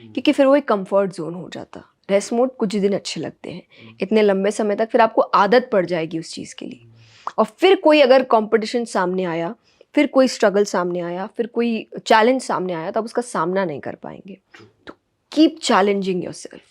क्योंकि फिर वो एक कंफर्ट जोन हो जाता। रेस्ट मोड कुछ दिन अच्छे लगते हैं, इतने लंबे समय तक फिर आपको आदत पड़ जाएगी उस चीज़ के लिए। और फिर कोई अगर कंपटीशन सामने आया, फिर कोई स्ट्रगल सामने आया, फिर कोई चैलेंज सामने आया, तो आप उसका सामना नहीं कर पाएंगे। तो कीप चैलेंजिंग योरसेल्फ,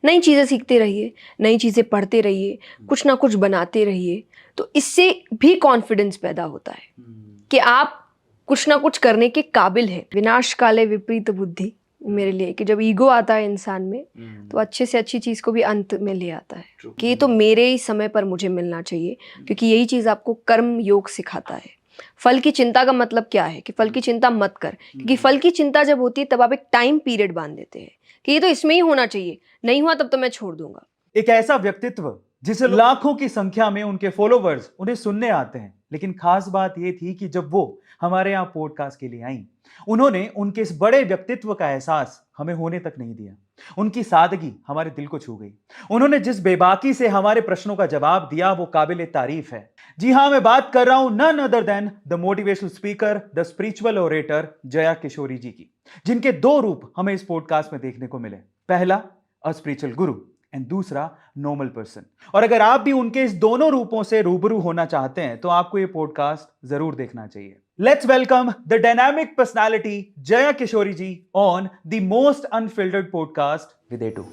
नई चीज़ें सीखते रहिए, नई चीज़ें पढ़ते रहिए, कुछ ना कुछ बनाते रहिए। तो इससे भी कॉन्फिडेंस पैदा होता है कि आप कुछ ना कुछ करने के काबिल हैं। विनाश काले विपरीत बुद्धि मेरे लिए, कि जब ईगो आता है इंसान में तो अच्छे से अच्छी चीज़ को भी अंत में ले आता है कि ये तो मेरे ही समय पर मुझे मिलना चाहिए, क्योंकि यही चीज़ आपको कर्म योग सिखाता है। फल की चिंता का मतलब क्या है कि फल की चिंता मत कर, क्योंकि फल की चिंता जब होती है तब आप एक टाइम पीरियड बांध देते हैं कि ये तो इसमें ही होना चाहिए, नहीं हुआ तब तो मैं छोड़ दूंगा। एक ऐसा व्यक्तित्व जिसे लाखों की संख्या में उनके फॉलोवर्स उन्हें सुनने आते हैं, लेकिन खास बात यह थी कि जब वो हमारे यहाँ पॉडकास्ट के लिए आई, उन्होंने उनके इस बड़े व्यक्तित्व का एहसास हमें होने तक नहीं दिया। उनकी सादगी हमारे दिल को छू गई। उन्होंने जिस बेबाकी से हमारे प्रश्नों का जवाब दिया वो काबिल तारीफ है। जी हाँ, मैं बात कर रहा हूं none other than the motivational speaker, the spiritual orator Jaya Kishori ji की, जिनके दो रूप हमें इस पॉडकास्ट में देखने को मिले। पहला, अ स्पिरिचुअल गुरु, एंड दूसरा, नॉर्मल पर्सन। और अगर आप भी उनके इस दोनों रूपों से रूबरू होना चाहते हैं तो आपको यह पॉडकास्ट जरूर देखना चाहिए। Let's welcome the dynamic personality Jaya Kishori ji on the most unfiltered podcast with A two.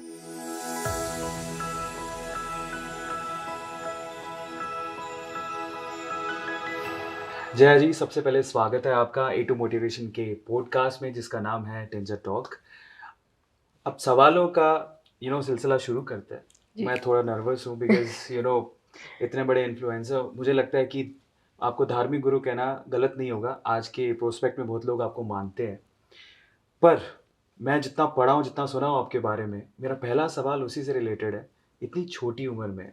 Jaya ji, सबसे पहले स्वागत है आपका ए टू मोटिवेशन के पॉडकास्ट में, जिसका नाम है टेंजर टॉक। अब सवालों का सिलसिला शुरू करते हैं। मैं थोड़ा नर्वस हूँ बिकॉज इतने बड़े इन्फ्लुएंसर, मुझे लगता है कि आपको धार्मिक गुरु कहना गलत नहीं होगा। आज के प्रोस्पेक्ट में बहुत लोग आपको मानते हैं, पर मैं जितना पढ़ा हूँ, जितना सुना हूँ आपके बारे में, मेरा पहला सवाल उसी से रिलेटेड है। इतनी छोटी उम्र में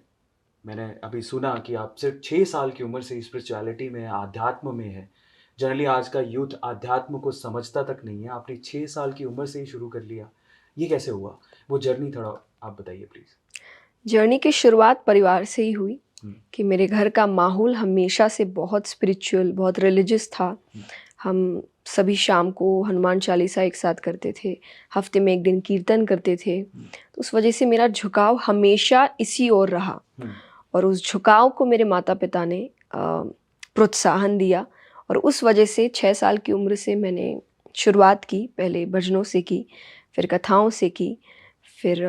मैंने अभी सुना कि आप सिर्फ 6 साल की उम्र से स्पिरिचुअलिटी में, अध्यात्म में है। जनरली आज का यूथ अध्यात्म को समझता तक नहीं है, आपने 6 साल की उम्र से ही शुरू कर लिया। ये कैसे हुआ? वो जर्नी थोड़ा आप बताइए प्लीज। जर्नी की शुरुआत परिवार से ही हुई कि मेरे घर का माहौल हमेशा से बहुत स्पिरिचुअल, बहुत रिलीजियस था। हम सभी शाम को हनुमान चालीसा एक साथ करते थे, हफ्ते में एक दिन कीर्तन करते थे। तो उस वजह से मेरा झुकाव हमेशा इसी ओर रहा, और उस झुकाव को मेरे माता पिता ने प्रोत्साहन दिया। और उस वजह से 6 साल की उम्र से मैंने शुरुआत की, पहले भजनों से की, फिर कथाओं से की, फिर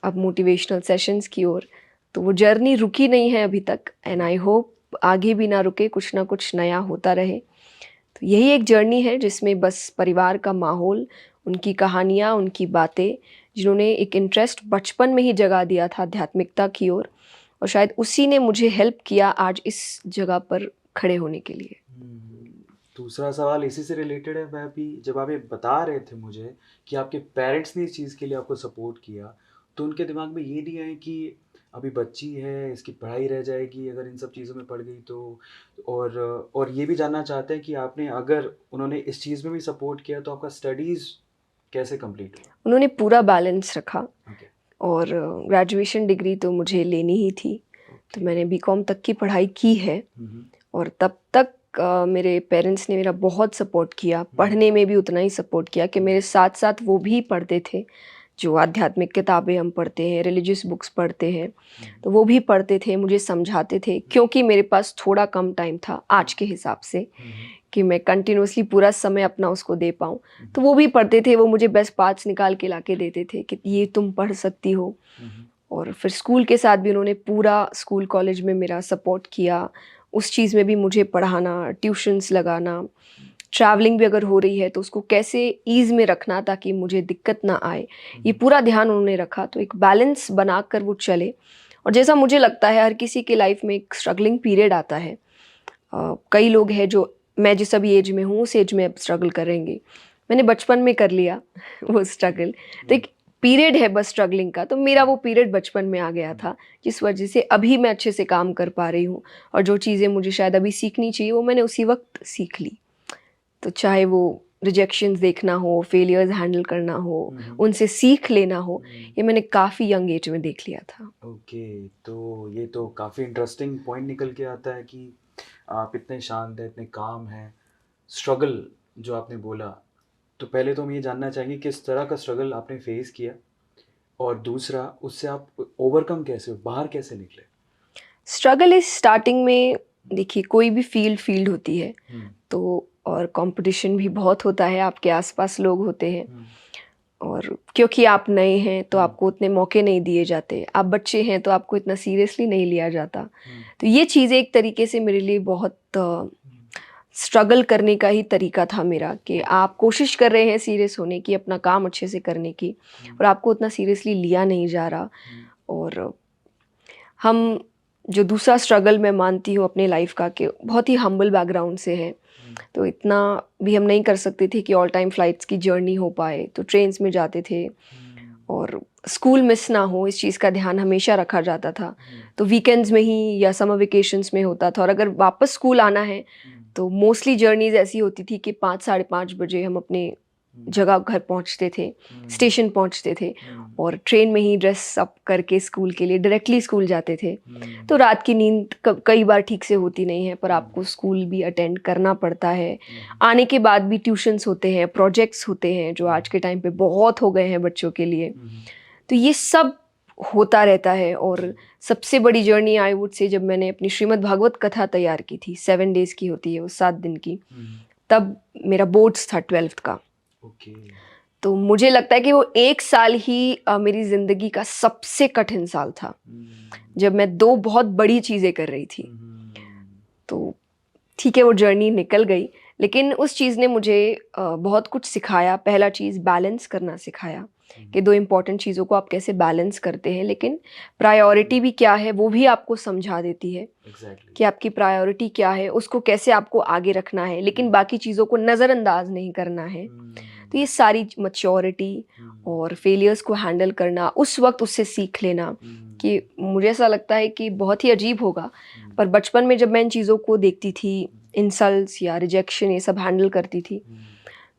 अब मोटिवेशनल सेशंस की ओर। तो वो जर्नी रुकी नहीं है अभी तक, एंड आई होप आगे भी ना रुके, कुछ ना कुछ नया होता रहे। तो यही एक जर्नी है जिसमें बस परिवार का माहौल, उनकी कहानियाँ, उनकी बातें, जिन्होंने एक इंटरेस्ट बचपन में ही जगा दिया था आध्यात्मिकता की ओर, और शायद उसी ने मुझे हेल्प किया आज इस जगह पर खड़े होने के लिए। दूसरा सवाल इसी से रिलेटेड है। मैं भी जब आप ये बता रहे थे मुझे कि आपके पेरेंट्स ने इस चीज़ के लिए आपको सपोर्ट किया, तो उनके दिमाग में ये नहीं है कि अभी बच्ची है, इसकी पढ़ाई रह जाएगी अगर इन सब चीज़ों में पड़ गई तो? और ये भी जानना चाहते हैं कि आपने, अगर उन्होंने इस चीज़ में भी सपोर्ट किया, तो आपका स्टडीज़ कैसे कंप्लीट हुआ? उन्होंने पूरा बैलेंस रखा, ओके। और ग्रेजुएशन डिग्री तो मुझे लेनी ही थी, तो मैंने बीकॉम तक की पढ़ाई की है। और तब तक मेरे पेरेंट्स ने मेरा बहुत सपोर्ट किया, पढ़ने में भी उतना ही सपोर्ट किया कि मेरे साथ साथ वो भी पढ़ते थे। जो आध्यात्मिक किताबें हम पढ़ते हैं, रिलीजियस बुक्स पढ़ते हैं, तो वो भी पढ़ते थे, मुझे समझाते थे, क्योंकि मेरे पास थोड़ा कम टाइम था आज के हिसाब से कि मैं कंटिन्यूसली पूरा समय अपना उसको दे पाऊँ। तो वो भी पढ़ते थे, वो मुझे बेस्ट पार्ट्स निकाल के ला के देते थे कि ये तुम पढ़ सकती हो। और फिर स्कूल के साथ भी उन्होंने पूरा स्कूल कॉलेज में मेरा सपोर्ट किया, उस चीज़ में भी मुझे पढ़ाना, ट्यूशन्स लगाना, ट्रैवलिंग भी अगर हो रही है तो उसको कैसे ईज़ में रखना ताकि मुझे दिक्कत ना आए, ये पूरा ध्यान उन्होंने रखा। तो एक बैलेंस बनाकर वो चले। और जैसा मुझे लगता है हर किसी की लाइफ में एक स्ट्रगलिंग पीरियड आता है। कई लोग हैं जो मैं जिस अभी एज में हूँ उस एज में अब स्ट्रगल करेंगे, मैंने बचपन में कर लिया वो स्ट्रगल। तो एक पीरियड है बस स्ट्रगलिंग का, तो मेरा वो पीरियड बचपन में आ गया था, जिस वजह से अभी मैं अच्छे से काम कर पा रही हूँ। और जो चीज़ें मुझे शायद अभी सीखनी चाहिए वो मैंने उसी वक्त सीख ली। तो चाहे वो रिजेक्शंस देखना हो, फेलियर्स हैंडल करना हो, उनसे सीख लेना हो, ये मैंने काफ़ी यंग एज में देख लिया था। ओके, तो ये तो काफ़ी इंटरेस्टिंग पॉइंट निकल के आता है कि आप इतने शांत हैं, इतने काम हैं। स्ट्रगल जो आपने बोला, तो पहले तो हम ये जानना चाहेंगे किस तरह का स्ट्रगल आपने फेस किया, और दूसरा उससे आप ओवरकम कैसे हो, बाहर कैसे निकले? स्ट्रगल इज स्टार्टिंग में, देखिए कोई भी फील्ड होती है तो, और कंपटीशन भी बहुत होता है, आपके आसपास लोग होते हैं, और क्योंकि आप नए हैं तो आपको उतने मौके नहीं दिए जाते, आप बच्चे हैं तो आपको इतना सीरियसली नहीं लिया जाता। तो ये चीज़ें एक तरीके से मेरे लिए बहुत स्ट्रगल करने का ही तरीका था मेरा, कि आप कोशिश कर रहे हैं सीरियस होने की, अपना काम अच्छे से करने की, और आपको उतना सीरियसली लिया नहीं जा रहा। और हम जो दूसरा स्ट्रगल मैं मानती हूँ अपने लाइफ का, कि बहुत ही हम्बल बैकग्राउंड से है, तो इतना भी हम नहीं कर सकते थे कि ऑल टाइम फ्लाइट्स की जर्नी हो पाए, तो ट्रेन्स में जाते थे, और स्कूल मिस ना हो इस चीज़ का ध्यान हमेशा रखा जाता था। तो वीकेंड्स में ही या समर वेकेशंस में होता था, और अगर वापस स्कूल आना है तो मोस्टली जर्नीज़ ऐसी होती थी कि 5 साढ़े 5 बजे हम अपने जगह घर पहुंचते थे, स्टेशन पहुंचते थे, और ट्रेन में ही ड्रेस अप करके स्कूल के लिए डायरेक्टली स्कूल जाते थे। तो रात की नींद कई बार ठीक से होती नहीं है, पर आपको स्कूल भी अटेंड करना पड़ता है। आने के बाद भी ट्यूशन्स होते हैं, प्रोजेक्ट्स होते हैं, जो आज के टाइम पे बहुत हो गए हैं बच्चों के लिए। तो ये सब होता रहता है। और सबसे बड़ी जर्नी आई वुड से, जब मैंने अपनी श्रीमद् भागवत कथा तैयार की थी, 7 डेज की होती है वो, 7 दिन की, तब मेरा बोर्ड्स था 12th का। तो मुझे लगता है कि वो 1 साल ही मेरी ज़िंदगी का सबसे कठिन साल था, जब मैं 2 बहुत बड़ी चीज़ें कर रही थी। तो ठीक है, वो जर्नी निकल गई, लेकिन उस चीज़ ने मुझे बहुत कुछ सिखाया। पहला चीज़ बैलेंस करना सिखाया, कि 2 इम्पॉर्टेंट चीज़ों को आप कैसे बैलेंस करते हैं, लेकिन प्रायोरिटी भी क्या है वो भी आपको समझा देती है। कि आपकी प्रायोरिटी क्या है, उसको कैसे आपको आगे रखना है, लेकिन बाकी चीज़ों को नज़रअंदाज नहीं करना है। तो ये सारी मैच्योरिटी और फेलियर्स को हैंडल करना, उस वक्त उससे सीख लेना, कि मुझे ऐसा लगता है कि बहुत ही अजीब होगा, पर बचपन में जब मैं इन चीज़ों को देखती थी, इंसल्ट्स या रिजेक्शन ये सब हैंडल करती थी,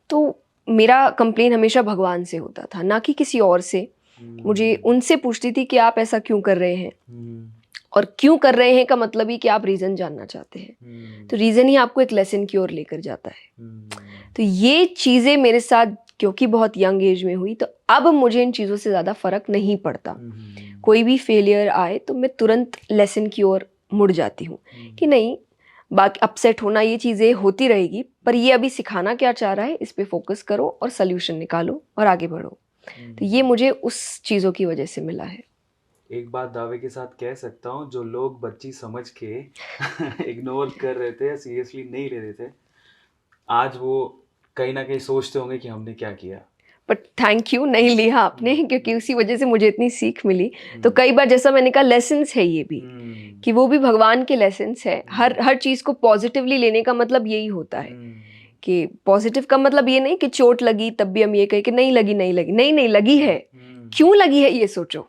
तो मेरा कंप्लेन हमेशा भगवान से होता था, ना कि किसी और से। मुझे उनसे पूछती थी कि आप ऐसा क्यों कर रहे हैं, और क्यों कर रहे हैं का मतलब ही कि आप रीज़न जानना चाहते हैं। तो रीज़न ही आपको एक लेसन की ओर लेकर जाता है। तो ये चीज़ें मेरे साथ क्योंकि बहुत यंग एज में हुई, तो अब मुझे इन चीज़ों से ज़्यादा फ़र्क नहीं पड़ता। कोई भी फेलियर आए तो मैं तुरंत लेसन की ओर मुड़ जाती हूँ, कि नहीं, बाकी अपसेट होना ये चीज़ें होती रहेगी, पर ये अभी सिखाना क्या चाह रहा है, इस पे फोकस करो और सल्यूशन निकालो और आगे बढ़ो। तो ये मुझे उस चीज़ों की वजह से मिला है। एक बात दावे के साथ कह सकता हूँ, जो लोग बच्ची समझ के इग्नोर कर रहे थे, सीरियसली नहीं ले रहे थे, आज वो कहीं ना कहीं सोचते होंगे कि हमने क्या किया। बट थैंक यू, नहीं लिया आपने, क्योंकि उसी वजह से मुझे इतनी सीख मिली। तो कई बार, जैसा मैंने कहा, लेसन्स है ये भी, कि वो भी भगवान के लेसन्स है। हर चीज़ को पॉजिटिवली लेने का मतलब यही होता है, कि पॉजिटिव का मतलब ये नहीं कि चोट लगी तब भी हम ये कहें कि नहीं लगी, नहीं लगी है, क्यों लगी है ये सोचो,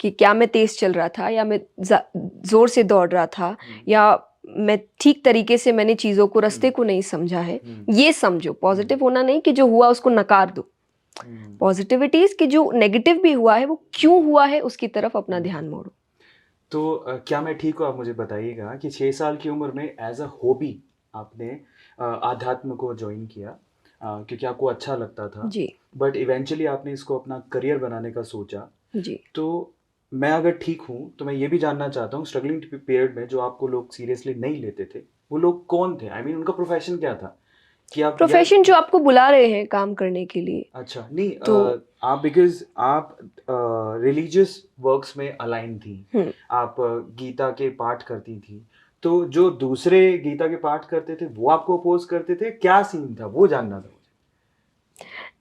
कि क्या मैं तेज चल रहा था, या मैं जोर से दौड़ रहा था, या मैं ठीक तरीके से मैंने चीज़ों को, रास्ते को नहीं समझा है, ये समझो। पॉजिटिव होना नहीं कि जो हुआ उसको नकार दो। पॉजिटिविटी कि जो नेगेटिव भी हुआ है वो क्यों हुआ है, उसकी तरफ अपना ध्यान मोड़ो। तो क्या मैं ठीक हूँ? आप मुझे बताइएगा कि 6 साल की उम्र में एज अ हॉबी आपने आध्यात्म को ज्वाइन किया, क्योंकि आपको अच्छा लगता था जी। बट इवेंचुअली आपने इसको अपना करियर बनाने का सोचा। जी। तो मैं अगर ठीक हूँ तो मैं ये भी जानना चाहता हूँ, स्ट्रगलिंग पीरियड में जो आपको लोग सीरियसली नहीं लेते थे, वो लोग कौन थे? आई मीन उनका प्रोफेशन क्या था? कि आप प्रोफेशन जो आपको बुला रहे हैं काम करने के लिए। अच्छा नहीं, तो आप बिकॉज आप रिलीजियस वर्क्स में अलाइन थी, आप गीता के पाठ करती थी, तो जो दूसरे गीता के पाठ करते थे वो आपको अपोज करते थे, क्या सीन था वो जानना था मुझे।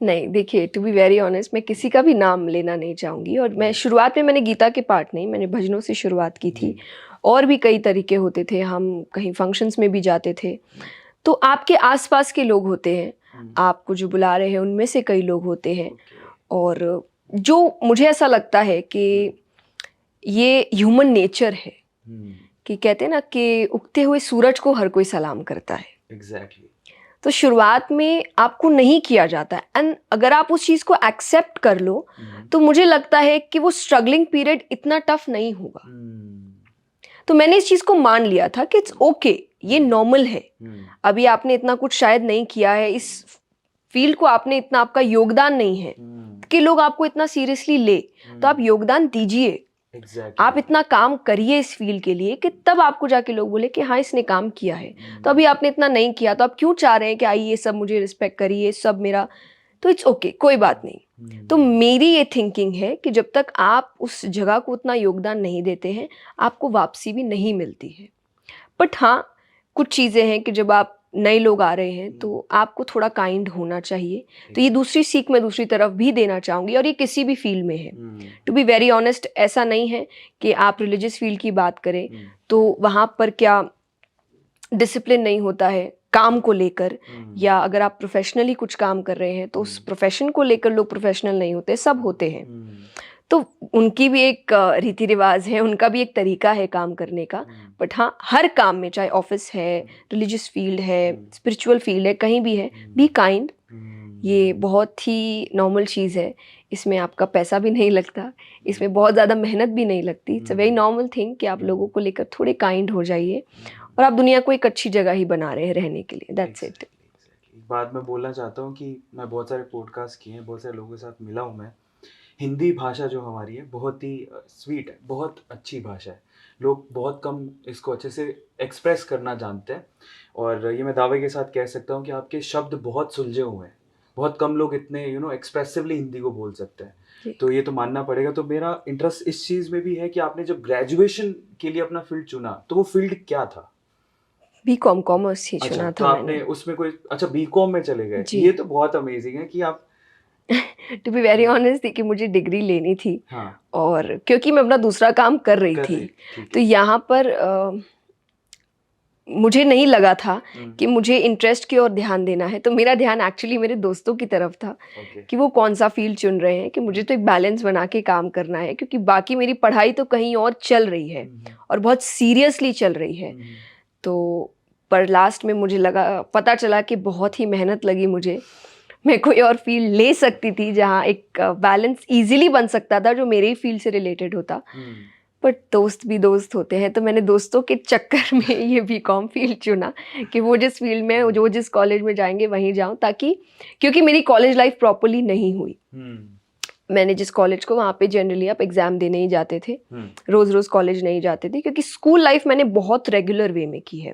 नहीं, देखिए, टू बी वेरी ऑनेस्ट, मैं किसी का भी नाम लेना नहीं चाहूँगी, और मैं शुरुआत में मैंने गीता के पाठ नहीं, मैंने भजनों से शुरुआत की थी, और भी कई तरीके होते थे, हम कहीं फंक्शंस में भी जाते थे। तो आपके आसपास के लोग होते हैं, आपको जो बुला रहे हैं उनमें से कई लोग होते हैं, और जो मुझे ऐसा लगता है कि ये ह्यूमन नेचर है, कि कहते हैं ना कि उगते हुए सूरज को हर कोई सलाम करता है। एग्जैक्टली। तो शुरुआत में आपको नहीं किया जाता है, एंड अगर आप उस चीज़ को एक्सेप्ट कर लो, तो मुझे लगता है कि वो स्ट्रगलिंग पीरियड इतना टफ नहीं होगा। तो मैंने इस चीज़ को मान लिया था कि इट्स ओके, ये नॉर्मल है। अभी आपने इतना कुछ शायद नहीं किया है, इस फील्ड को आपने इतना, आपका योगदान नहीं है कि लोग आपको इतना सीरियसली ले, तो आप योगदान दीजिए। आप इतना काम करिए इस फील्ड के लिए कि तब आपको जाके लोग बोले कि हाँ इसने काम किया है। तो अभी आपने इतना नहीं किया, तो आप क्यों चाह रहे हैं कि आइए सब मुझे रिस्पेक्ट करिए, सब मेरा, तो इट्स ओके, कोई बात नहीं। तो मेरी ये थिंकिंग है कि जब तक आप उस जगह को उतना योगदान नहीं देते हैं, आपको वापसी भी नहीं मिलती है। बट हाँ, कुछ चीज़ें हैं कि जब आप नए लोग आ रहे हैं तो आपको थोड़ा काइंड होना चाहिए। तो ये दूसरी सीख मैं दूसरी तरफ भी देना चाहूँगी, और ये किसी भी फील्ड में है। टू बी वेरी ऑनेस्ट, ऐसा नहीं है कि आप रिलीजियस फील्ड की बात करें तो वहाँ पर क्या डिसिप्लिन नहीं होता है काम को लेकर, या अगर आप प्रोफेशनली कुछ काम कर रहे हैं तो उस प्रोफेशन को लेकर लोग प्रोफेशनल नहीं होते, सब होते हैं। तो उनकी भी एक रीति रिवाज है, उनका भी एक तरीका है काम करने का। बट हाँ, हर काम में, चाहे ऑफिस है, रिलीजियस फील्ड है, स्पिरिचुअल फील्ड है, कहीं भी है, बी काइंड। ये बहुत ही नॉर्मल चीज़ है, इसमें आपका पैसा भी नहीं लगता, इसमें बहुत ज़्यादा मेहनत भी नहीं लगती। It's a very normal thing कि आप लोगों को लेकर थोड़े काइंड हो जाइए, और आप दुनिया को एक अच्छी जगह ही बना रहे हैं रहने के लिए। That's it. एक बात मैं बोलना चाहता हूँ कि मैं बहुत सारे पॉडकास्ट किए हैं, बहुत सारे लोगों के साथ मिला हूँ मैं। हिंदी भाषा जो हमारी है बहुत ही स्वीट है, बहुत अच्छी भाषा है। लोग बहुत कम इसको अच्छे से एक्सप्रेस करना जानते हैं, और ये मैं दावे के साथ कह सकता हूँ कि आपके शब्द बहुत सुलझे हुए हैं। बहुत कम लोग इतने एक्सप्रेसिवली हिंदी को बोल सकते हैं, तो ये तो मानना पड़ेगा। तो मेरा इंटरेस्ट इस चीज़ में भी है कि आपने जब ग्रेजुएशन के लिए अपना फील्ड चुना तो वो फील्ड क्या था? बीकॉम कॉमर्स ही चुना तो था आपने मैंने। उसमें कोई, अच्छा बीकॉम में चले गए। जी। ये तो बहुत अमेजिंग है कि आप टू बी वेरी ऑनेस्ट थी कि मुझे डिग्री लेनी थी, हाँ और क्योंकि मैं अपना दूसरा काम कर रही थी, तो यहाँ पर मुझे नहीं लगा था कि मुझे इंटरेस्ट की ओर ध्यान देना है। तो मेरा ध्यान एक्चुअली मेरे दोस्तों की तरफ था कि वो कौन सा फील्ड चुन रहे हैं, कि मुझे तो एक बैलेंस बना के काम करना है, क्योंकि बाकी मेरी पढ़ाई तो कहीं और चल रही है और बहुत सीरियसली चल रही है। तो पर लास्ट में मुझे लगा, पता चला कि बहुत ही मेहनत लगी मुझे, मैं कोई और फील्ड ले सकती थी जहाँ एक बैलेंस इजीली बन सकता था जो मेरे ही फील्ड से रिलेटेड होता। बट दोस्त भी दोस्त होते हैं, तो मैंने दोस्तों के चक्कर में ये बीकॉम फील्ड चुना कि वो जिस फील्ड में, जो जिस कॉलेज में जाएंगे वहीं जाऊं, ताकि, क्योंकि मेरी कॉलेज लाइफ प्रॉपरली नहीं हुई। मैंने जिस कॉलेज को, वहाँ पे जनरली आप एग्जाम देने ही जाते थे, रोज रोज कॉलेज नहीं जाते थे, क्योंकि स्कूल लाइफ मैंने बहुत रेगुलर वे में की है,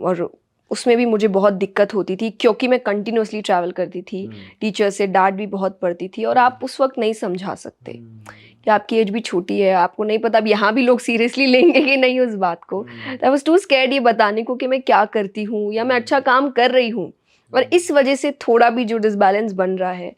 और उसमें भी मुझे बहुत दिक्कत होती थी क्योंकि मैं कंटिन्यूसली ट्रैवल करती थी, टीचर से डांट भी बहुत पड़ती थी, और आप उस वक्त नहीं समझा सकते कि आपकी एज भी छोटी है, आपको नहीं पता अब यहाँ भी लोग सीरियसली लेंगे कि नहीं उस बात को। आई वाज टू स्कैर्ड ये बताने को कि मैं क्या करती हूँ या मैं अच्छा काम कर रही हूँ, और इस वजह से थोड़ा भी जो डिसबैलेंस बन रहा है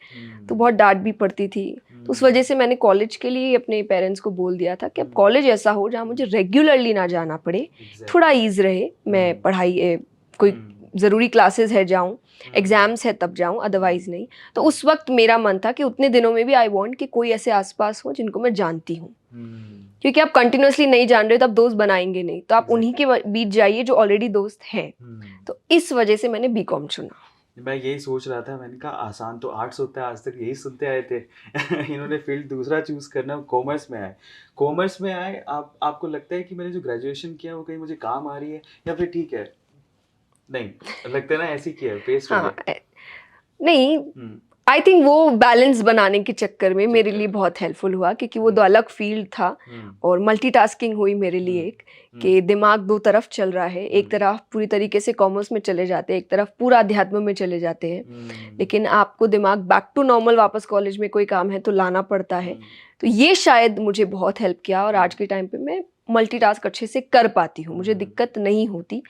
तो बहुत डांट भी पड़ती थी। तो उस वजह से मैंने कॉलेज के लिए अपने पेरेंट्स को बोल दिया था कि अब कॉलेज ऐसा हो जहाँ मुझे रेगुलरली ना जाना पड़े, थोड़ा ईज रहे, मैं पढ़ाई, कोई ज़रूरी क्लासेस है जाऊं, एग्जाम्स है तब जाऊं, अदरवाइज नहीं। तो उस वक्त मेरा मन था कि उतने दिनों में भी आई वांट कि कोई ऐसे आसपास हो जिनको मैं जानती हूँ, क्योंकि आप कंटिन्यूसली नहीं जान रहे तो आप दोस्त बनाएंगे नहीं, तो आप उन्हीं के बीच जाइए जो ऑलरेडी दोस्त हैं। तो इस वजह से मैंने बीकॉम चुना। मैं यही सोच रहा था, मैंने कहा आसान तो आर्ट्स होता है, आज तक यही सुनते आए थे। इन्होंने फील्ड दूसरा चूज करना, कॉमर्स में आए। कॉमर्स में आए, आपको लगता है कि मैंने जो ग्रेजुएशन किया वो कहीं मुझे काम आ रही है, या फिर ठीक है नहीं लगता है ना ऐसी किया है पेस्ट हो गया? नहीं, आई थिंक वो बैलेंस बनाने के चक्कर में मेरे लिए बहुत हेल्पफुल हुआ, क्योंकि वो दो अलग फील्ड था और मल्टीटास्किंग हुई मेरे लिए, एक कि दिमाग दो तरफ चल रहा है, एक तरफ पूरी तरीके से कॉमर्स में चले जाते हैं, एक तरफ पूरा अध्यात्म में चले जाते हैं, लेकिन आपको दिमाग बैक टू नॉर्मल वापस कॉलेज में कोई काम है तो लाना पड़ता है। तो ये शायद मुझे बहुत हेल्प किया, और आज के टाइम पे मैं मल्टीटास्क अच्छे से कर पाती हूँ, मुझे दिक्कत नहीं होती।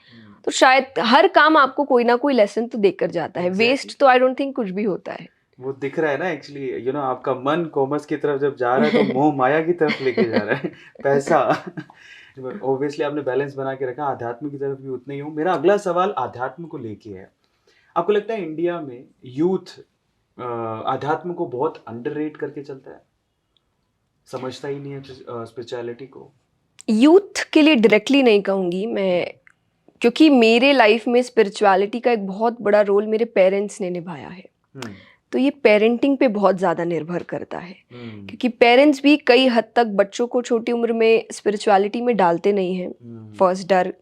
तो शायद हर काम आपको कोई ना कोई लेसन तो देकर जाता है, वेस्ट तो आई डोंट थिंक कुछ भी होता है। वो दिख रहा है ना एक्चुअली, आपका मन कॉमर्स की तरफ जब जा रहा है तो मोह माया की तरफ लेके जा रहा है पैसा। ऑब्वियसली आपने बैलेंस बना के रखा, आध्यात्म की तरफ भी उतना ही हूँ। मेरा अगला सवाल आध्यात्म को लेके है। आपको लगता है इंडिया में यूथ आध्यात्म को बहुत अंडररेट करके चलता है, समझता ही नहीं है स्पिरिचुअलिटी को? यूथ के लिए डायरेक्टली नहीं कहूँगी मैं, क्योंकि मेरे लाइफ में स्पिरिचुअलिटी का एक बहुत बड़ा रोल मेरे पेरेंट्स ने निभाया है। तो ये पेरेंटिंग पे बहुत ज़्यादा निर्भर करता है, क्योंकि पेरेंट्स भी कई हद तक बच्चों को छोटी उम्र में स्पिरिचुअलिटी में डालते नहीं हैं। फर्स्ट डर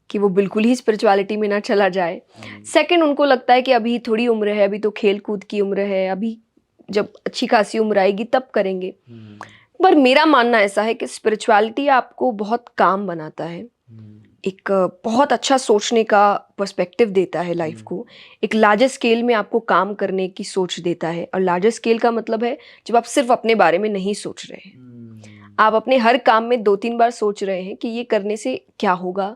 कि वो बिल्कुल ही स्पिरिचुअलिटी में ना चला जाए। सेकंड, उनको लगता है कि अभी थोड़ी उम्र है, अभी तो खेल कूद की उम्र है, अभी जब अच्छी खासी उम्र आएगी तब करेंगे। पर मेरा मानना ऐसा है कि स्पिरिचुअलिटी आपको बहुत काम बनाता है, एक बहुत अच्छा सोचने का पर्सपेक्टिव देता है लाइफ को, एक लार्जर स्केल में आपको काम करने की सोच देता है। और लार्जर स्केल का मतलब है जब आप सिर्फ अपने बारे में नहीं सोच रहे हैं, आप अपने हर काम में 2-3 बार सोच रहे हैं कि ये करने से क्या होगा,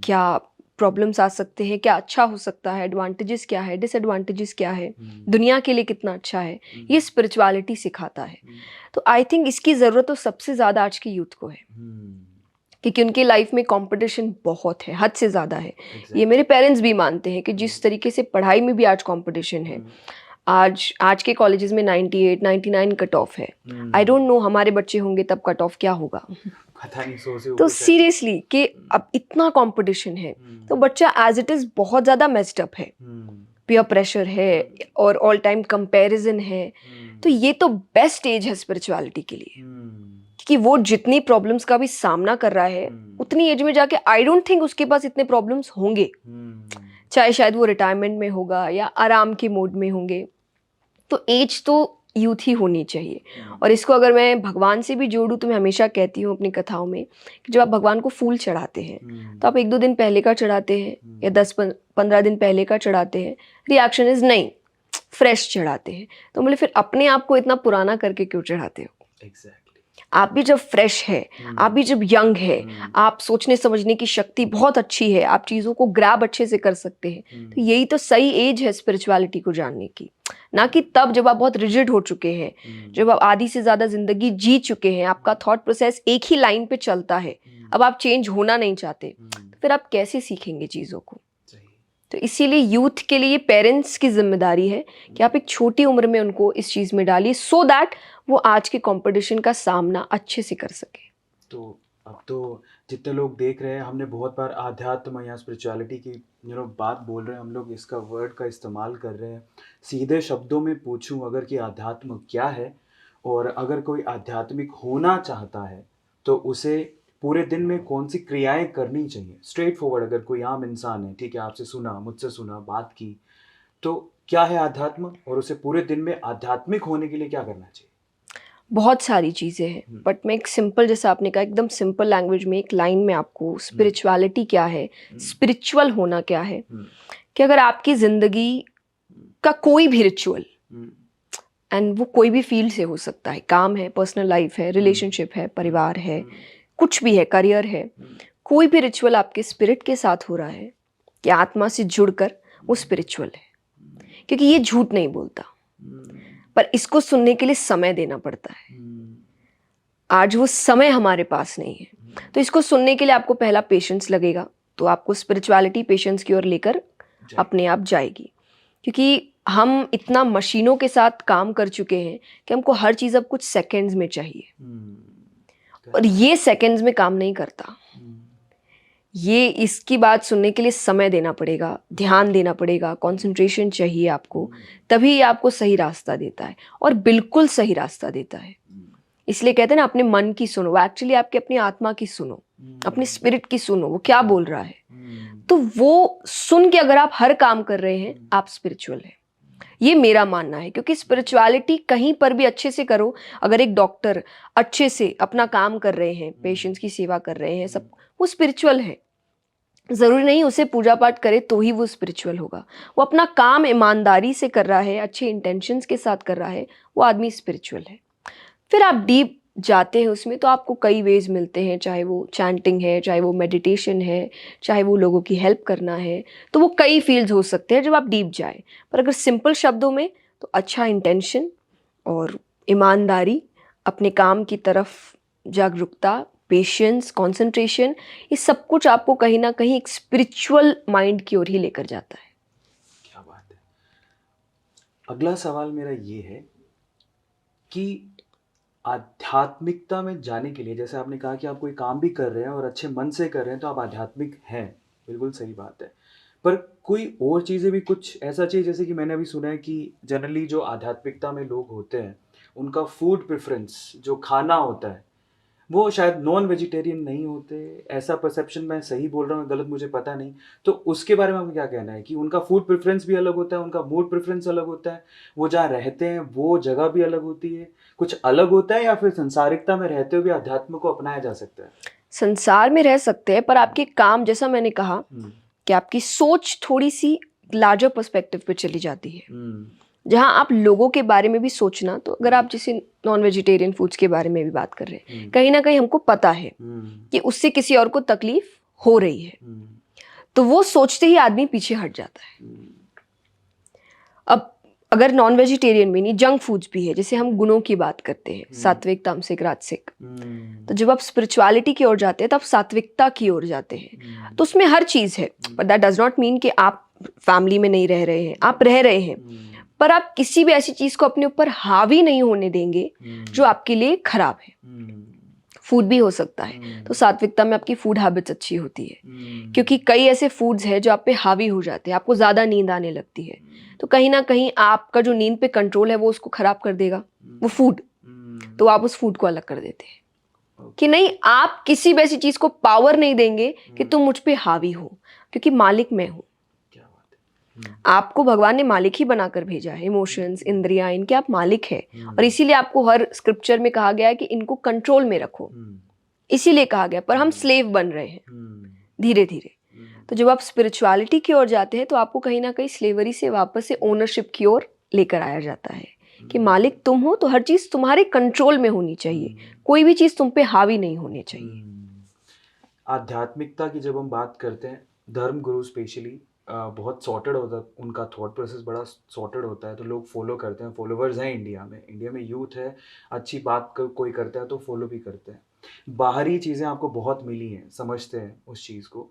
क्या प्रॉब्लम्स आ सकते हैं, क्या अच्छा हो सकता है, एडवांटेजेस क्या है, डिसएडवांटेजेस क्या है, दुनिया के लिए कितना अच्छा है, ये स्पिरिचुअलिटी सिखाता है। तो आई थिंक इसकी ज़रूरत तो सबसे ज़्यादा आज के यूथ को है, क्योंकि उनकी लाइफ में कंपटीशन बहुत है, हद से ज़्यादा है। ये मेरे पेरेंट्स भी मानते हैं कि जिस तरीके से पढ़ाई में भी आज कंपटीशन है, आज के कॉलेजेस में 98-99 कट ऑफ है। आई डोंट नो हमारे बच्चे होंगे तब कट ऑफ क्या होगा। पता नहीं, 100 से तो ऊपर सीरियसली कि अब इतना कंपटीशन है तो बच्चा एज इट इज़ बहुत ज़्यादा मेस्ड अप है, पीयर प्रेशर है और ऑल टाइम कंपैरिजन है। तो ये तो बेस्ट एज है स्पिरिचुअलिटी के लिए, कि वो जितनी प्रॉब्लम्स का भी सामना कर रहा है उतनी एज में जाके आई डोंट थिंक उसके पास इतने प्रॉब्लम्स होंगे, चाहे शायद वो रिटायरमेंट में होगा या आराम के मोड में होंगे। तो एज तो यूथ ही होनी चाहिए। और इसको अगर मैं भगवान से भी जोड़ूँ तो मैं हमेशा कहती हूँ अपनी कथाओं में कि जब आप भगवान को फूल चढ़ाते हैं तो आप 1-2 दिन पहले का चढ़ाते हैं या 10-15 दिन पहले का चढ़ाते हैं, रिएक्शन इज नहीं, फ्रेश चढ़ाते हैं। तो बोले फिर अपने आप को इतना पुराना करके क्यों चढ़ाते हो? एग्जैक्टली। आप भी जब फ्रेश है, आप भी जब यंग है, आप सोचने समझने की शक्ति बहुत अच्छी है, आप चीज़ों को ग्रैब अच्छे से कर सकते हैं, तो यही तो सही एज है स्पिरिचुअलिटी को जानने की। ना कि तब जब आप बहुत रिजिड हो चुके हैं, जब आप आधी से ज़्यादा ज़िंदगी जी चुके हैं, आपका थॉट प्रोसेस एक ही लाइन पे चलता है, अब आप चेंज होना नहीं चाहते, तो फिर आप कैसे सीखेंगे चीज़ों को? तो इसीलिए यूथ के लिए पेरेंट्स की जिम्मेदारी है कि आप एक छोटी उम्र में उनको इस चीज़ में डालिए, सो दैट वो आज के कंपटीशन का सामना अच्छे से कर सके। तो अब तो जितने लोग देख रहे हैं, हमने बहुत बार आध्यात्म या स्पिरिचुअलिटी की बात बोल रहे हैं, हम लोग इसका वर्ड का इस्तेमाल कर रहे हैं। सीधे शब्दों में पूछूं अगर कि आध्यात्म क्या है, और अगर कोई आध्यात्मिक होना चाहता है तो उसे पूरे दिन में कौन सी क्रियाएं करनी चाहिए, स्ट्रेट फॉरवर्ड। अगर कोई आम इंसान है, ठीक है, आपसे सुना, मुझसे सुना, बात की, तो क्या है आध्यात्म, और उसे पूरे दिन में आध्यात्मिक होने के लिए क्या करना चाहिए? बहुत सारी चीज़ें हैं, बट मैं एक सिंपल, जैसा आपने कहा, एकदम सिंपल लैंग्वेज में एक लाइन में आपको स्पिरिचुअलिटी क्या है, स्पिरिचुअल होना क्या है, कि अगर आपकी ज़िंदगी का कोई भी रिचुअल, एंड वो कोई भी फील्ड से हो सकता है, काम है, पर्सनल लाइफ है, रिलेशनशिप है, परिवार है, कुछ भी है, करियर है, कोई भी रिचुअल आपके स्पिरिट के साथ हो रहा है कि आत्मा से जुड़कर, वो स्पिरिचुअल है। क्योंकि ये झूठ नहीं बोलता, पर इसको सुनने के लिए समय देना पड़ता है। आज वो समय हमारे पास नहीं है, तो इसको सुनने के लिए आपको पहला पेशेंस लगेगा, तो आपको स्पिरिचुअलिटी पेशेंस की ओर लेकर अपने आप जाएगी। क्योंकि हम इतना मशीनों के साथ काम कर चुके हैं कि हमको हर चीज़ अब कुछ सेकंड्स में चाहिए, और ये सेकंड्स में काम नहीं करता। ये इसकी बात सुनने के लिए समय देना पड़ेगा, ध्यान देना पड़ेगा, कंसंट्रेशन चाहिए आपको, तभी ये आपको सही रास्ता देता है, और बिल्कुल सही रास्ता देता है। इसलिए कहते हैं ना, अपने मन की सुनो, एक्चुअली आपके अपनी आत्मा की सुनो, अपने स्पिरिट की सुनो, वो क्या बोल रहा है। तो वो सुन के अगर आप हर काम कर रहे हैं, आप स्पिरिचुअल हैं। ये मेरा मानना है, क्योंकि स्पिरिचुअलिटी कहीं पर भी अच्छे से करो। अगर एक डॉक्टर अच्छे से अपना काम कर रहे हैं, पेशेंट्स की सेवा कर रहे हैं, सब, वो स्पिरिचुअल है। ज़रूरी नहीं उसे पूजा पाठ करे तो ही वो स्पिरिचुअल होगा। वो अपना काम ईमानदारी से कर रहा है, अच्छे इंटेंशंस के साथ कर रहा है, वो आदमी स्पिरिचुअल है। फिर आप डीप जाते हैं उसमें, तो आपको कई वेज मिलते हैं, चाहे वो चैंटिंग है, चाहे वो मेडिटेशन है, चाहे वो लोगों की हेल्प करना है, तो वो कई फील्ड्स हो सकते हैं जब आप डीप जाए। पर अगर सिंपल शब्दों में, तो अच्छा इंटेंशन और ईमानदारी, अपने काम की तरफ जागरूकता, पेशेंस, कंसंट्रेशन, ये सब कुछ आपको कहीं ना कहीं एक स्पिरिचुअल माइंड की ओर ही लेकर जाता है। क्या बात है। अगला सवाल मेरा ये है कि आध्यात्मिकता में जाने के लिए, जैसे आपने कहा कि आप कोई काम भी कर रहे हैं और अच्छे मन से कर रहे हैं, तो आप आध्यात्मिक हैं, बिल्कुल सही बात है। पर कोई और चीज़ें भी कुछ ऐसा चाहिए, जैसे कि मैंने अभी सुना है कि जनरली जो आध्यात्मिकता में लोग होते हैं, उनका फूड प्रेफरेंस, जो खाना होता है, वो शायद नॉन वेजिटेरियन नहीं होते, ऐसा परसेप्शन, मैं सही बोल रहा हूँ गलत मुझे पता नहीं, तो उसके बारे में आपको क्या कहना है कि उनका फूड प्रेफरेंस भी अलग होता है, उनका मूड प्रेफरेंस अलग होता है, वो जहाँ रहते हैं वो जगह भी अलग होती है, कुछ अलग होता है, या फिर संसारिकता में रहते हुए भी अध्यात्म को अपनाया जा सकता है? संसार में रह सकते हैं, पर आपके काम, जैसा मैंने कहा कि आपकी सोच थोड़ी सी लार्जर पर्सपेक्टिव पे चली जाती है, जहाँ आप लोगों के बारे में भी सोचना, तो अगर आप जैसे नॉन वेजिटेरियन फूड्स के बारे में भी बात कर रहे हैं, कहीं ना कहीं हमको पता है कि उससे किसी और को तकलीफ हो रही है, तो वो सोचते ही आदमी पीछे हट जाता है। अब अगर नॉन वेजिटेरियन में नहीं, जंक फूड्स भी है, जैसे हम गुणों की बात करते हैं, सात्विक, तामसिक, राजसिक, तो जब आप स्पिरिचुअलिटी की ओर जाते हैं तो आप सात्विकता की ओर जाते हैं, तो उसमें हर चीज़ है, पर दैट डज नॉट मीन कि आप फैमिली में नहीं रह रहे हैं, आप रह रहे हैं, पर आप किसी भी ऐसी चीज़ को अपने ऊपर हावी नहीं होने देंगे जो आपके लिए खराब है। फूड भी हो सकता है, तो सात्विकता में आपकी फूड हैबिट्स अच्छी होती है, क्योंकि कई ऐसे फूड्स हैं जो आप पे हावी हो जाते हैं, आपको ज़्यादा नींद आने लगती है, तो कहीं ना कहीं आपका जो नींद पे कंट्रोल है वो उसको खराब कर देगा वो फूड, तो आप उस फूड को अलग कर देते हैं कि नहीं, आप किसी भी ऐसी चीज़ को पावर नहीं देंगे कि तुम मुझ पे हावी हो, क्योंकि मालिक मैं हूँ। आपको भगवान ने मालिक ही बनाकर भेजा है, इमोशंस, इंद्रियां, इनके आप मालिक हैं, और इसीलिए आपको हर स्क्रिप्चर में कहा गया है कि इनको कंट्रोल में रखो, इसीलिए कहा गया, पर हम स्लेव बन रहे हैं धीरे धीरे। तो जब आप स्पिरिचुअलिटी की ओर जाते हैं तो आपको कहीं ना कहीं स्लेवरी से वापस से ओनरशिप की ओर लेकर आया जाता है कि मालिक तुम हो, तो हर चीज़ तुम्हारे कंट्रोल में होनी चाहिए, कोई भी चीज़ तुम पे हावी नहीं होनी चाहिए। आध्यात्मिकता की जब हम बात करते हैं, धर्म गुरु स्पेशली बहुत सॉर्टेड होता है, उनका थॉट प्रोसेस बड़ा सॉर्टेड होता है, तो लोग फॉलो करते हैं, फॉलोवर्स हैं इंडिया में यूथ है, अच्छी बात कोई करता है तो फॉलो भी करते हैं। बाहरी चीज़ें आपको बहुत मिली हैं, समझते हैं उस चीज़ को,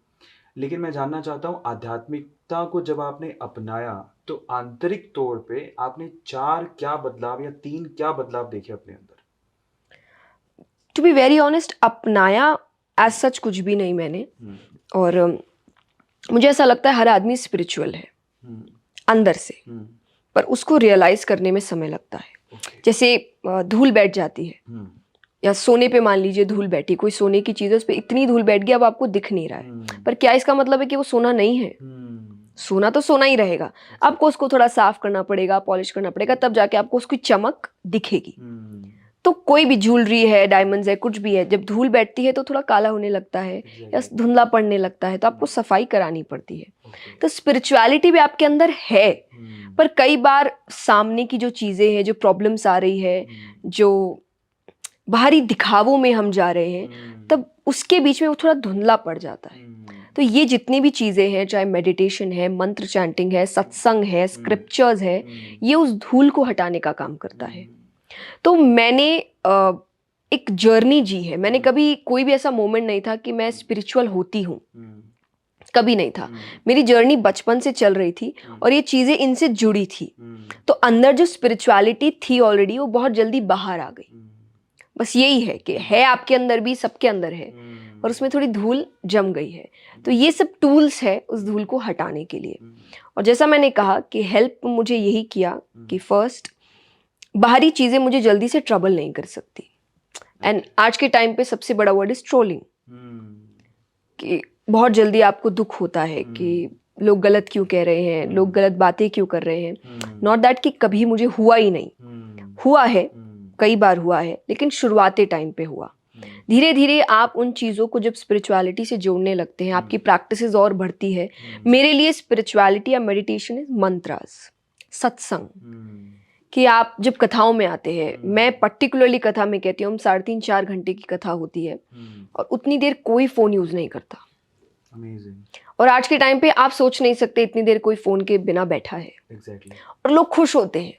लेकिन मैं जानना चाहता हूँ आध्यात्मिकता को जब आपने अपनाया तो आंतरिक तौर पे आपने 4 क्या बदलाव या 3 क्या बदलाव देखे अपने अंदर? टू बी वेरी ऑनेस्ट, अपनाया एज सच कुछ भी नहीं मैंने, और मुझे ऐसा लगता है हर आदमी स्पिरिचुअल है अंदर से, पर उसको रियलाइज करने में समय लगता है। जैसे धूल बैठ जाती है, या सोने पे मान लीजिए धूल बैठी, कोई सोने की चीज़ है, उस पर इतनी धूल बैठ गई अब आपको दिख नहीं रहा है, पर क्या इसका मतलब है कि वो सोना नहीं है? सोना तो सोना ही रहेगा, आपको उसको थोड़ा साफ करना पड़ेगा, पॉलिश करना पड़ेगा, तब जाके आपको उसकी चमक दिखेगी। तो कोई भी ज्वेलरी है, डायमंड्स है, कुछ भी है, जब धूल बैठती है तो थोड़ा काला होने लगता है या धुंधला पड़ने लगता है, तो आपको सफाई करानी पड़ती है। तो स्पिरिचुअलिटी भी आपके अंदर है, पर कई बार सामने की जो चीज़ें हैं, जो प्रॉब्लम्स आ रही है, जो बाहरी दिखावों में हम जा रहे हैं, तब उसके बीच में वो थोड़ा धुंधला पड़ जाता है। तो ये जितनी भी चीज़ें हैं, चाहे मेडिटेशन है, मंत्र चैंटिंग है, सत्संग है, स्क्रिप्चर्स है, ये उस धूल को हटाने का काम करता है। तो मैंने एक जर्नी जी है, मैंने कभी कोई भी ऐसा मोमेंट नहीं था कि मैं स्पिरिचुअल होती हूँ, कभी नहीं था। मेरी जर्नी बचपन से चल रही थी और ये चीज़ें इनसे जुड़ी थी, तो अंदर जो स्पिरिचुअलिटी थी ऑलरेडी वो बहुत जल्दी बाहर आ गई। बस यही है कि है आपके अंदर भी, सबके अंदर है, और उसमें थोड़ी धूल जम गई है। तो ये सब टूल्स है उस धूल को हटाने के लिए। और जैसा मैंने कहा कि हेल्प मुझे यही किया कि फर्स्ट, बाहरी चीज़ें मुझे जल्दी से ट्रबल नहीं कर सकती, एंड आज के टाइम पे सबसे बड़ा वर्ड इज ट्रोलिंग, कि बहुत जल्दी आपको दुख होता है कि लोग गलत क्यों कह रहे हैं, लोग गलत बातें क्यों कर रहे हैं। नॉट दैट कि कभी मुझे हुआ ही नहीं, हुआ है, कई बार हुआ है, लेकिन शुरुआती टाइम पे हुआ। धीरे धीरे आप उन चीज़ों को जब स्पिरिचुअलिटी से जोड़ने लगते हैं, आपकी प्रैक्टिसेस और बढ़ती है। मेरे लिए स्पिरिचुअलिटी या मेडिटेशन इज मंत्रास, सत्संग, कि आप जब कथाओं में आते हैं, मैं पर्टिकुलरली कथा में कहती हूँ, हम 3.5-4 घंटे की कथा होती है और उतनी देर कोई फ़ोन यूज़ नहीं करता। Amazing. और आज के टाइम पे आप सोच नहीं सकते इतनी देर कोई फ़ोन के बिना बैठा है। Exactly. और लोग खुश होते हैं,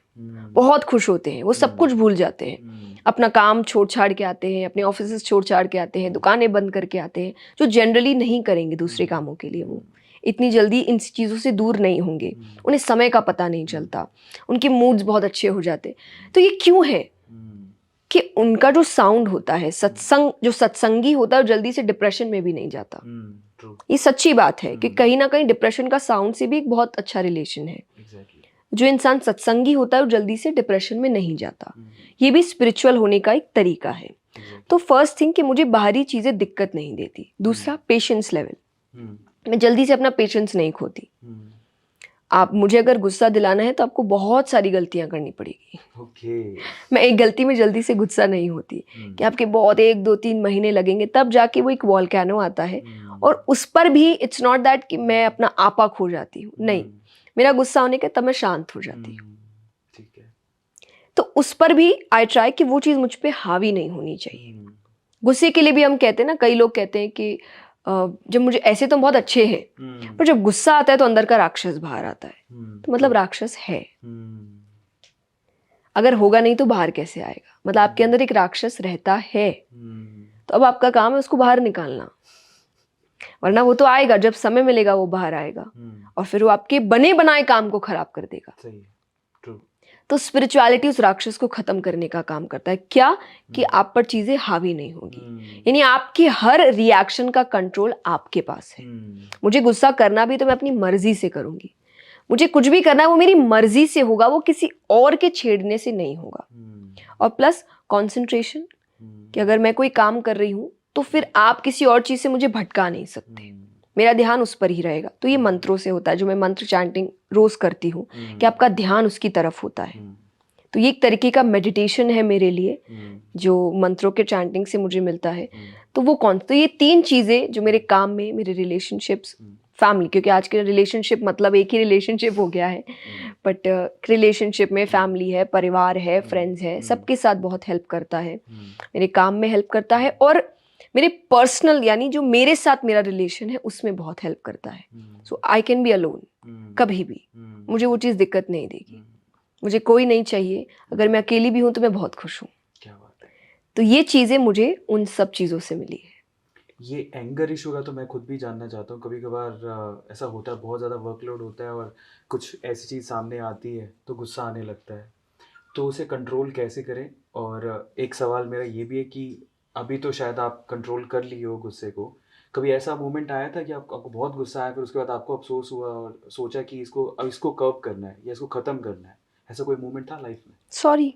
बहुत खुश होते हैं, वो सब कुछ भूल जाते हैं, अपना काम छोड़ छाड़ के आते हैं, अपने ऑफिस छोड़ छाड़ के आते हैं, दुकानें बंद करके आते हैं, जो जनरली नहीं करेंगे दूसरे कामों के लिए। वो इतनी जल्दी इन चीज़ों से दूर नहीं होंगे, उन्हें समय का पता नहीं चलता, उनके मूड्स बहुत अच्छे हो जाते। तो ये क्यों है कि उनका जो साउंड होता है, सत्संग, जो सत्संगी होता है, जल्दी से डिप्रेशन में भी नहीं जाता। ये सच्ची बात है कि कहीं ना कहीं डिप्रेशन का साउंड से भी एक बहुत अच्छा रिलेशन है। जो इंसान सत्संगी होता है वो जल्दी से डिप्रेशन में नहीं जाता। ये भी स्पिरिचुअल होने का एक तरीका है। तो फर्स्ट थिंग कि मुझे बाहरी चीज़ें दिक्कत नहीं देती। दूसरा पेशेंस लेवल, मैं जल्दी से अपना पेशेंस नहीं खोती। आप मुझे अगर गुस्सा दिलाना है तो आपको बहुत सारी गलतियां करनी पड़ेगी। ओके। मैं एक गलती में जल्दी से गुस्सा नहीं होती कि आपके बहुत 1 2 3 महीने लगेंगे तब जाके वो एक वॉल्केनो आता है। और उस पर भी इट्स नॉट दैट कि मैं अपना आपा खो जाती हूँ, नहीं, मेरा गुस्सा होने के तब मैं शांत हो जाती हूँ। ठीक है। तो उस पर भी आई ट्राई कि वो चीज़ मुझ पे हावी नहीं होनी चाहिए। गुस्से के लिए भी हम कहते हैं ना, कई लोग कहते हैं कि जब मुझे ऐसे तो बहुत अच्छे हैं पर जब गुस्सा आता है तो अंदर का राक्षस बाहर आता है। तो मतलब राक्षस है, अगर होगा नहीं तो बाहर कैसे आएगा? मतलब आपके अंदर एक राक्षस रहता है, तो अब आपका काम है उसको बाहर निकालना, वरना वो तो आएगा, जब समय मिलेगा वो बाहर आएगा और फिर वो आपके बने बनाए काम को खराब कर देगा। सही है, ट्रू। तो स्पिरिचुअलिटी उस राक्षस को खत्म करने का काम करता है। क्या? कि आप पर चीजें हावी नहीं होगी, यानी आपकी हर रिएक्शन का कंट्रोल आपके पास है। मुझे गुस्सा करना भी तो मैं अपनी मर्जी से करूंगी, मुझे कुछ भी करना है वो मेरी मर्जी से होगा, वो किसी और के छेड़ने से नहीं होगा। और प्लस कंसंट्रेशन, कि अगर मैं कोई काम कर रही हूं तो फिर आप किसी और चीज से मुझे भटका नहीं सकते, मेरा ध्यान उस पर ही रहेगा। तो ये मंत्रों से होता है, जो मैं मंत्र चैंटिंग रोज करती हूँ कि आपका ध्यान उसकी तरफ होता है। तो ये एक तरीके का मेडिटेशन है मेरे लिए, जो मंत्रों के चैंटिंग से मुझे मिलता है। तो वो तो ये 3 चीजें जो मेरे काम में, मेरे रिलेशनशिप्स, फैमिली, क्योंकि आज के रिलेशनशिप मतलब एक ही रिलेशनशिप हो गया है, बट रिलेशनशिप में फैमिली है, परिवार है, फ्रेंड्स है, सबके साथ बहुत हेल्प करता है, मेरे काम में हेल्प करता है, और मेरे पर्सनल यानी जो मेरे साथ मेरा रिलेशन है उसमें बहुत हेल्प करता है। सो आई कैन बी अलोन, कभी भी मुझे वो चीज़ दिक्कत नहीं देगी। मुझे कोई नहीं चाहिए, अगर मैं अकेली भी हूँ तो मैं बहुत खुश हूँ। क्या बात है। तो ये चीज़ें मुझे उन सब चीज़ों से मिली है। ये एंगर इशू का तो मैं खुद भी जानना चाहता हूँ। कभी कभार ऐसा होता है, बहुत ज़्यादा वर्कलोड होता है और कुछ ऐसी चीज़ सामने आती है तो गुस्सा आने लगता है, तो उसे कंट्रोल कैसे करें? और एक सवाल मेरा ये भी है कि अभी तो शायद आप कंट्रोल कर लिए हो गुस्से को, कभी ऐसा मोमेंट आया था कि आपको बहुत गुस्सा आया, फिर उसके बाद आपको अफसोस हुआ और सोचा कि इसको कर्व करना है या इसको ख़त्म करना है? ऐसा कोई मोमेंट था लाइफ में? सॉरी,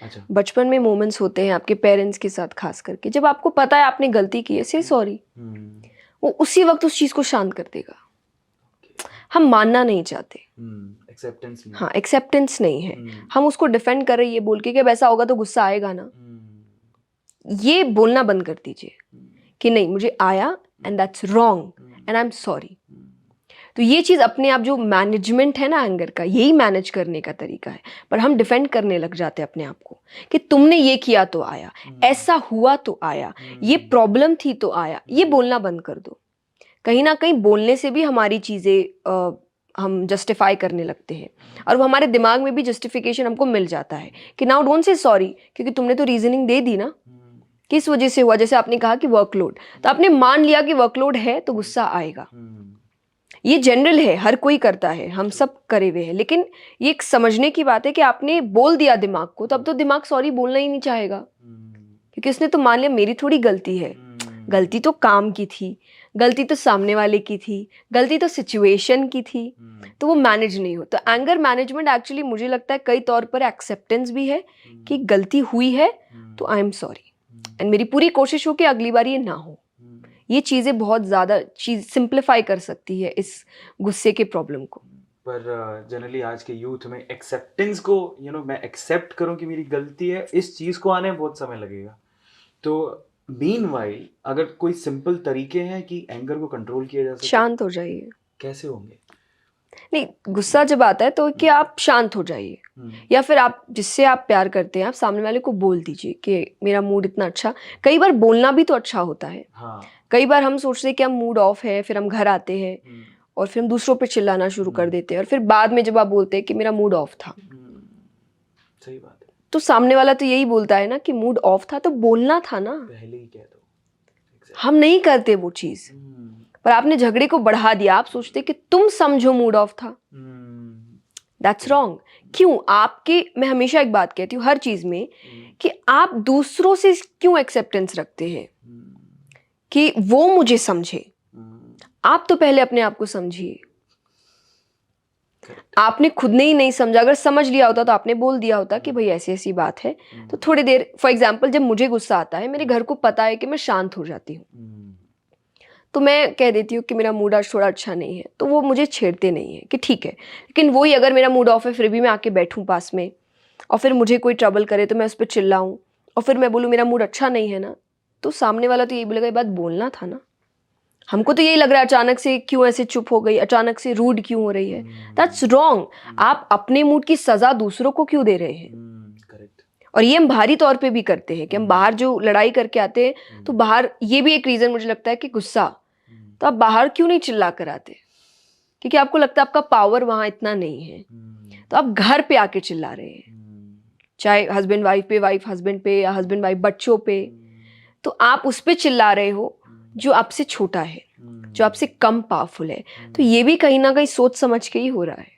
अच्छा। बचपन में मोमेंट्स होते हैं आपके पेरेंट्स के साथ, खास करके जब आपको पता है आपने गलती की है, से सॉरी, वो उसी वक्त उस चीज़ को शांत कर देगा। हम मानना नहीं चाहते, एक्सेप्टेंस नहीं। हाँ, एक्सेप्टेंस नहीं है, हम उसको डिफेंड कर रही है बोल के कि अब ऐसा होगा तो गुस्सा आएगा ना। ये बोलना बंद कर दीजिए कि नहीं, मुझे आया and that's wrong and I am sorry. तो ये चीज़ अपने आप, जो मैनेजमेंट है ना एंगर का, यही मैनेज करने का तरीका है। पर हम डिफेंड करने लग जाते हैं अपने आप को कि तुमने ये किया तो आया, ऐसा हुआ तो आया, ये प्रॉब्लम थी तो आया। ये बोलना बंद कर दो। कहीं ना कहीं बोलने से भी हमारी चीज़ें हम जस्टिफाई करने लगते हैं, और वो हमारे दिमाग में भी जस्टिफिकेशन हमको मिल जाता है कि नाउ डोंट से सॉरी, क्योंकि तुमने तो रीजनिंग दे दी ना, किस वजह से हुआ। जैसे आपने कहा कि वर्कलोड, तो आपने मान लिया कि वर्कलोड है तो गुस्सा आएगा। ये जनरल है, हर कोई करता है, हम सब करे हुए हैं। लेकिन ये एक समझने की बात है कि आपने बोल दिया दिमाग को, तब तो दिमाग सॉरी बोलना ही नहीं चाहेगा, क्योंकि उसने तो मान लिया मेरी थोड़ी गलती है। गलती तो काम की थी, गलती तो सामने वाले की थी, गलती तो सिचुएशन की थी, तो वो मैनेज नहीं हो। तो एंगर मैनेजमेंट एक्चुअली मुझे लगता है कई तौर पर एक्सेप्टेंस भी है कि गलती हुई है तो आई एम सॉरी, एंड मेरी पूरी कोशिश हो कि अगली बार ये ना हो। ये चीज़ें बहुत ज़्यादा सिंप्लीफाई कर सकती है इस गुस्से के प्रॉब्लम को। पर जनरली आज के यूथ में एक्सेप्टेंस को, मैं एक्सेप्ट करूं कि मेरी गलती है, इस चीज़ को आने में बहुत समय लगेगा। तो मीनवाइल अगर कोई सिंपल तरीके हैं कि एंगर को कंट्रोल किया जा सके? शांत हो जाइए। कैसे होंगे? नहीं, गुस्सा जब आता है तो कि आप शांत हो जाइए, या फिर आप जिससे आप प्यार करते हैं आप सामने वाले को बोल दीजिए कि मेरा मूड इतना अच्छा। कई बार बोलना भी तो अच्छा होता है। हाँ। कई बार हम सोचते हैं कि हम मूड ऑफ है, फिर हम घर आते हैं और फिर हम दूसरों पे चिल्लाना शुरू कर देते हैं, और फिर बाद में जब आप बोलते हैं कि मेरा मूड ऑफ था, सही बात है, तो सामने वाला तो यही बोलता है ना कि मूड ऑफ था तो बोलना था ना, पहले ही कह दो। हम नहीं करते वो चीज़, पर आपने झगड़े को बढ़ा दिया। आप सोचते कि तुम समझो मूड ऑफ था, दैट्स रॉन्ग। क्यों? आपके, मैं हमेशा एक बात कहती हूँ हर चीज में, कि आप दूसरों से क्यों एक्सेप्टेंस रखते हैं कि वो मुझे समझे? आप तो पहले अपने आप को समझिए। आपने खुद ने ही नहीं समझा, अगर समझ लिया होता तो आपने बोल दिया होता कि भाई ऐसी ऐसी बात है। तो थोड़ी देर, फॉर एग्जाम्पल जब मुझे गुस्सा आता है, मेरे घर को पता है कि मैं शांत हो जाती हूँ, तो मैं कह देती हूँ कि मेरा मूड आज थोड़ा अच्छा नहीं है, तो वो मुझे छेड़ते नहीं है कि ठीक है। लेकिन वही अगर मेरा मूड ऑफ है फिर भी मैं आके बैठूँ पास में और फिर मुझे कोई ट्रबल करे तो मैं उस पर चिल्लाऊँ और फिर मैं बोलूँ मेरा मूड अच्छा नहीं है ना, तो सामने वाला तो यही बोलेगा ये बात बोलना था ना, हमको तो यही लग रहा है अचानक से क्यों ऐसे चुप हो गई, अचानक से रूड क्यों हो रही है। That's wrong. आप अपने मूड की सजा दूसरों को क्यों दे रहे हैं? करेक्ट। और ये हम बाहरी तौर पे भी करते हैं कि हम बाहर जो लड़ाई करके आते हैं, तो बाहर ये भी एक रीजन मुझे लगता है कि गुस्सा, तो आप बाहर क्यों नहीं चिल्ला कर आते? क्योंकि आपको लगता है आपका पावर वहां इतना नहीं है, तो आप घर पे आके चिल्ला रहे हैं, चाहे हस्बैंड वाइफ पे, वाइफ हस्बैंड पे, या हस्बैंड वाइफ बच्चों पे। तो आप उस पे चिल्ला रहे हो जो आपसे छोटा है, जो आपसे कम पावरफुल है। तो ये भी कहीं ना कहीं सोच समझ के ही हो रहा है,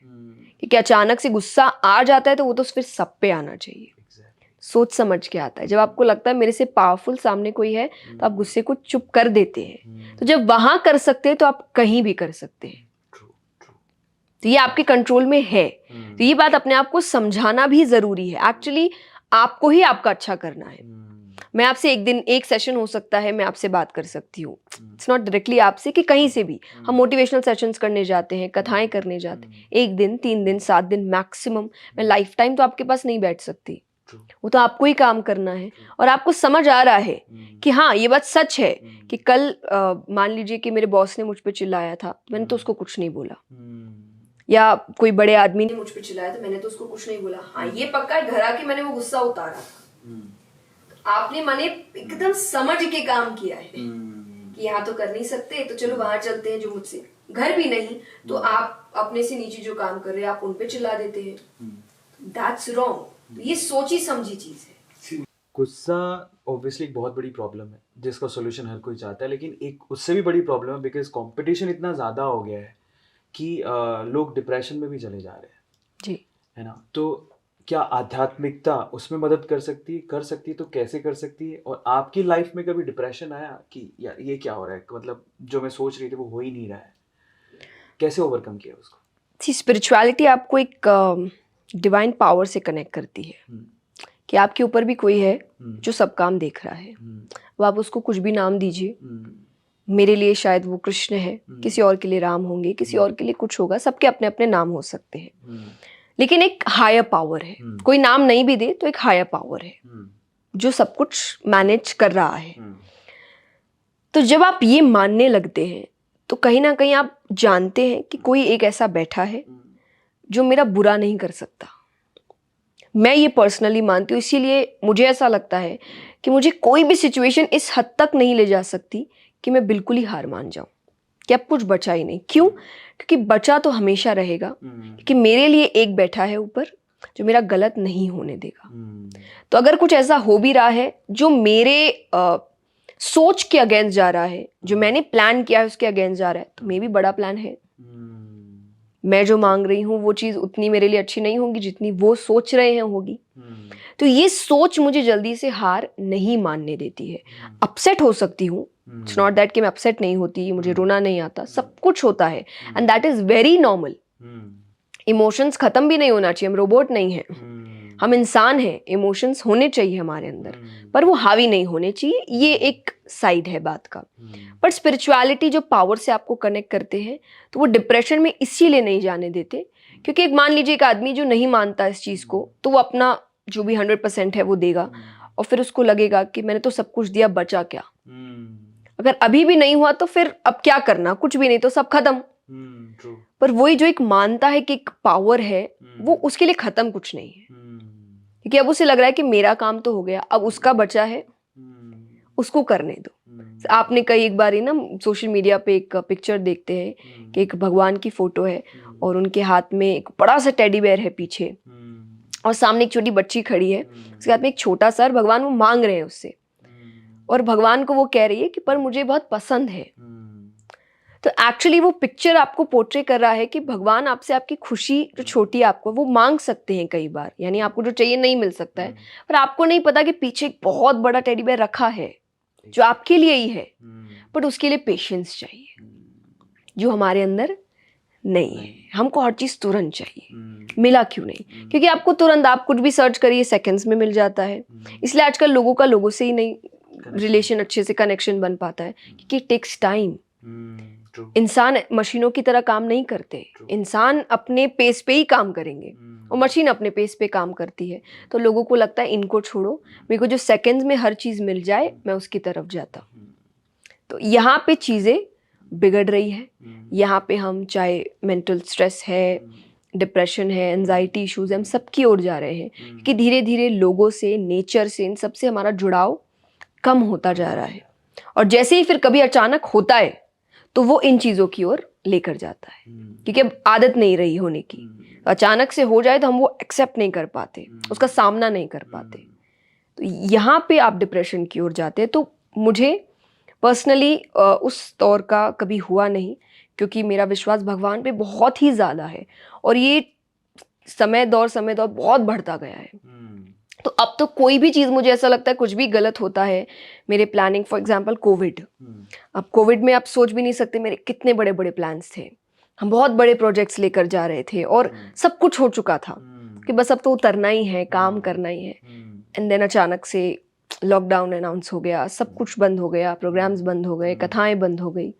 क्योंकि अचानक से गुस्सा आ जाता है तो वो तो फिर सब पे आना चाहिए। सोच समझ के आता है। जब आपको लगता है मेरे से पावरफुल सामने कोई है, तो आप गुस्से को चुप कर देते हैं। तो जब वहां कर सकते हैं तो आप कहीं भी कर सकते हैं। तो ये आपके कंट्रोल में है। तो ये बात अपने आप को समझाना भी जरूरी है। एक्चुअली आपको ही आपका अच्छा करना है। मैं आपसे एक दिन, एक सेशन हो सकता है, मैं आपसे बात कर सकती हूँ, इट्स नॉट डायरेक्टली आपसे, कि कहीं से भी हम मोटिवेशनल सेशंस करने जाते हैं, कथाएं करने जाते हैं, 1 दिन 3 दिन 7 दिन मैक्सिमम। मैं लाइफ टाइम तो आपके पास नहीं बैठ सकती, वो तो आपको ही काम करना है। और आपको समझ आ रहा है कि हाँ ये बात सच है कि कल मान लीजिए कि मेरे बॉस ने मुझ पे चिल्लाया था, मैंने तो उसको कुछ नहीं बोला, या कोई बड़े आदमी ने मुझ पे चिल्लाया था, मैंने तो उसको कुछ नहीं बोला। हाँ ये पक्का है, घर आके मैंने वो गुस्सा उतारा था। तो आपने माने एकदम समझ के काम किया है कि यहाँ तो कर नहीं सकते, तो चलो वहां चलते हैं, जो मुझसे घर भी नहीं, तो आप अपने से नीचे जो काम कर रहे हैं आप उन पे चिल्ला देते हैं। That's wrong. ये सोची समझी चीज है। गुस्सा ऑब्वियसली एक बहुत बड़ी प्रॉब्लम है जिसका सोल्यूशन हर कोई चाहता है, लेकिन एक उससे भी बड़ी प्रॉब्लम है बिकॉज कंपटीशन इतना ज़्यादा हो गया है कि लोग डिप्रेशन में भी चले जा रहे हैं जी, है ना। तो क्या आध्यात्मिकता उसमें मदद कर सकती है तो कैसे कर सकती है? और आपकी लाइफ में कभी डिप्रेशन आया कि यार ये क्या हो रहा है, मतलब जो मैं सोच रही थी वो हो ही नहीं रहा है, कैसे ओवरकम किया उसको? स्पिरिचुअलिटी आपको एक डिवाइन पावर से कनेक्ट करती है कि आपके ऊपर भी कोई है जो सब काम देख रहा है। वो आप उसको कुछ भी नाम दीजिए, मेरे लिए शायद वो कृष्ण है, किसी और के लिए राम होंगे, किसी और के लिए कुछ होगा, सबके अपने अपने नाम हो सकते हैं। लेकिन एक हायर पावर है, कोई नाम नहीं भी दे तो एक हायर पावर है जो सब कुछ मैनेज कर रहा है। तो जब आप ये मानने लगते हैं तो कहीं ना कहीं आप जानते हैं कि कोई एक ऐसा बैठा है जो मेरा बुरा नहीं कर सकता। मैं ये पर्सनली मानती हूँ, इसीलिए मुझे ऐसा लगता है कि मुझे कोई भी सिचुएशन इस हद तक नहीं ले जा सकती कि मैं बिल्कुल ही हार मान जाऊं कि अब कुछ बचा ही नहीं। क्यों? क्योंकि बचा तो हमेशा रहेगा, क्योंकि मेरे लिए एक बैठा है ऊपर जो मेरा गलत नहीं होने देगा। तो अगर कुछ ऐसा हो भी रहा है जो मेरे सोच के अगेंस्ट जा रहा है, जो मैंने प्लान किया है उसके अगेंस्ट जा रहा है, तो मे भी बड़ा प्लान है। मैं जो मांग रही हूँ वो चीज़ उतनी मेरे लिए अच्छी नहीं होगी जितनी वो सोच रहे हैं होगी। तो ये सोच मुझे जल्दी से हार नहीं मानने देती है। अपसेट हो सकती हूँ, इट्स नॉट दैट कि मैं अपसेट नहीं होती, मुझे रोना नहीं आता, सब कुछ होता है and that is very normal. Emotions खत्म भी नहीं होना चाहिए, हम रोबोट नहीं हैं, हम इंसान हैं, इमोशंस होने चाहिए हमारे अंदर, पर वो हावी नहीं होने चाहिए। ये एक साइड है बात का। पर स्पिरिचुअलिटी जो पावर से आपको कनेक्ट करते हैं, तो वो डिप्रेशन में इसीलिए नहीं जाने देते क्योंकि एक मान लीजिए एक आदमी जो नहीं मानता इस चीज़ को, तो वो अपना जो भी 100% है वो देगा और फिर उसको लगेगा कि मैंने तो सब कुछ दिया, बचा क्या। अगर अभी भी नहीं हुआ तो फिर अब क्या करना, कुछ भी नहीं तो सब खत्म। पर वही जो एक मानता है कि एक पावर है, वो उसके लिए खत्म कुछ नहीं है, क्योंकि अब उसे लग रहा है कि मेरा काम तो हो गया, अब उसका बचा है, उसको करने दो। आपने कई एक बार ही ना सोशल मीडिया पे एक पिक्चर देखते हैं कि एक भगवान की फोटो है और उनके हाथ में एक बड़ा सा टेडी बेयर है पीछे, और सामने एक छोटी बच्ची खड़ी है, उसके हाथ में एक छोटा सा, भगवान वो मांग रहे हैं उससे, और भगवान को वो कह रही है कि पर मुझे बहुत पसंद है। तो एक्चुअली वो पिक्चर आपको पोर्ट्रे कर रहा है कि भगवान आपसे आपकी खुशी जो छोटी है आपको वो मांग सकते हैं कई बार, यानी आपको जो चाहिए नहीं मिल सकता है, पर आपको नहीं पता कि पीछे एक बहुत बड़ा टेडी बेयर रखा है जो आपके लिए ही है, बट उसके लिए पेशेंस चाहिए जो हमारे अंदर नहीं है, हमको हर चीज़ तुरंत चाहिए। मिला क्यों नहीं? क्योंकि आपको तुरंत, आप कुछ भी सर्च करिए सेकंड्स में मिल जाता है। इसलिए आजकल लोगों का लोगों से ही नहीं रिलेशन अच्छे से कनेक्शन बन पाता है, क्योंकि टेक्स टाइम। इंसान मशीनों की तरह काम नहीं करते, इंसान अपने पेस पे ही काम करेंगे और मशीन अपने पेस पे काम करती है। तो लोगों को लगता है इनको छोड़ो, मेरे को जो सेकंड्स में हर चीज़ मिल जाए मैं उसकी तरफ जाता हूँ। तो यहाँ पे चीज़ें बिगड़ रही है। यहाँ पे हम चाहे मेंटल स्ट्रेस है, डिप्रेशन है, एंजाइटी इश्यूज है, हम सबकी ओर जा रहे हैं कि धीरे धीरे लोगों से, नेचर से, इन सब से हमारा जुड़ाव कम होता जा रहा है। और जैसे ही फिर कभी अचानक होता है तो वो इन चीज़ों की ओर लेकर जाता है, क्योंकि अब आदत नहीं रही होने की। अचानक से हो जाए तो हम वो एक्सेप्ट नहीं कर पाते, उसका सामना नहीं कर पाते। तो यहाँ पे आप डिप्रेशन की ओर जाते हैं। तो मुझे पर्सनली उस दौर का कभी हुआ नहीं, क्योंकि मेरा विश्वास भगवान पे बहुत ही ज़्यादा है और ये समय दौर बहुत बढ़ता गया है। तो अब तो कोई भी चीज़, मुझे ऐसा लगता है कुछ भी गलत होता है मेरे प्लानिंग, फॉर एग्जांपल कोविड। अब कोविड में आप सोच भी नहीं सकते मेरे कितने बड़े बड़े प्लान्स थे, हम बहुत बड़े प्रोजेक्ट्स लेकर जा रहे थे और सब कुछ हो चुका था कि बस अब तो उतरना ही है, काम करना ही है। एंड देन अचानक से लॉकडाउन अनाउंस हो गया, सब कुछ बंद हो गया, प्रोग्राम्स बंद हो गए, कथाएं बंद हो गई।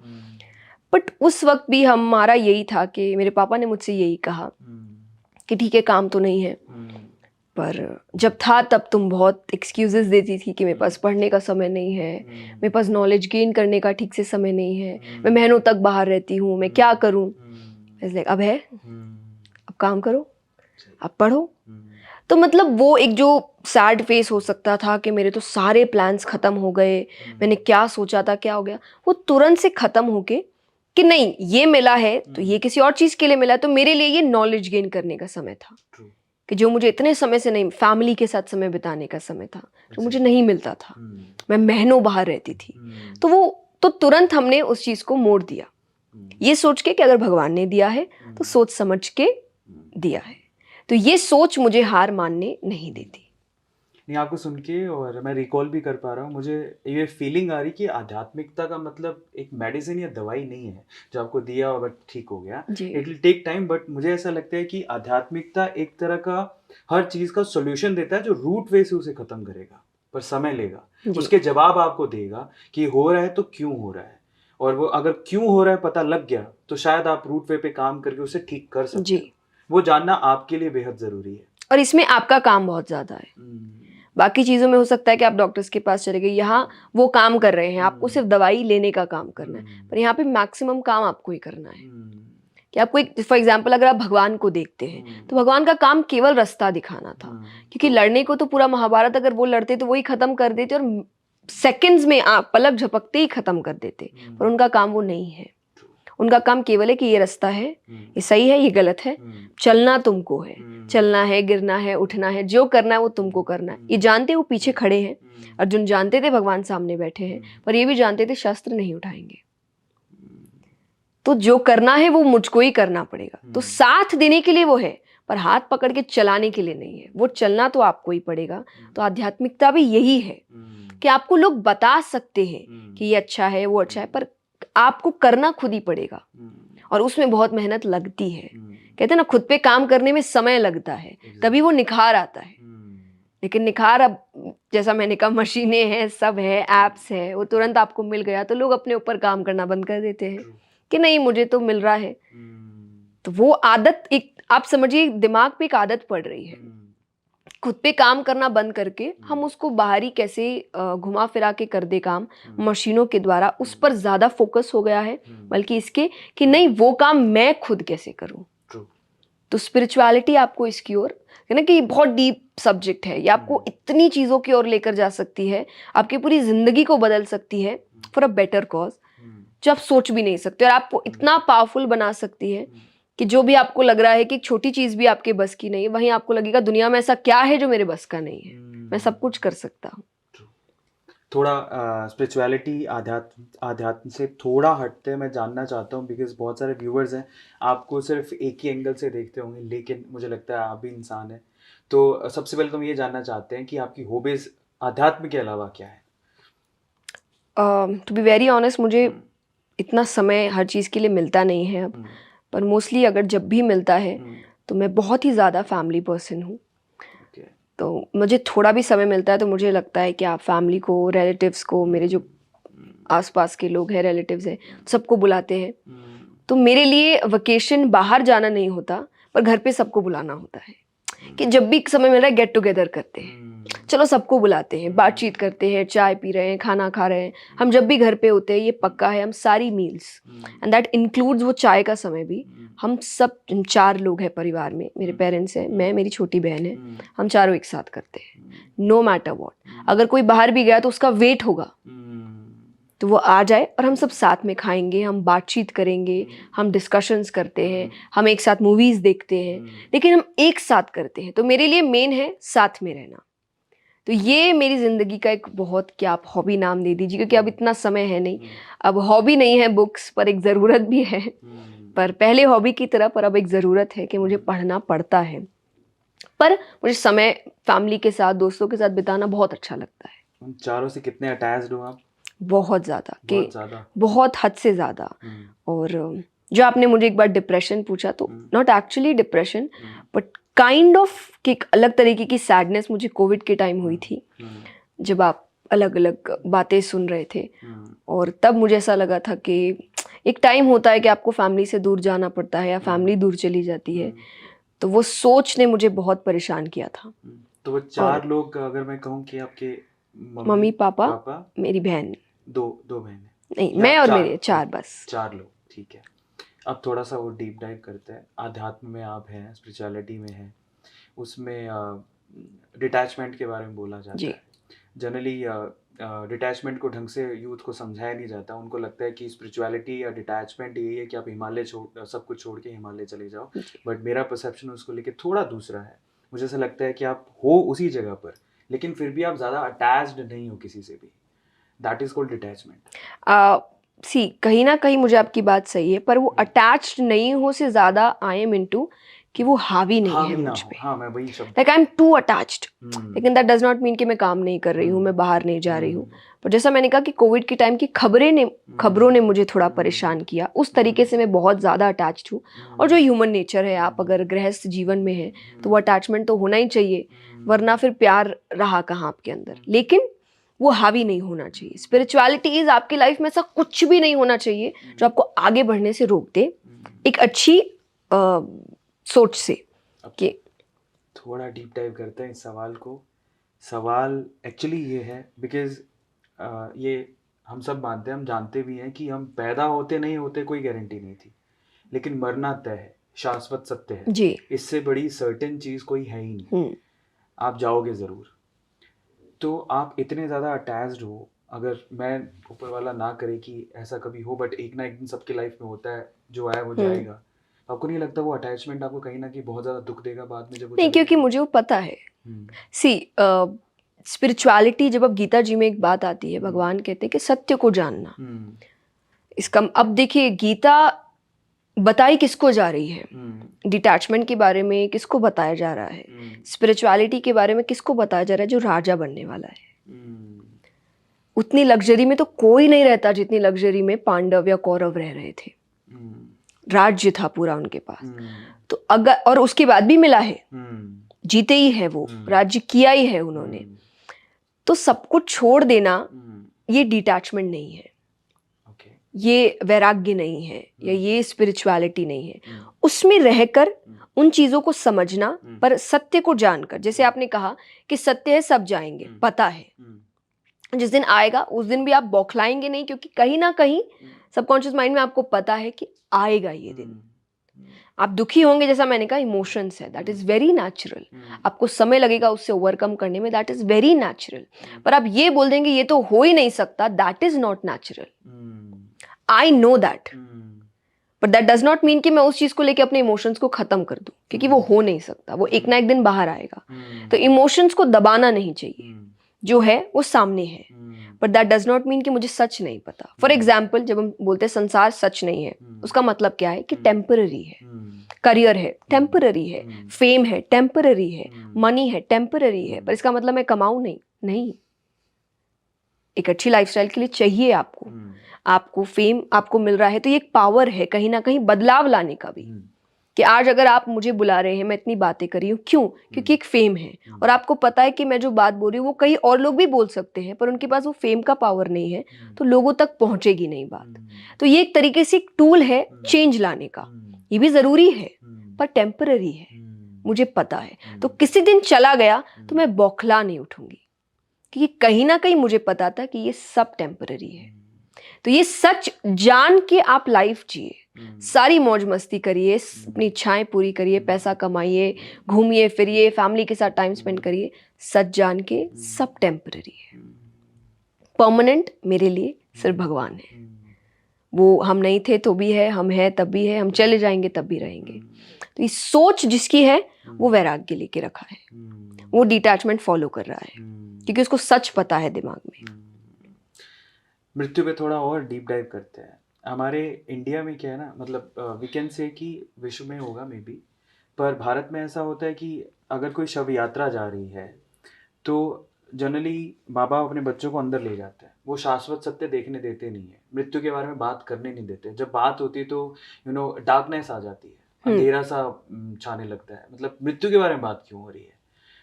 बट उस वक्त भी हमारा यही था कि मेरे पापा ने मुझसे यही कहा कि ठीक है काम तो नहीं है, पर जब था तब तुम बहुत एक्सक्यूजेस देती थी कि मेरे पास पढ़ने का समय नहीं है, मेरे पास नॉलेज गेन करने का ठीक से समय नहीं है, मैं महीनों तक बाहर रहती हूँ, मैं क्या करूँ। लाइक अब है, अब काम करो, अब पढ़ो। तो मतलब वो एक जो सैड फेस हो सकता था कि मेरे तो सारे प्लान्स ख़त्म हो गए, मैंने क्या सोचा था क्या हो गया, वो तुरंत से ख़त्म होके कि नहीं ये मिला है तो ये किसी और चीज़ के लिए मिला है, तो मेरे लिए ये नॉलेज गेन करने का समय था कि जो मुझे इतने समय से नहीं, फैमिली के साथ समय बिताने का समय था जो मुझे नहीं मिलता था, मैं महीनों बाहर रहती थी। तो वो तो तुरंत हमने उस चीज़ को मोड़ दिया, ये सोच के कि अगर भगवान ने दिया है तो सोच समझ के दिया है। तो ये सोच मुझे हार मानने नहीं देती। नहीं, आपको सुन के और मैं रिकॉल भी कर पा रहा हूँ, मुझे ये फीलिंग आ रही कि आध्यात्मिकता का मतलब एक मेडिसिन या दवाई नहीं है जो आपको दिया और बट ठीक हो गया। It will take time, but मुझे ऐसा लगता है कि आध्यात्मिकता एक तरह का हर चीज़ का सोल्यूशन देता है जो रूट वे से उसे ख़त्म करेगा, पर समय लेगा, उसके जवाब आपको देगा कि हो रहा है तो क्यों हो रहा है, और वो अगर क्यों हो रहा है पता लग गया तो शायद आप रूट वे पे काम करके उसे ठीक कर सकते हो। वो जानना आपके लिए बेहद ज़रूरी है और इसमें आपका काम बहुत ज़्यादा है। बाकी चीज़ों में हो सकता है कि आप डॉक्टर्स के पास चले गए, यहाँ वो काम कर रहे हैं, आपको सिर्फ दवाई लेने का काम करना है, पर यहाँ पे मैक्सिमम काम आपको ही करना है। कि आपको एक, फॉर एग्जांपल अगर आप भगवान को देखते हैं तो भगवान का काम केवल रास्ता दिखाना था, क्योंकि लड़ने को तो पूरा महाभारत अगर वो लड़ते तो वही खत्म कर देते और सेकंड्स में आप पलक झपकते ही खत्म कर देते, पर उनका काम वो नहीं है। उनका काम केवल है कि ये रास्ता है, ये सही है, ये गलत है, चलना तुमको है, चलना है, गिरना है, उठना है, जो करना है वो तुमको करना है। ये जानते वो पीछे खड़े हैं, अर्जुन जानते थे भगवान सामने बैठे हैं, पर ये भी जानते थे शस्त्र नहीं उठाएंगे, तो जो करना है वो मुझको ही करना पड़ेगा। तो साथ देने के लिए वो है, पर हाथ पकड़ के चलाने के लिए नहीं है, वो चलना तो आपको ही पड़ेगा। तो आध्यात्मिकता भी यही है कि आपको लोग बता सकते हैं कि ये अच्छा है, वो अच्छा है, पर आपको करना खुद ही पड़ेगा और उसमें बहुत मेहनत लगती है। कहते हैं ना, खुद पे काम करने में समय लगता है, तभी वो निखार आता है। लेकिन निखार अब जैसा मैंने कहा, मशीनें हैं, सब है, एप्स है, वो तुरंत आपको मिल गया तो लोग अपने ऊपर काम करना बंद कर देते हैं कि नहीं मुझे तो मिल रहा है। तो वो आदत, एक आप समझिए दिमाग पे एक आदत पड़ रही है, खुद पे काम करना बंद करके हम उसको बाहरी कैसे घुमा फिरा के कर दे काम मशीनों के द्वारा, उस पर ज़्यादा फोकस हो गया है, बल्कि इसके कि नहीं वो काम मैं खुद कैसे करूं। तो स्पिरिचुअलिटी आपको इसकी ओर, है ना, कि बहुत डीप सब्जेक्ट है, ये आपको इतनी चीज़ों की ओर लेकर जा सकती है, आपकी पूरी ज़िंदगी को बदल सकती है फॉर अ बेटर कॉज, जो आप सोच भी नहीं सकते, और आपको इतना पावरफुल बना सकती है कि जो भी आपको लग रहा है कि एक छोटी चीज़ भी आपके बस की नहीं है, वहीं आपको लगेगा दुनिया में ऐसा क्या है जो मेरे बस का नहीं है, मैं सब कुछ कर सकता हूँ। थोड़ा स्पिरिचुअलिटी आध्यात्म से थोड़ा हटते मैं जानना चाहता हूँ, बिकॉज बहुत सारे व्यूअर्स हैं आपको सिर्फ एक ही एंगल से देखते होंगे, लेकिन मुझे लगता है आप भी इंसान हैं। तो सबसे पहले तो हम ये जानना चाहते हैं कि आपकी हॉबीज आध्यात्म के अलावा क्या है? टू बी वेरी ऑनेस्ट, मुझे इतना समय हर चीज़ के लिए मिलता नहीं है अब, पर मोस्टली अगर जब भी मिलता है तो मैं बहुत ही ज़्यादा फैमिली पर्सन हूँ। ओके। तो मुझे थोड़ा भी समय मिलता है तो मुझे लगता है कि आप फैमिली को, रिलेटिव्स को, मेरे जो आसपास के लोग हैं, रिलेटिव्स हैं, सबको बुलाते हैं। तो मेरे लिए वेकेशन बाहर जाना नहीं होता, पर घर पे सबको बुलाना होता है कि जब भी समय मिल रहा है गेट टुगेदर करते हैं, चलो सबको बुलाते हैं, बातचीत करते हैं, चाय पी रहे हैं, खाना खा रहे हैं। हम जब भी घर पे होते हैं ये पक्का है, हम सारी मील्स एंड दैट इंक्लूड्स वो चाय का समय भी, हम सब 4 लोग हैं परिवार में, मेरे पेरेंट्स हैं, मैं, मेरी छोटी बहन है, हम चारों एक साथ करते हैं, नो मैटर व्हाट। अगर कोई बाहर भी गया तो उसका वेट होगा, तो वो आ जाए और हम सब साथ में खाएंगे, हम बातचीत करेंगे, हम डिस्कशंस करते हैं, हम एक साथ मूवीज़ देखते हैं, लेकिन हम एक साथ करते हैं। तो मेरे लिए मेन है साथ में रहना। तो ये मेरी ज़िंदगी का एक बहुत, क्या आप हॉबी नाम दे दीजिए, क्योंकि अब इतना समय है नहीं, अब हॉबी नहीं है बुक्स, पर एक ज़रूरत भी है। पर पहले हॉबी की तरह, पर अब एक ज़रूरत है कि मुझे पढ़ना पड़ता है। पर मुझे समय फैमिली के साथ, दोस्तों के साथ बिताना बहुत अच्छा लगता है। उन चारों से कितने अटैच्ड हो आप? बहुत ज़्यादा, कि बहुत ज़्यादा। बहुत हद से ज़्यादा। और जो आपने मुझे एक बार डिप्रेशन पूछा, तो not actually depression, but kind of कि एक अलग तरीके की सैडनेस मुझे कोविड के टाइम हुई थी, जब आप अलग अलग बातें सुन रहे थे। और तब मुझे ऐसा लगा था कि एक टाइम होता है कि आपको फैमिली से दूर जाना पड़ता है या फैमिली दूर चली जाती है। तो वो सोच ने मुझे बहुत परेशान किया था। तो वो 4 लोग, अगर मैं कहूँ कि आपके मम्मी पापा, मेरी बहन, दो बहनें, नहीं या मैं और 4? मेरे 4 बस। 4 लोग, ठीक है। अब थोड़ा सा वो डीप डाइव करते हैं। आध्यात्म में आप हैं, स्पिरिचुअलिटी में हैं, उसमें डिटैचमेंट के बारे में बोला जाता है। जनरली डिटैचमेंट को ढंग से यूथ को समझाया नहीं जाता। उनको लगता है कि स्पिरिचुअलिटी या डिटैचमेंट यही है कि आप हिमालय सब कुछ छोड़ के हिमालय चले जाओ। बट मेरा परसेप्शन उसको लेके थोड़ा दूसरा है। मुझे ऐसा लगता है कि आप हो उसी जगह पर, लेकिन फिर भी आप ज़्यादा अटैच्ड नहीं हो किसी से भी। That is called detachment. सी कहीं ना कहीं मुझे आपकी बात सही है, पर वो अटैच्ड नहीं हो से ज़्यादा आई एम इनटू कि वो हावी नहीं है मुझ पे। हाँ, मैं वही शब्द, like I am too attached, लेकिन दैट डज नॉट मीन कि मैं काम नहीं कर रही हूँ, मैं बाहर नहीं जा रही हूँ। पर जैसा मैंने कहा कि कोविड के टाइम की खबरों ने मुझे थोड़ा परेशान किया, उस तरीके से मैं बहुत ज़्यादा अटैच्ड हूँ। और जो ह्यूमन नेचर है, आप अगर गृहस्थ जीवन में हैं तो वो अटैचमेंट तो होना ही चाहिए, वरना फिर प्यार रहा कहाँ आपके अंदर। लेकिन वो हावी नहीं होना चाहिए। स्पिरिचुअलिटी इज आपकी लाइफ में ऐसा कुछ भी नहीं होना चाहिए जो आपको आगे बढ़ने से रोक दे, एक अच्छी सोच से। कि थोड़ा डीप डाइव करते हैं इस सवाल को। सवाल एक्चुअली ये है बिकॉज ये हम सब मानते हैं, हम जानते भी हैं कि हम पैदा होते नहीं होते कोई गारंटी नहीं थी, लेकिन मरना तय है, शाश्वत सत्य है जी। इससे बड़ी सर्टेन चीज़ कोई है ही नहीं। आप जाओगे ज़रूर। तो आप इतने ज़्यादा अटैच्ड हो, अगर मैं ऊपर वाला ना करे कि ऐसा कभी हो, बट एक ना एक दिन सबके लाइफ में होता है, जो आया वो जाएगा। आपको नहीं लगता वो अटैचमेंट आपको कहीं ना कहीं बहुत ज़्यादा दुख देगा बाद में जब वो नहीं, क्योंकि मुझे वो पता है। सी स्पिरिचुअलिटी, जब अब गीता जी में एक बात आती है, भगवान कहते हैं कि सत्य को जानना। इसका अब देखिए, गीता बताई किसको जा रही है? डिटैचमेंट के बारे में किसको बताया जा रहा है? स्पिरिचुअलिटी के बारे में किसको बताया जा रहा है? जो राजा बनने वाला है। उतनी लग्जरी में तो कोई नहीं रहता जितनी लग्जरी में पांडव या कौरव रह रहे थे। राज्य था पूरा उनके पास। तो अगर, और उसके बाद भी मिला है, जीते ही है वो, राज्य किया ही है उन्होंने। तो सब कुछ छोड़ देना ये डिटैचमेंट नहीं है, ये वैराग्य नहीं है, या ये स्पिरिचुअलिटी नहीं है। उसमें रहकर उन चीजों को समझना, पर सत्य को जानकर, जैसे आपने कहा कि सत्य है, सब जाएंगे, पता है जिस दिन आएगा उस दिन भी आप बौखलाएंगे नहीं, क्योंकि कहीं ना कहीं सबकॉन्शियस माइंड में आपको पता है कि आएगा ये दिन। आप दुखी होंगे, जैसा मैंने कहा, इमोशंस है, दैट इज वेरी नेचुरल। आपको समय लगेगा उससे ओवरकम करने में, दैट इज वेरी नेचुरल। पर आप ये बोल देंगे ये तो हो ही नहीं सकता, that is not natural. I know that, but that does not mean कि मैं उस चीज को लेके अपने इमोशंस को खत्म कर दूं, क्योंकि वो हो नहीं सकता, वो एक ना एक दिन बाहर आएगा। तो इमोशंस को दबाना नहीं चाहिए, जो है वो सामने है, but that does not mean कि मुझे सच नहीं पता। फॉर एग्जाम्पल, जब हम बोलते हैं संसार सच नहीं है, उसका मतलब क्या है? कि टेम्पररी है। करियर है, टेम्पररी है। फेम है, टेम्पररी है। मनी है, टेम्पररी है। पर इसका मतलब मैं कमाऊं नहीं। एक अच्छी लाइफस्टाइल के लिए चाहिए आपको। आपको फेम आपको मिल रहा है तो ये एक पावर है कहीं ना कहीं बदलाव लाने का भी, कि आज अगर आप मुझे बुला रहे हैं, मैं इतनी बातें कर रही हूँ, क्यों? क्योंकि एक फेम है और आपको पता है कि मैं जो बात बोल रही हूँ वो कई और लोग भी बोल सकते हैं, पर उनके पास वो फेम का पावर नहीं है तो लोगों तक पहुंचेगी नहीं बात। तो ये एक तरीके से एक टूल है चेंज लाने का, ये भी जरूरी है पर टेम्पररी है, मुझे पता है। तो किसी दिन चला गया तो मैं बौखला नहीं उठूंगी, क्योंकि कहीं ना कहीं मुझे पता था कि ये सब टेम्पररी है। तो ये सच जान के आप लाइफ जिए, सारी मौज मस्ती करिए, अपनी इच्छाएं पूरी करिए, पैसा कमाइए, घूमिए फिरिए, फैमिली के साथ टाइम स्पेंड करिए, सच जान के सब टेम्पररी है। परमानेंट मेरे लिए सिर्फ भगवान है। वो हम नहीं थे तो भी है, हम हैं तब भी है, हम चले जाएंगे तब भी रहेंगे। तो ये सोच जिसकी है वो वैराग्य लेके रखा है, वो डिटैचमेंट फॉलो कर रहा है क्योंकि उसको सच पता है दिमाग में। मृत्यु पे थोड़ा और डीप डाइव करते हैं। हमारे इंडिया में क्या है ना, मतलब वी कैन से कि विश्व में होगा मे बी, पर भारत में ऐसा होता है कि अगर कोई शव यात्रा जा रही है तो जनरली माँ बाप अपने बच्चों को अंदर ले जाते हैं। वो शाश्वत सत्य देखने देते नहीं है, मृत्यु के बारे में बात करने नहीं देते। जब बात होती है तो डार्कनेस आ जाती है, अंधेरा सा छाने लगता है, मतलब मृत्यु के बारे में बात क्यों हो रही है।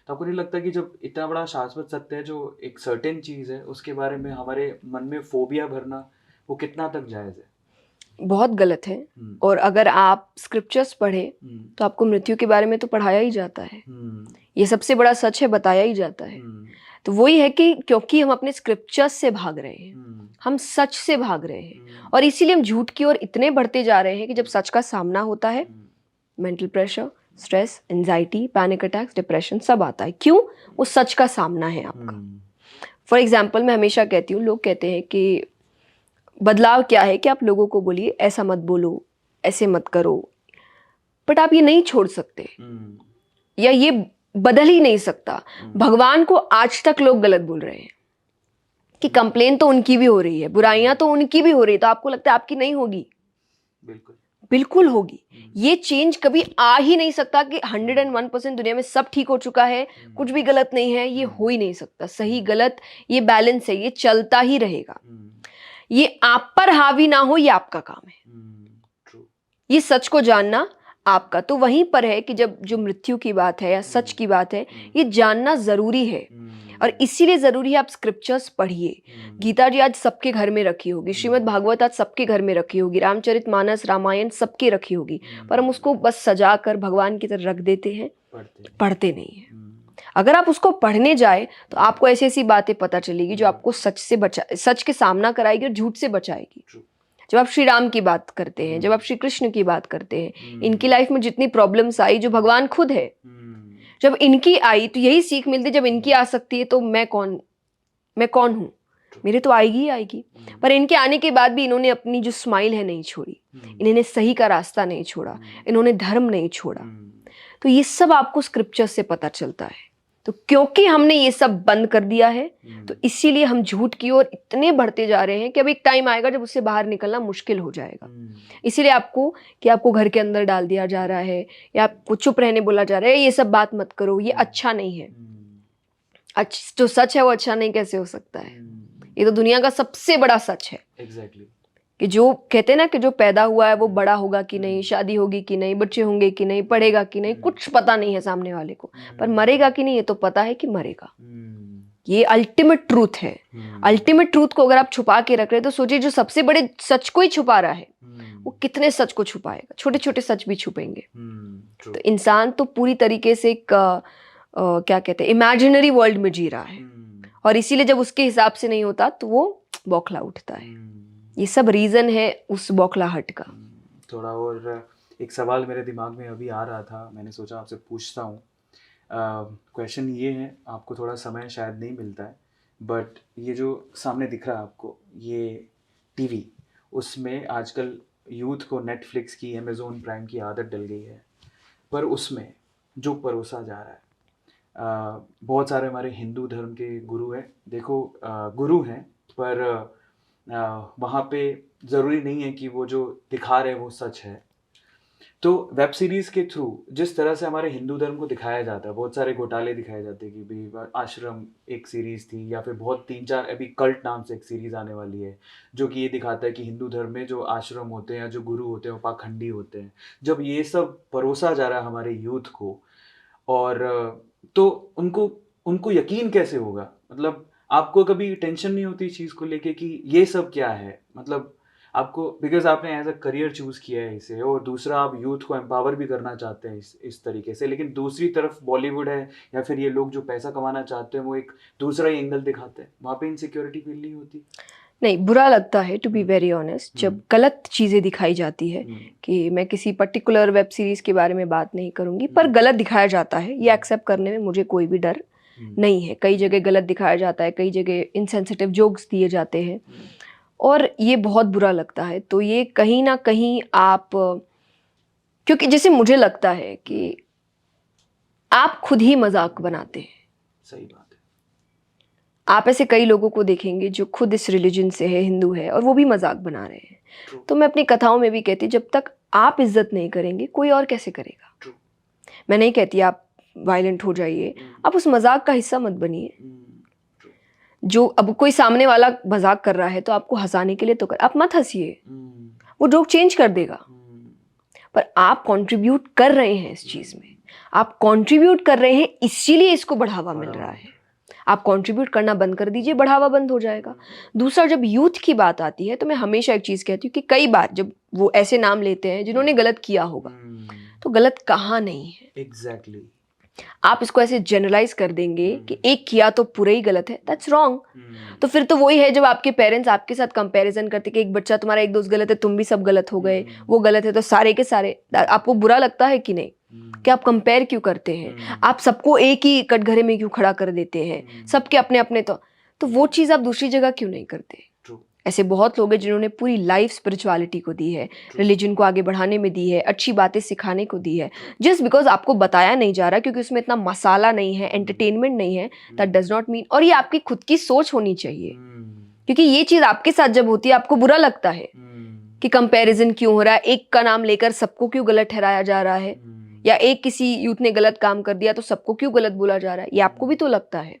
तो आपको नहीं लगता कि जब इतना बड़ा शाश्वत सत्य है, जो एक सर्टेन चीज़ है, उसके बारे में हमारे मन में फोबिया भरना वो कितना तक जायज़ है? बहुत गलत है। और अगर आप स्क्रिप्चर्स पढ़े तो आपको मृत्यु के बारे में तो पढ़ाया ही जाता है, ये सबसे बड़ा सच है, बताया ही जाता है। तो वही है कि क्योंकि हम अपने स्क्रिप्चर्स से भाग रहे हैं, हम सच से भाग रहे हैं, और इसीलिए हम झूठ की ओर इतने बढ़ते जा रहे हैं कि जब सच का सामना होता है, mental pressure, stress, anxiety, panic attacks, depression सब आता है। क्यों? वो सच का सामना है आपका। फॉर एग्जाम्पल मैं हमेशा कहती हूँ, लोग कहते हैं कि बदलाव क्या है कि आप लोगों को बोलिए ऐसा मत बोलो, ऐसे मत करो, बट आप ये नहीं छोड़ सकते या ये बदल ही नहीं सकता। भगवान को आज तक लोग गलत बोल रहे हैं कि कंप्लेन तो उनकी भी हो रही है, बुराइयां तो उनकी भी हो रही है, तो आपको लगता है आपकी नहीं होगी? बिल्कुल बिल्कुल होगी। ये चेंज कभी आ ही नहीं सकता कि 101% दुनिया में सब ठीक हो चुका है, कुछ भी गलत नहीं है, ये हो ही नहीं सकता। सही गलत ये बैलेंस है, ये चलता ही रहेगा। ये आप पर हावी ना हो, ये आपका काम है। ये सच को जानना आपका तो वहीं पर है कि जब जो मृत्यु की बात है या सच की बात है, ये जानना जरूरी है। और इसीलिए जरूरी है आप स्क्रिप्चर्स पढ़िए। गीता जी आज सबके घर में रखी होगी, श्रीमद् भागवत आज सबके घर में रखी होगी, रामचरितमानस, रामायण सबके रखी होगी, पर हम उसको बस सजा कर भगवान की तरह रख देते हैं, पढ़ते नहीं है। अगर आप उसको पढ़ने जाए तो आपको ऐसी ऐसी बातें पता चलेगी जो आपको सच के सामना कराएगी और झूठ से बचाएगी। जब आप श्री राम की बात करते हैं, जब आप श्री कृष्ण की बात करते हैं, इनकी लाइफ में जितनी प्रॉब्लम्स आई, जो भगवान खुद है, जब इनकी आई तो यही सीख मिलती, जब इनकी आ सकती है तो मैं कौन हूँ, मेरे तो आएगी ही आएगी। पर इनके आने के बाद भी इन्होंने अपनी जो स्माइल है नहीं छोड़ी, इन्होंने सही का रास्ता नहीं छोड़ा, इन्होंने धर्म नहीं छोड़ा। तो ये सब आपको स्क्रिप्चर से पता चलता है। तो क्योंकि हमने ये सब बंद कर दिया है तो इसीलिए हम झूठ की ओर इतने बढ़ते जा रहे हैं कि अब एक टाइम आएगा जब उससे बाहर निकलना मुश्किल हो जाएगा। इसीलिए आपको घर के अंदर डाल दिया जा रहा है या आपको चुप रहने बोला जा रहा है, ये सब बात मत करो, ये अच्छा नहीं है। जो सच है वो अच्छा नहीं कैसे हो सकता है? ये तो दुनिया का सबसे बड़ा सच है। एग्जैक्टली। कि जो कहते हैं ना कि जो पैदा हुआ है वो बड़ा होगा कि नहीं, शादी होगी कि नहीं, बच्चे होंगे कि नहीं, पढ़ेगा कि नहीं, कुछ पता नहीं है सामने वाले को, पर मरेगा कि नहीं ये तो पता है कि मरेगा। ये अल्टीमेट ट्रूथ है। अल्टीमेट ट्रूथ को अगर आप छुपा के रख रहे हैं तो सोचिए जो सबसे बड़े सच को ही छुपा रहा है वो कितने सच को छुपाएगा। छोटे छोटे सच भी छुपेंगे। तो इंसान तो पूरी तरीके से एक क्या कहते हैं, इमेजिनरी वर्ल्ड में जी रहा है, और इसीलिए जब उसके हिसाब से नहीं होता तो वो बौखला उठता है। ये सब रीजन है उस बौखलाहट का। थोड़ा और एक सवाल मेरे दिमाग में अभी आ रहा था, मैंने सोचा आपसे पूछता हूँ। क्वेश्चन ये है, आपको थोड़ा समय शायद नहीं मिलता है, बट ये जो सामने दिख रहा है आपको, ये टीवी, उसमें आजकल यूथ को नेटफ्लिक्स की, अमेज़ॉन प्राइम की आदत डल गई है, पर उसमें जो परोसा जा रहा है, बहुत सारे हमारे हिंदू धर्म के गुरु हैं। देखो गुरु हैं, पर वहाँ पे ज़रूरी नहीं है कि वो जो दिखा रहे हैं वो सच है। तो वेब सीरीज के थ्रू जिस तरह से हमारे हिंदू धर्म को दिखाया जाता है, बहुत सारे घोटाले दिखाए जाते हैं कि भाई आश्रम एक सीरीज थी, या फिर बहुत 3-4 अभी कल्ट नाम से एक सीरीज आने वाली है जो कि ये दिखाता है कि हिंदू धर्म में जो आश्रम होते हैं या जो गुरु होते हैं वो पाखंडी होते हैं। जब ये सब परोसा जा रहा है हमारे यूथ को, और तो उनको उनको यकीन कैसे होगा? मतलब आपको कभी टेंशन नहीं होती इस चीज़ को लेके कि ये सब क्या है? मतलब आपको, बिकॉज आपने एज अ करियर चूज किया है इसे, और दूसरा आप यूथ को एम्पावर भी करना चाहते हैं इस तरीके से, लेकिन दूसरी तरफ बॉलीवुड है या फिर ये लोग जो पैसा कमाना चाहते हैं वो एक दूसरा ही एंगल दिखाते हैं, वहाँ पे इनसिक्योरिटी फील नहीं होती? नहीं, बुरा लगता है टू बी वेरी ऑनेस्ट जब गलत चीज़ें दिखाई जाती है। कि मैं किसी पर्टिकुलर वेब सीरीज़ के बारे में बात नहीं करूँगी, पर गलत दिखाया जाता है, ये एक्सेप्ट करने में मुझे कोई भी डर नहीं है। कई जगह गलत दिखाया जाता है, कई जगह इनसेंसिटिव जोक्स दिए जाते हैं, और ये बहुत बुरा लगता है। तो ये कहीं ना कहीं आप, क्योंकि जैसे मुझे लगता है कि आप खुद ही मजाक बनाते हैं। सही बात है। आप ऐसे कई लोगों को देखेंगे जो खुद इस रिलीजन से है, हिंदू है, और वो भी मजाक बना रहे हैं। तो मैं अपनी कथाओं में भी कहती, जब तक आप इज्जत नहीं करेंगे कोई और कैसे करेगा। मैं नहीं कहती आप वायलेंट हो जाइए, आप उस मजाक का हिस्सा मत बनिए। जो अब कोई सामने वाला मजाक कर रहा है तो आपको हंसाने के लिए तो आप मत हंसिए, वो जोक चेंज कर देगा। पर आप कंट्रीब्यूट कर रहे हैं इस चीज में, आप कंट्रीब्यूट कर रहे हैं, इसीलिए इसको बढ़ावा मिल रहा है। आप कंट्रीब्यूट करना बंद कर दीजिए, बढ़ावा बंद हो जाएगा। दूसरा, जब यूथ की बात आती है तो मैं हमेशा एक चीज कहती हूँ कि कई बार जब वो ऐसे नाम लेते हैं जिन्होंने गलत किया होगा, तो गलत कहाँ नहीं है। एग्जैक्टली। आप इसको ऐसे जनरलाइज कर देंगे कि एक किया तो पूरा ही गलत है, दैट्स रॉन्ग। तो फिर तो वही है जब आपके पेरेंट्स आपके साथ कंपैरिजन करते कि एक बच्चा तुम्हारा एक दोस्त गलत है, तुम भी सब गलत हो गए, वो गलत है तो सारे के सारे। आपको बुरा लगता है कि नहीं? कि आप कंपेयर क्यों करते हैं? आप सबको एक ही कटघरे में क्यों खड़ा कर देते हैं? सबके अपने अपने तो वो चीज़ आप दूसरी जगह क्यों नहीं करते? ऐसे बहुत लोग हैं जिन्होंने पूरी लाइफ स्पिरिचुअलिटी को दी है, रिलीजन को आगे बढ़ाने में दी है, अच्छी बातें सिखाने को दी है, जस्ट बिकॉज आपको बताया नहीं जा रहा क्योंकि उसमें इतना मसाला नहीं है, एंटरटेनमेंट नहीं है, दैट डज नॉट मीन। और ये आपकी खुद की सोच होनी चाहिए, क्योंकि ये चीज आपके साथ जब होती है आपको बुरा लगता है कि कंपैरिजन क्यों हो रहा है, एक का नाम लेकर सबको क्यों गलत ठहराया जा रहा है, या एक किसी यूथ ने गलत काम कर दिया तो सबको क्यों गलत बोला जा रहा है, ये आपको भी तो लगता है।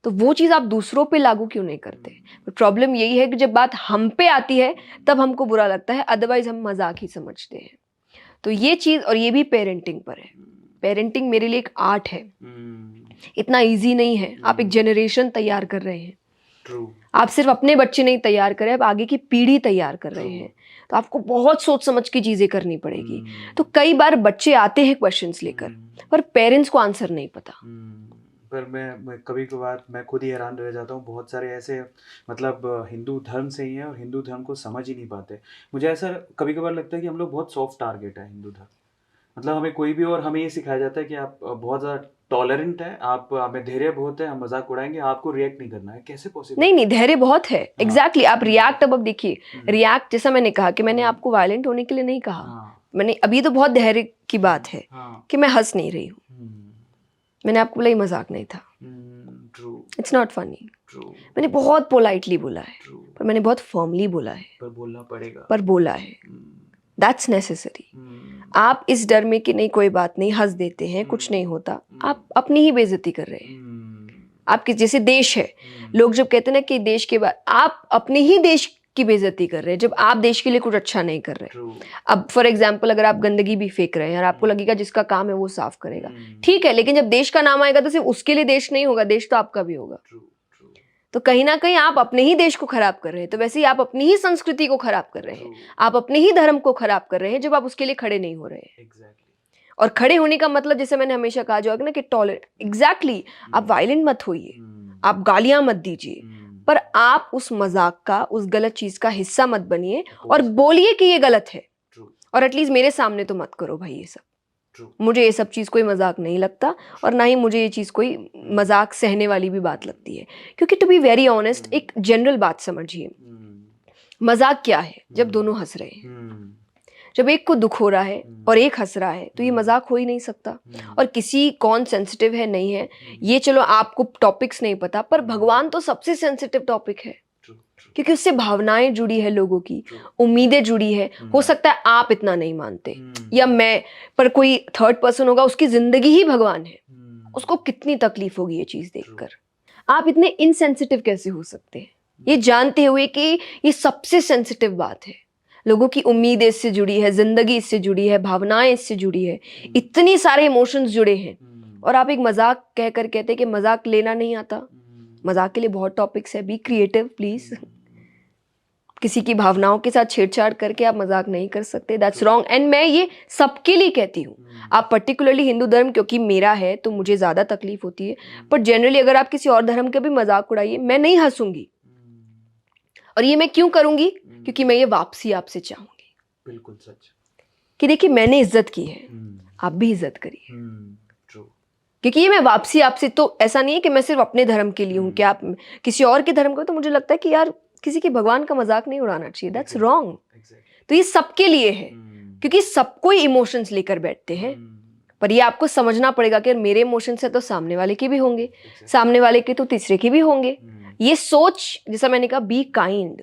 तो वो चीज़ आप दूसरों पे लागू क्यों नहीं करते? प्रॉब्लम यही है कि जब बात हम पे आती है तब हमको बुरा लगता है, अदरवाइज हम मजाक ही समझते हैं। तो ये चीज़, और ये भी पेरेंटिंग पर है। पेरेंटिंग मेरे लिए एक आर्ट है, इतना इजी नहीं है। आप एक जनरेशन तैयार कर रहे हैं, आप सिर्फ अपने बच्चे नहीं तैयार कर रहे, आप आगे की पीढ़ी तैयार कर रहे हैं। तो आपको बहुत सोच समझ की चीज़ें करनी पड़ेगी। तो कई बार बच्चे आते हैं क्वेश्चंस लेकर, पर पेरेंट्स को आंसर नहीं पता। पर मैं कभी कभार मैं खुद ही हैरान रह जाता हूँ, बहुत सारे ऐसे मतलब हिंदू धर्म से ही हैं और हिंदू धर्म को समझ ही नहीं पाते। मुझे ऐसा कभी कभार लगता है कि हम लोग बहुत सॉफ्ट टारगेट है हिंदू धर्म। मतलब हमें कोई भी, और हमें ये सिखाया जाता है कि आप बहुत ज़्यादा टॉलरेंट है, आप हमें धैर्य बहुत है, हम मजाक उड़ाएंगे, आपको रिएक्ट नहीं करना है। कैसे पॉसिबल? नहीं, धैर्य बहुत है। एग्जैक्टली आप रिएक्ट, अब देखिए रिएक्ट, जैसा मैंने कहा कि मैंने आपको वायलेंट होने के लिए नहीं कहा, मैंने अभी तो बहुत धैर्य की बात है कि मैं हंस नहीं रही हूँ, मैंने आपको बोला ये मजाक नहीं था, इट्स नॉट फनी। मैंने बहुत पोलाइटली बोला है, पर मैंने बहुत फर्मली बोला है, पर बोलना पड़ेगा, पर बोला है, दैट्स नेसेसरी। आप इस डर में कि नहीं कोई बात नहीं, हंस देते हैं, कुछ नहीं होता, आप अपनी ही बेइज्जती कर रहे हैं। आपके जैसे देश है, लोग जब कहते हैं ना कि देश के बाद, आप अपने ही देश की बेइज्जती कर रहे हैं जब आप देश के लिए कुछ अच्छा नहीं कर रहे। अब फॉर एग्जाम्पल अगर आप गंदगी भी फेंक रहे हैं और आपको लगेगा जिसका काम है वो साफ करेगा, ठीक है, लेकिन जब देश का नाम आएगा तो सिर्फ उसके लिए देश नहीं होगा, देश तो आपका भी होगा। तो कहीं ना कहीं आप अपने ही देश को खराब कर रहे हैं। तो वैसे ही आप अपनी ही संस्कृति को खराब कर रहे हैं, आप अपने ही धर्म को खराब कर रहे हैं जब आप उसके लिए खड़े नहीं हो रहे हैं। और खड़े होने का मतलब, जैसे मैंने हमेशा कहा जाएगा ना कि टॉलरेट, एग्जैक्टली, आप वायलेंट मत होइए, आप गालियां मत दीजिए, पर आप उस मजाक का, उस गलत चीज का हिस्सा मत बनिए और बोलिए कि ये गलत है। और एटलीस्ट मेरे सामने तो मत करो भाई ये सब। मुझे ये सब चीज़ कोई मजाक नहीं लगता, और ना ही मुझे ये चीज़ कोई मजाक सहने वाली भी बात लगती है। क्योंकि टू बी वेरी ऑनेस्ट, एक जनरल बात समझिए, मजाक क्या है? जब दोनों हंस रहे हैं, जब एक को दुख हो रहा है और एक हंस रहा है, तो ये मजाक हो ही नहीं सकता। और किसी कौन सेंसिटिव है नहीं है, ये चलो आपको टॉपिक्स नहीं पता, पर भगवान तो सबसे सेंसिटिव टॉपिक है। क्योंकि उससे भावनाएं जुड़ी है लोगों की, True. उम्मीदें जुड़ी है। हो सकता है आप इतना नहीं मानते या मैं, पर कोई थर्ड पर्सन होगा, उसकी जिंदगी ही भगवान है, उसको कितनी तकलीफ होगी ये चीज देखकर। आप इतने इनसेंसिटिव कैसे हो सकते हैं, ये जानते हुए कि ये सबसे सेंसिटिव बात है, लोगों की उम्मीदें इससे जुड़ी है, जिंदगी इससे जुड़ी है, भावनाएं इससे जुड़ी है, इतनी सारे इमोशंस जुड़े हैं, और आप एक मजाक कहकर कहते हैं कि मजाक लेना नहीं आता। मजाक के लिए बहुत टॉपिक्स है, बी क्रिएटिव प्लीज। किसी की भावनाओं के साथ छेड़छाड़ करके आप मजाक नहीं कर सकते, दैट्स रॉन्ग। एंड मैं ये सबके लिए कहती हूँ, आप पर्टिकुलरली हिंदू धर्म क्योंकि मेरा है तो मुझे ज़्यादा तकलीफ होती है, पर जनरली अगर आप किसी और धर्म के भी मजाक उड़ाइए, मैं नहीं हंसूंगी। और ये मैं क्यों करूंगी? क्योंकि मैं ये वापसी आपसे चाहूंगी। बिल्कुल सच कि देखिए मैंने इज्जत की है, आप भी इज्जत करिए। ट्रू। क्योंकि ये मैं वापसी आपसे, तो ऐसा नहीं है कि मैं सिर्फ अपने धर्म के लिए हूँ, कि आप किसी और के धर्म को, तो मुझे लगता है कि यार किसी के भगवान का मजाक नहीं उड़ाना चाहिए, दैट्स रॉन्ग। तो ये सबके लिए है, क्योंकि सब कोई इमोशंस लेकर बैठते हैं, पर ये आपको समझना पड़ेगा कि मेरे इमोशंस है तो सामने वाले के भी होंगे, सामने वाले के तो तीसरे के भी होंगे। ये सोच, जैसा मैंने कहा, बी काइंड,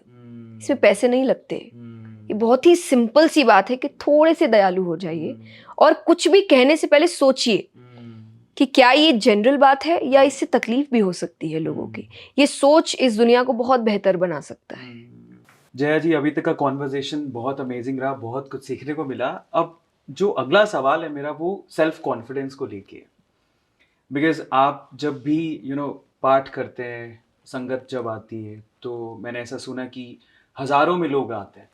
इसमें पैसे नहीं लगते। ये बहुत ही सिंपल सी बात है कि थोड़े से दयालु हो जाइए, और कुछ भी कहने से पहले सोचिए कि क्या ये जनरल बात है या इससे तकलीफ भी हो सकती है लोगों की। ये सोच इस दुनिया को बहुत बेहतर बना सकता है। जया जी, अभी तक का कॉन्वर्सेशन बहुत अमेजिंग रहा, बहुत कुछ सीखने को मिला। अब जो अगला सवाल है मेरा, वो सेल्फ कॉन्फिडेंस को लेके, बिकॉज आप जब भी पाठ करते हैं, संगत जब आती है, तो मैंने ऐसा सुना कि हजारों में लोग आते हैं,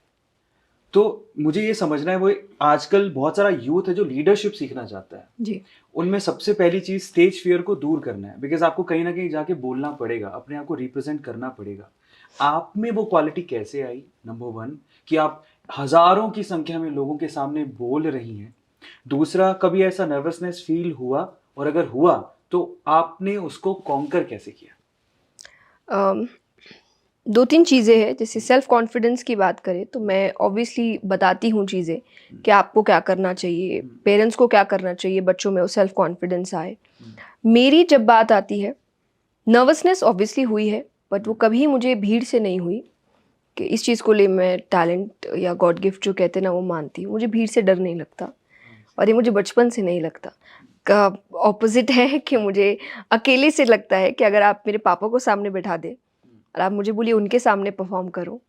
तो मुझे ये समझना है, वो आजकल बहुत सारा यूथ है जो लीडरशिप सीखना चाहता है जी। उनमें सबसे पहली चीज स्टेज फियर को दूर करना है, बिकॉज आपको कहीं ना कहीं जाके बोलना पड़ेगा, अपने आप को रिप्रेजेंट करना पड़ेगा। आप में वो क्वालिटी कैसे आई, नंबर 1, कि आप हजारों की संख्या में लोगों के सामने बोल रही हैं? दूसरा, कभी ऐसा नर्वसनेस फील हुआ, और अगर हुआ तो आपने उसको कॉन्कर कैसे किया? 2-3 चीज़ें हैं। जैसे सेल्फ कॉन्फिडेंस की बात करें तो मैं ऑब्वियसली बताती हूँ चीज़ें कि आपको क्या करना चाहिए, पेरेंट्स को क्या करना चाहिए, बच्चों में वो सेल्फ कॉन्फिडेंस आए। मेरी जब बात आती है, नर्वसनेस ऑब्वियसली हुई है, बट वो कभी मुझे भीड़ से नहीं हुई, कि इस चीज़ को लिए मैं टैलेंट या गॉड गिफ्ट जो कहते हैं ना, वो मानती हूँ। मुझे भीड़ से डर नहीं लगता, और ये मुझे बचपन से नहीं लगता। का ऑपोजिट है कि मुझे अकेले से लगता है कि अगर आप मेरे पापा को सामने बैठा दे और आप मुझे बोलिए उनके सामने परफॉर्म करो,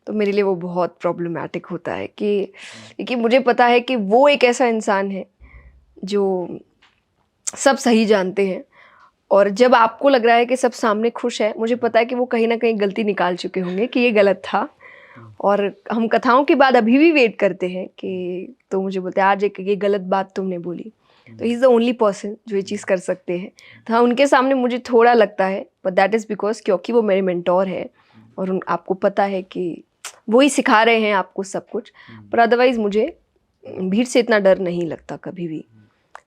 तो मेरे लिए वो बहुत प्रॉब्लमैटिक होता है। कि मुझे पता है कि वो एक ऐसा इंसान है जो सब सही जानते हैं, और जब आपको लग रहा है कि सब सामने खुश है, मुझे पता है कि वो कहीं ना कहीं गलती निकाल चुके होंगे कि ये गलत था। और हम कथाओं के बाद अभी भी वेट करते हैं कि, तो मुझे बोलते हैं आज एक ये गलत बात तुमने बोली, तो he is the only person जो ये चीज़ कर सकते हैं। तो हाँ, उनके सामने मुझे थोड़ा लगता है, बट दैट इज़ बिकॉज क्योंकि वो मेरे मेंटोर है, और आपको पता है कि वो ही सिखा रहे हैं आपको सब कुछ। पर अदरवाइज़ मुझे भीड़ से इतना डर नहीं लगता कभी भी।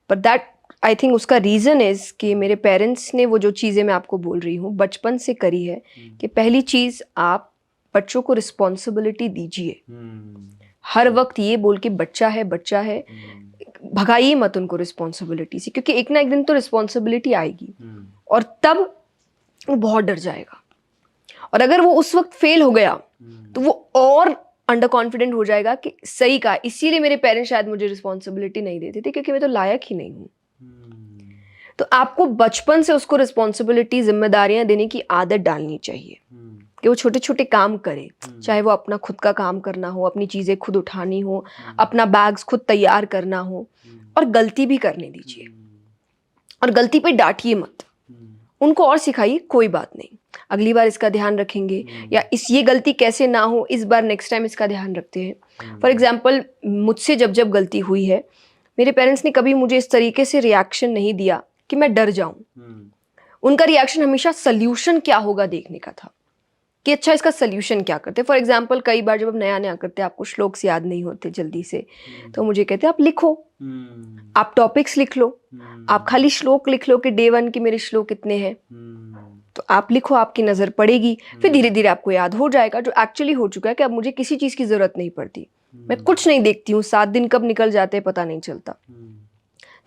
बट दैट आई थिंक उसका रीज़न इज़ कि मेरे पेरेंट्स ने वो जो चीज़ें मैं आपको बोल रही हूँ बचपन से करी है, कि पहली चीज़, आप बच्चों को रिस्पॉन्सिबिलिटी दीजिए। हर वक्त ये बोल के बच्चा है भगाइए मत उनको रिस्पॉन्सिबिलिटी से, क्योंकि एक ना एक दिन तो रिस्पॉन्सिबिलिटी आएगी, और तब वो बहुत डर जाएगा। और अगर वो उस वक्त फेल हो गया तो वो और अंडर कॉन्फिडेंट हो जाएगा कि सही कहा, इसीलिए मेरे पेरेंट्स शायद मुझे रिस्पॉन्सिबिलिटी नहीं देते थे, क्योंकि मैं तो लायक ही नहीं हूँ। तो आपको बचपन से उसको रिस्पॉन्सिबिलिटी, जिम्मेदारियां देने की आदत डालनी चाहिए, कि वो छोटे छोटे काम करे, चाहे वो अपना खुद का काम करना हो, अपनी चीज़ें खुद उठानी हो, अपना बैग्स खुद तैयार करना हो, और गलती भी करने दीजिए, और गलती पे डांटिए मत, उनको और सिखाइए कोई बात नहीं, अगली बार इसका ध्यान रखेंगे, या ये गलती कैसे ना हो, इस बार नेक्स्ट टाइम इसका ध्यान रखते हैं। फॉर एग्जाम्पल, मुझसे जब गलती हुई है, मेरे पेरेंट्स ने कभी मुझे इस तरीके से रिएक्शन नहीं दिया कि मैं डर जाऊं। उनका रिएक्शन हमेशा सल्यूशन क्या होगा देखने का था, कि अच्छा इसका सल्यूशन क्या करते। फॉर एग्जाम्पल, कई बार जब आप नया करते हैं, आपको श्लोक्स याद नहीं होते जल्दी से, तो मुझे कहते हैं आप लिखो, आप टॉपिक्स लिख लो, आप खाली श्लोक लिख लो कि डे 1 की मेरे श्लोक कितने हैं, तो आप लिखो, आपकी नज़र पड़ेगी, फिर धीरे धीरे आपको याद हो जाएगा, जो एक्चुअली हो चुका है कि अब मुझे किसी चीज़ की ज़रूरत नहीं पड़ती, मैं कुछ नहीं देखती हूँ, 7 दिन कब निकल जाते हैं पता नहीं चलता।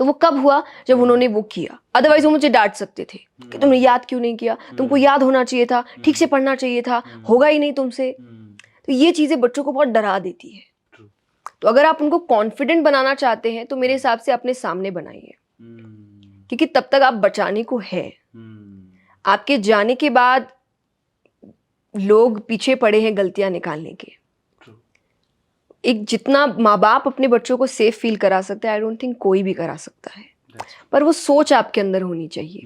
तो वो कब हुआ जब उन्होंने वो किया, अदरवाइज वो मुझे डांट सकते थे कि तुमने याद क्यों नहीं किया, तुमको याद होना चाहिए था, ठीक से पढ़ना चाहिए था, होगा ही नहीं तुमसे। तो ये चीजें बच्चों को बहुत डरा देती है। तो अगर आप उनको कॉन्फिडेंट बनाना चाहते हैं तो मेरे हिसाब से अपने सामने बनाइए, क्योंकि तब तक आप बचाने को है। आपके जाने के बाद लोग पीछे पड़े हैं गलतियां निकालने के। एक जितना माँ बाप अपने बच्चों को सेफ फील करा सकते हैं, आई डोंट थिंक कोई भी करा सकता है। पर वो सोच आपके अंदर होनी चाहिए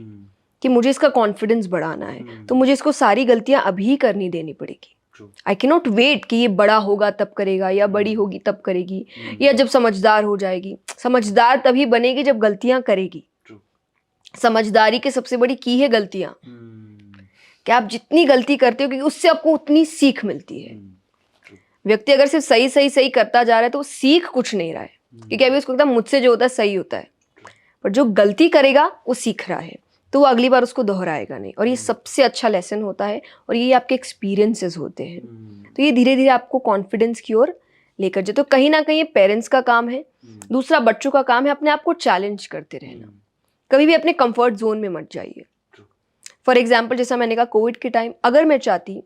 कि मुझे इसका कॉन्फिडेंस बढ़ाना है, तो मुझे इसको सारी गलतियां अभी करनी देनी पड़ेगी। आई कैन नॉट वेट कि ये बड़ा होगा तब करेगा, या बड़ी होगी तब करेगी, या जब समझदार हो जाएगी। समझदार तभी बनेगी जब गलतियां करेगी। समझदारी की सबसे बड़ी की है गलतियां, कि आप जितनी गलती करते हो क्योंकि उससे आपको उतनी सीख मिलती है। व्यक्ति अगर सिर्फ सही सही सही करता जा रहा है तो वो सीख कुछ नहीं रहा है, क्योंकि अभी उसको लगता है मुझसे जो होता है सही होता है। पर जो गलती करेगा वो सीख रहा है, तो वो अगली बार उसको दोहराएगा नहीं। और ये सबसे अच्छा लेसन होता है, और ये आपके एक्सपीरियंसेस होते हैं। तो ये धीरे धीरे आपको कॉन्फिडेंस की ओर लेकर जाए। तो कहीं ना कहीं पेरेंट्स का काम है, दूसरा बच्चों का काम है अपने आप को चैलेंज करते रहना। कभी भी अपने कंफर्ट जोन में मत जाइए। फॉर एग्जाम्पल, जैसा मैंने कहा कोविड के टाइम अगर मैं चाहती,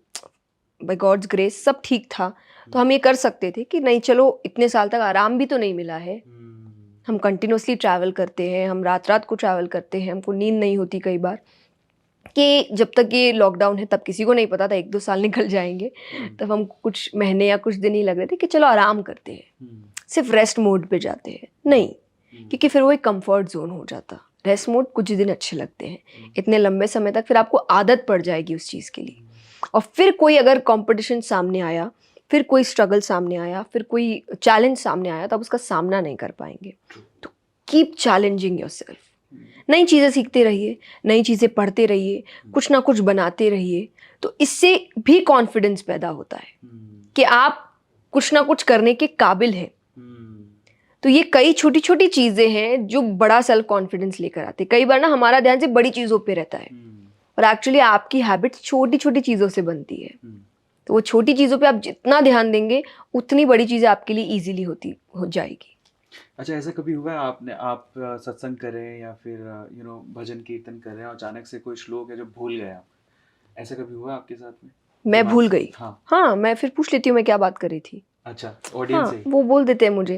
बाय गॉड्स ग्रेस सब ठीक था, तो हम ये कर सकते थे कि नहीं चलो इतने साल तक आराम भी तो नहीं मिला है, हम कंटिन्यूसली ट्रैवल करते हैं, हम रात रात को ट्रैवल करते हैं, हमको नींद नहीं होती कई बार, कि जब तक ये लॉकडाउन है तब किसी को नहीं पता था 1-2 साल निकल जाएंगे, तब हम कुछ महीने या कुछ दिन ही लग रहे थे कि चलो आराम करते हैं, सिर्फ रेस्ट मोड पे जाते हैं। नहीं, क्योंकि फिर वो एक कंफर्ट जोन हो जाता। रेस्ट मोड कुछ दिन अच्छे लगते हैं, इतने लंबे समय तक फिर आपको आदत पड़ जाएगी उस चीज़ के लिए। और फिर कोई अगर कंपटीशन सामने आया, फिर कोई स्ट्रगल सामने आया, फिर कोई चैलेंज सामने आया, तब उसका सामना नहीं कर पाएंगे। तो कीप चैलेंजिंग योरसेल्फ, नई चीज़ें सीखते रहिए, नई चीज़ें पढ़ते रहिए, कुछ ना कुछ बनाते रहिए। तो इससे भी कॉन्फिडेंस पैदा होता है कि आप कुछ ना कुछ करने के काबिल हैं। तो ये कई छोटी छोटी चीज़ें हैं जो बड़ा सेल्फ कॉन्फिडेंस लेकर आते हैं। कई बार ना हमारा ध्यान सिर्फ बड़ी चीज़ों पे रहता है, और एक्चुअली आपकी हैबिट छोटी छोटी चीज़ों से बनती है। तो वो छोटी चीज़ों पे आप जितना ध्यान देंगे उतनी बड़ी चीज़ें आपके लिए इजीली हो जाएगी। अच्छा, ऐसा कभी हुआ है आप सत्संग कर रहे हैं या फिर भजन कीर्तन कर रहे हैं और अचानक से कोई श्लोक है जो भूल गए आप? ऐसा कभी हुआ आपके साथ में? मैं भूल गई। हाँ, मैं फिर पूछ लेती हूँ मैं क्या बात कर रही थी। अच्छा, ऑडियंस से वो बोल देते हैं मुझे।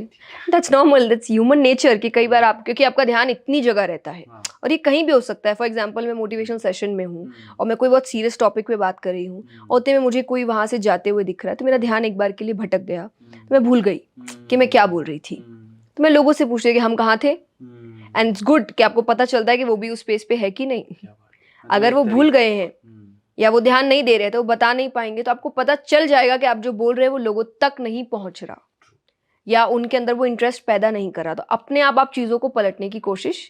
That's normal, that's human nature कि कई बार आप, क्योंकि आपका ध्यान इतनी जगह रहता है, और ये कहीं भी हो सकता है। फॉर एग्जांपल, मैं मोटिवेशनल सेशन में हूँ और मैं कोई बहुत सीरियस टॉपिक पे बात कर रही हूँ, और उतने में मुझे कोई वहाँ से जाते हुए दिख रहा है, तो मेरा ध्यान एक बार के लिए भटक गया, तो मैं भूल गई कि मैं क्या बोल रही थी। तो मैं लोगों से पूछ रही कि हम कहाँ थे, एंड इट्स गुड कि आपको पता चलता है कि वो भी उस स्पेस पे है कि नहीं। अगर वो भूल गए हैं या वो ध्यान नहीं दे रहे, तो वो बता नहीं पाएंगे, तो आपको पता चल जाएगा कि आप जो बोल रहे हैं वो लोगों तक नहीं पहुंच रहा, या उनके अंदर वो इंटरेस्ट पैदा नहीं कर रहा। तो अपने आप चीज़ों को पलटने की कोशिश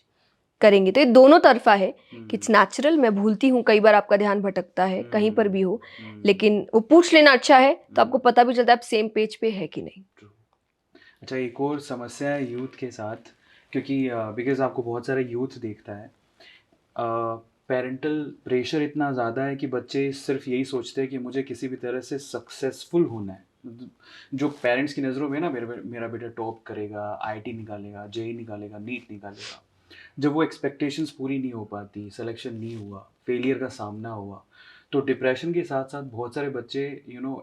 करेंगे। तो ये दोनों तरफा है कि इट्स नेचुरल, मैं भूलती हूँ, कई बार आपका ध्यान भटकता है कहीं पर भी हो, लेकिन वो पूछ लेना अच्छा है, तो आपको पता भी चलता है आप सेम पेज पे है कि नहीं। अच्छा, एक और समस्या है यूथ के साथ, क्योंकि बिकॉज आपको बहुत सारा यूथ देखता है, पेरेंटल प्रेशर इतना ज़्यादा है कि बच्चे सिर्फ यही सोचते हैं कि मुझे किसी भी तरह से सक्सेसफुल होना है। जो पेरेंट्स की नज़रों में ना, मेरा बेटा टॉप करेगा, आईआईटी निकालेगा, जेईई निकालेगा, नीट निकालेगा। जब वो एक्सपेक्टेशंस पूरी नहीं हो पाती, सिलेक्शन नहीं हुआ, फेलियर का सामना हुआ, तो डिप्रेशन के साथ साथ बहुत सारे बच्चे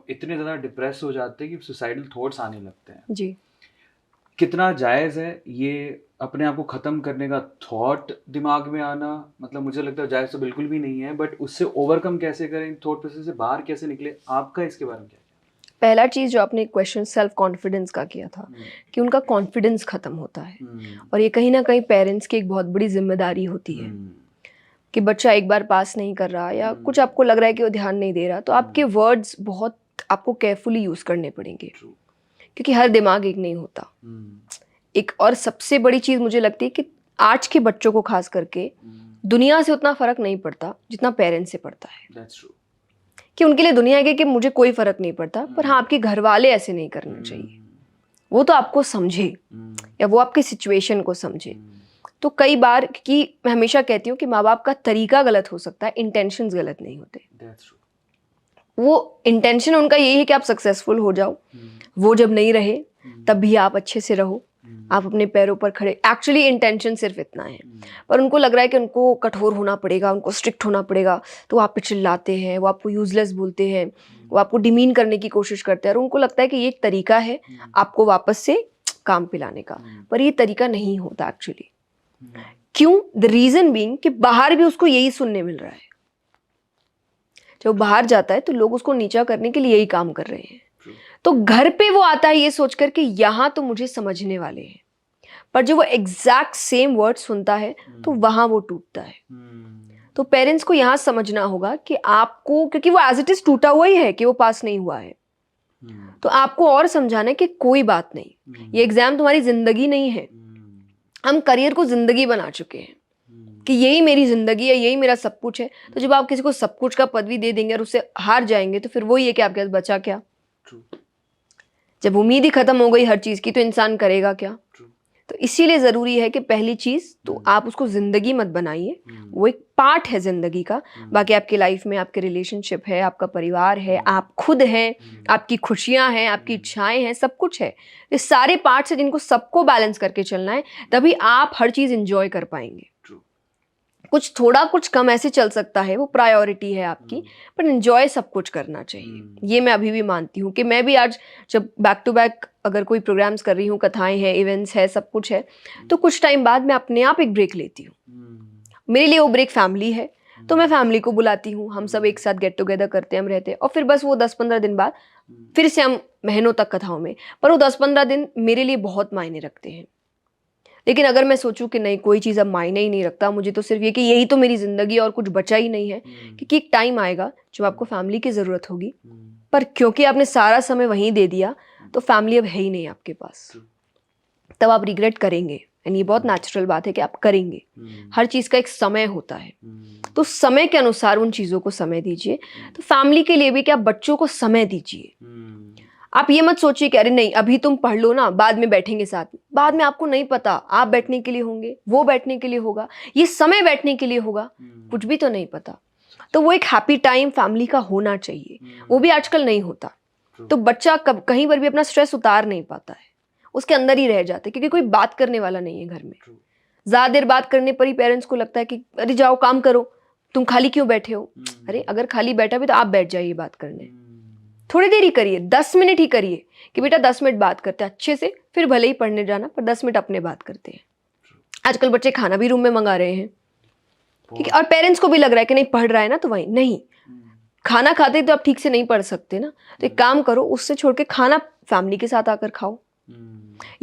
इतने ज़्यादा डिप्रेस हो जाते हैं कि सुसाइडल थॉट्स आने लगते हैं। जी, कितना जायज़ है ये अपने आप को ख़त्म करने का थॉट दिमाग में आना? मतलब मुझे लगता है जायज़ तो बिल्कुल भी नहीं है, बट उससे ओवरकम कैसे करें, थॉट प्रोसेस से बाहर कैसे निकले? आपका इसके बारे में क्या? पहला चीज़ जो आपने क्वेश्चन सेल्फ कॉन्फिडेंस का किया था, कि उनका कॉन्फिडेंस खत्म होता है, और ये कहीं ना कहीं पेरेंट्स की एक बहुत बड़ी जिम्मेदारी होती है कि बच्चा एक बार पास नहीं कर रहा, या कुछ आपको लग रहा है कि वो ध्यान नहीं दे रहा, तो आपके वर्ड्स बहुत आपको केयरफुली यूज़ करने पड़ेंगे, क्योंकि हर दिमाग एक नहीं होता। एक और सबसे बड़ी चीज़ मुझे लगती है कि आज के बच्चों को खास करके दुनिया से उतना फ़र्क नहीं पड़ता जितना पेरेंट्स से पड़ता है। कि उनके लिए दुनिया है कि मुझे कोई फ़र्क नहीं पड़ता, पर हाँ, आपके घर वाले ऐसे नहीं करना चाहिए। वो तो आपको समझे, या वो आपकी सिचुएशन को समझे। तो कई बार, कि मैं हमेशा कहती हूँ कि माँ बाप का तरीका गलत हो सकता है, इंटेंशंस गलत नहीं होते। वो इंटेंशन उनका यही है कि आप सक्सेसफुल हो जाओ, वो जब नहीं रहे तब भी आप अच्छे से रहो, आप अपने पैरों पर खड़े, एक्चुअली इंटेंशन सिर्फ इतना है, पर उनको लग रहा है कि उनको कठोर होना पड़ेगा, उनको स्ट्रिक्ट होना पड़ेगा, तो वो आप पे चिल्लाते हैं, वो आपको यूजलेस बोलते हैं, वो आपको डिमीन करने की कोशिश करते हैं, और उनको लगता है कि ये एक तरीका है आपको वापस से काम पे लाने का, पर ये तरीका नहीं होता एक्चुअली। क्यों? द रीजन बीइंग कि बाहर भी उसको यही सुनने मिल रहा है। जब वो बाहर जाता है तो लोग उसको नीचा करने के लिए यही काम कर रहे हैं, तो घर पे वो आता है ये सोचकर कि यहाँ तो मुझे समझने वाले हैं, पर जब वो एग्जैक्ट सेम वर्ड सुनता है तो वहां वो टूटता है। तो पेरेंट्स को यहाँ समझना होगा कि आपको, क्योंकि वो एज इट इज टूटा हुआ ही है कि वो पास नहीं हुआ है, तो आपको और समझाना है कि कोई बात नहीं, ये एग्जाम तुम्हारी जिंदगी नहीं है। हम करियर को जिंदगी बना चुके हैं कि यही मेरी जिंदगी है, यही मेरा सब कुछ है। तो जब आप किसी को सब कुछ का पदवी दे देंगे और उससे हार जाएंगे तो फिर वही है कि आपके पास बचा क्या। जब उम्मीद ही खत्म हो गई हर चीज की तो इंसान करेगा क्या। तो इसीलिए जरूरी है कि पहली चीज तो आप उसको जिंदगी मत बनाइए, वो एक पार्ट है जिंदगी का। बाकी आपकी लाइफ में आपके रिलेशनशिप है, आपका परिवार है, आप खुद हैं, आपकी खुशियां हैं, आपकी इच्छाएं हैं, सब कुछ है। ये सारे पार्ट्स हैं जिनको सबको बैलेंस करके चलना है, तभी आप हर चीज एंजॉय कर पाएंगे। कुछ थोड़ा कुछ कम ऐसे चल सकता है, वो प्रायोरिटी है आपकी, पर एंजॉय सब कुछ करना चाहिए। ये मैं अभी भी मानती हूँ कि मैं भी आज जब बैक टू बैक अगर कोई प्रोग्राम्स कर रही हूँ, कथाएं हैं, इवेंट्स है, सब कुछ है, तो कुछ टाइम बाद मैं अपने आप एक ब्रेक लेती हूँ। मेरे लिए वो ब्रेक फैमिली है, तो मैं फैमिली को बुलाती हूँ, हम सब एक साथ गेट टुगेदर करते हैं, हम रहते हैं, और फिर बस वो 10-15 दिन बाद फिर से हम महीनों तक कथाओं में, पर वो 10-15 दिन मेरे लिए बहुत मायने रखते हैं। लेकिन अगर मैं सोचूं कि नहीं, कोई चीज़ अब मायने ही नहीं रखता, मुझे तो सिर्फ ये कि यही तो मेरी ज़िंदगी और कुछ बचा ही नहीं है, क्योंकि एक टाइम आएगा जब आपको फैमिली की ज़रूरत होगी, पर क्योंकि आपने सारा समय वहीं दे दिया तो फैमिली अब है ही नहीं आपके पास, तब आप रिग्रेट करेंगे। एंड ये बहुत नेचुरल बात है कि आप करेंगे। हर चीज़ का एक समय होता है, तो समय के अनुसार उन चीज़ों को समय दीजिए। तो फैमिली के लिए भी कि आप बच्चों को समय दीजिए। आप ये मत सोचिए कि अरे नहीं अभी तुम पढ़ लो ना, बाद में बैठेंगे साथ में। बाद में आपको नहीं पता, आप बैठने के लिए होंगे, वो बैठने के लिए होगा, ये समय बैठने के लिए होगा, कुछ भी तो नहीं पता। तो वो एक हैप्पी टाइम फैमिली का होना चाहिए, वो भी आजकल नहीं होता। तो बच्चा कहीं पर भी अपना स्ट्रेस उतार नहीं पाता है, उसके अंदर ही रह जाते, क्योंकि कोई बात करने वाला नहीं है घर में। ज्यादा देर बात करने पर ही पेरेंट्स को लगता है कि अरे जाओ काम करो, तुम खाली क्यों बैठे हो। अरे अगर खाली बैठा भी तो आप बैठ जाइए बात करने, थोड़ी देर ही करिए, 10 मिनट ही करिए कि बेटा 10 मिनट बात करते हैं अच्छे से, फिर भले ही पढ़ने जाना, पर 10 मिनट अपने बात करते हैं। आजकल बच्चे खाना भी रूम में मंगा रहे हैं, ठीक है, और पेरेंट्स को भी लग रहा है कि नहीं पढ़ रहा है ना तो वहीं नहीं, खाना खाते तो आप ठीक से नहीं पढ़ सकते ना, तो एक काम करो, उससे छोड़ के खाना फैमिली के साथ आकर खाओ,